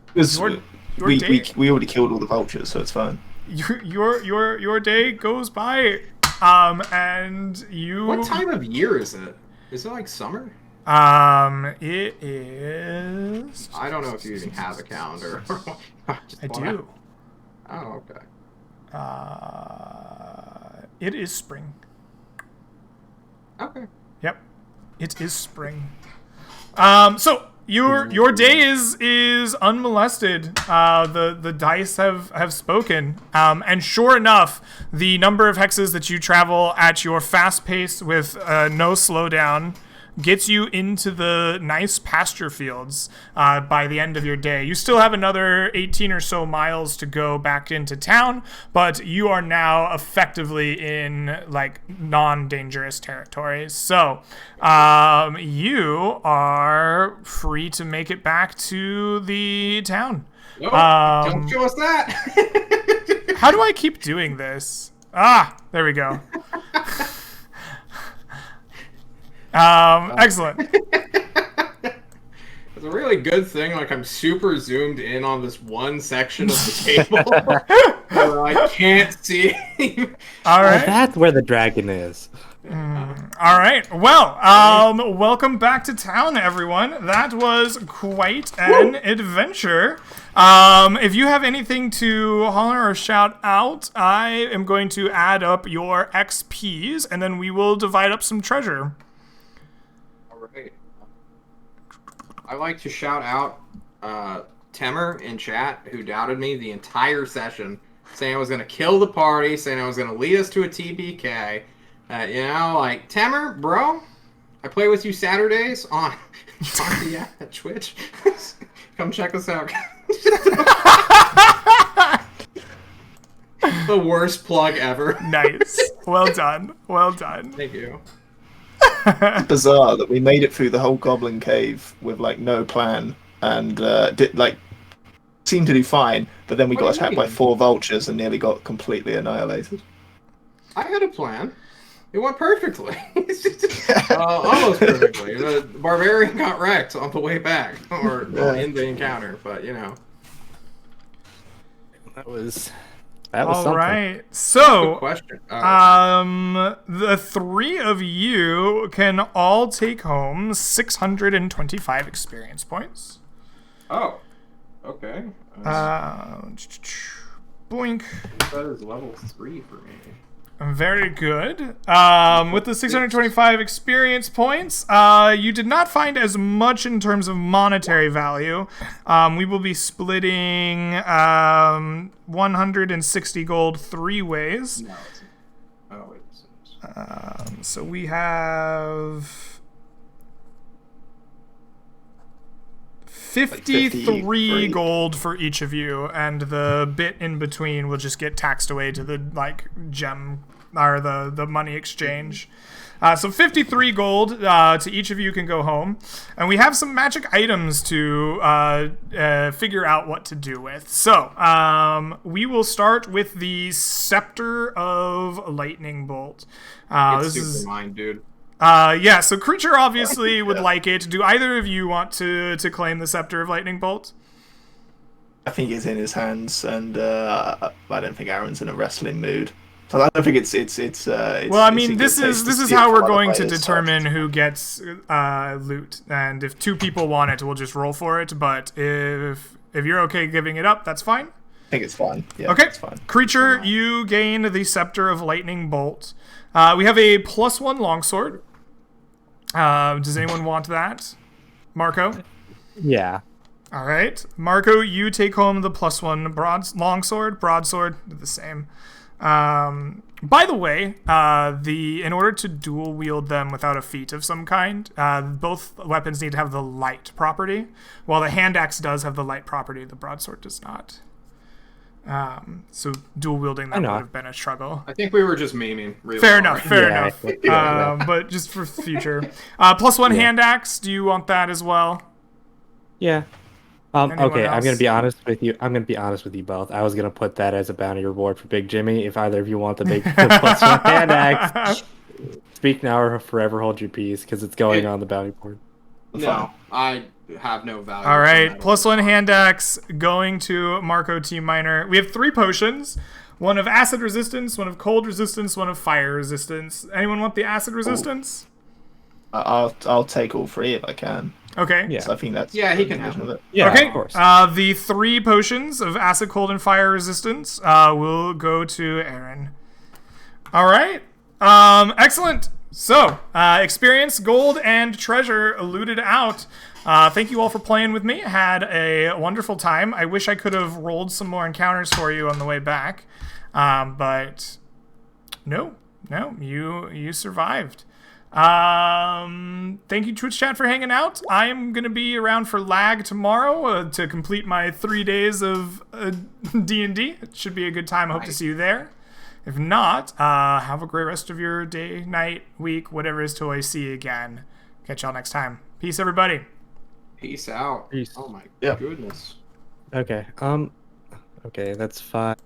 Because Your we day- we already killed all the vultures, so it's fine. your day goes by, and you. What time of year is it? Is it like summer? It is. I don't know if you even have a calendar. I do. Oh, okay. It is spring. Okay. Yep, it is spring. So your day is unmolested. The dice have spoken. And sure enough, the number of hexes that you travel at your fast pace with no slowdown gets you into the nice pasture fields by the end of your day. You still have another 18 or so miles to go back into town, but you are now effectively in like non-dangerous territories. So you are free to make it back to the town. No, don't show us that. How do I keep doing this? Ah, there we go. Excellent. It's a really good thing. Like I'm super zoomed in on this one section of the table. So I can't see. All right. That's where the dragon is. All right. Well, welcome back to town, everyone. That was quite an adventure. If you have anything to holler or shout out, I am going to add up your XPs, and then we will divide up some treasure. All right. I like to shout out Temer in chat, who doubted me the entire session, saying I was going to kill the party, saying I was going to lead us to a TBK. You know, like, Temer, bro, I play with you Saturdays on the Twitch. Come check us out. The worst plug ever. Nice. Well done. Well done. Thank you. It's bizarre that we made it through the whole Goblin Cave with like no plan and seemed to do fine, but then we got attacked by 4 vultures and nearly got completely annihilated. I had a plan. It went perfectly. Almost perfectly. The barbarian got wrecked on the way back, or in the encounter, but you know. That was All something. right. So, Good question. the 3 of you can all take home 625 experience points. Oh, okay. Boink. That is level 3 for me. Very good. With the 625 experience points, you did not find as much in terms of monetary value. We will be splitting 160 gold 3 ways. No, it's... Oh, wait. So we have 53 gold for each of you, and the bit in between will just get taxed away to the gem or the money exchange. So 53 gold to each of you can go home, and we have some magic items to figure out what to do with. So we will start with the Scepter of Lightning Bolt. It's super mine, dude. Yeah, so Creature obviously would like it. Do either of you want to claim the Scepter of Lightning Bolt? I think it's in his hands, and I don't think Aaron's in a wrestling mood. So I don't think it's well, I mean, this is how we're going to determine who gets loot, and if 2 people want it, we'll just roll for it. But if you're okay giving it up, that's fine. I think it's fine. Yeah, okay. It's fine. Creature, you gain the Scepter of Lightning Bolt. We have a +1 longsword. Does anyone want that? Marco? Yeah. All right. Marco, you take home the +1 longsword. Broadsword, the same. By the way, in order to dual wield them without a feat of some kind, both weapons need to have the light property. While the hand axe does have the light property, the broadsword does not. So dual wielding that would have been a struggle. I think we were just memeing. Really fair hard. enough. But just for future, +1 hand axe. Do you want that as well? Yeah. Okay, else? I'm gonna be honest with you. I'm gonna be honest with you both. I was gonna put that as a bounty reward for Big Jimmy. If either of you want the big +1 hand axe, speak now or forever hold your peace, because it's going on the bounty board. No, I have no value. All right, +1 hand axe going to Marco T. Minor. We have 3 potions. One of acid resistance, one of cold resistance, one of fire resistance. Anyone want the acid resistance? I'll take all 3 if I can. Okay. Yeah. So I think that's he can have it. Yeah, okay. of course. The 3 potions of acid, cold, and fire resistance will go to Aaron. All right. Excellent. So, experience, gold, and treasure looted out. Thank you all for playing with me. Had a wonderful time. I wish I could have rolled some more encounters for you on the way back, but no, you survived. Thank you, Twitch chat, for hanging out. I am going to be around for lag tomorrow to complete my 3 days of D&D. It should be a good time. I hope to see you there. If not, have a great rest of your day, night, week, whatever it is till I see you again. Catch y'all next time. Peace, everybody. Peace out. Peace. Oh my Yeah. goodness. Okay. Okay, that's 5.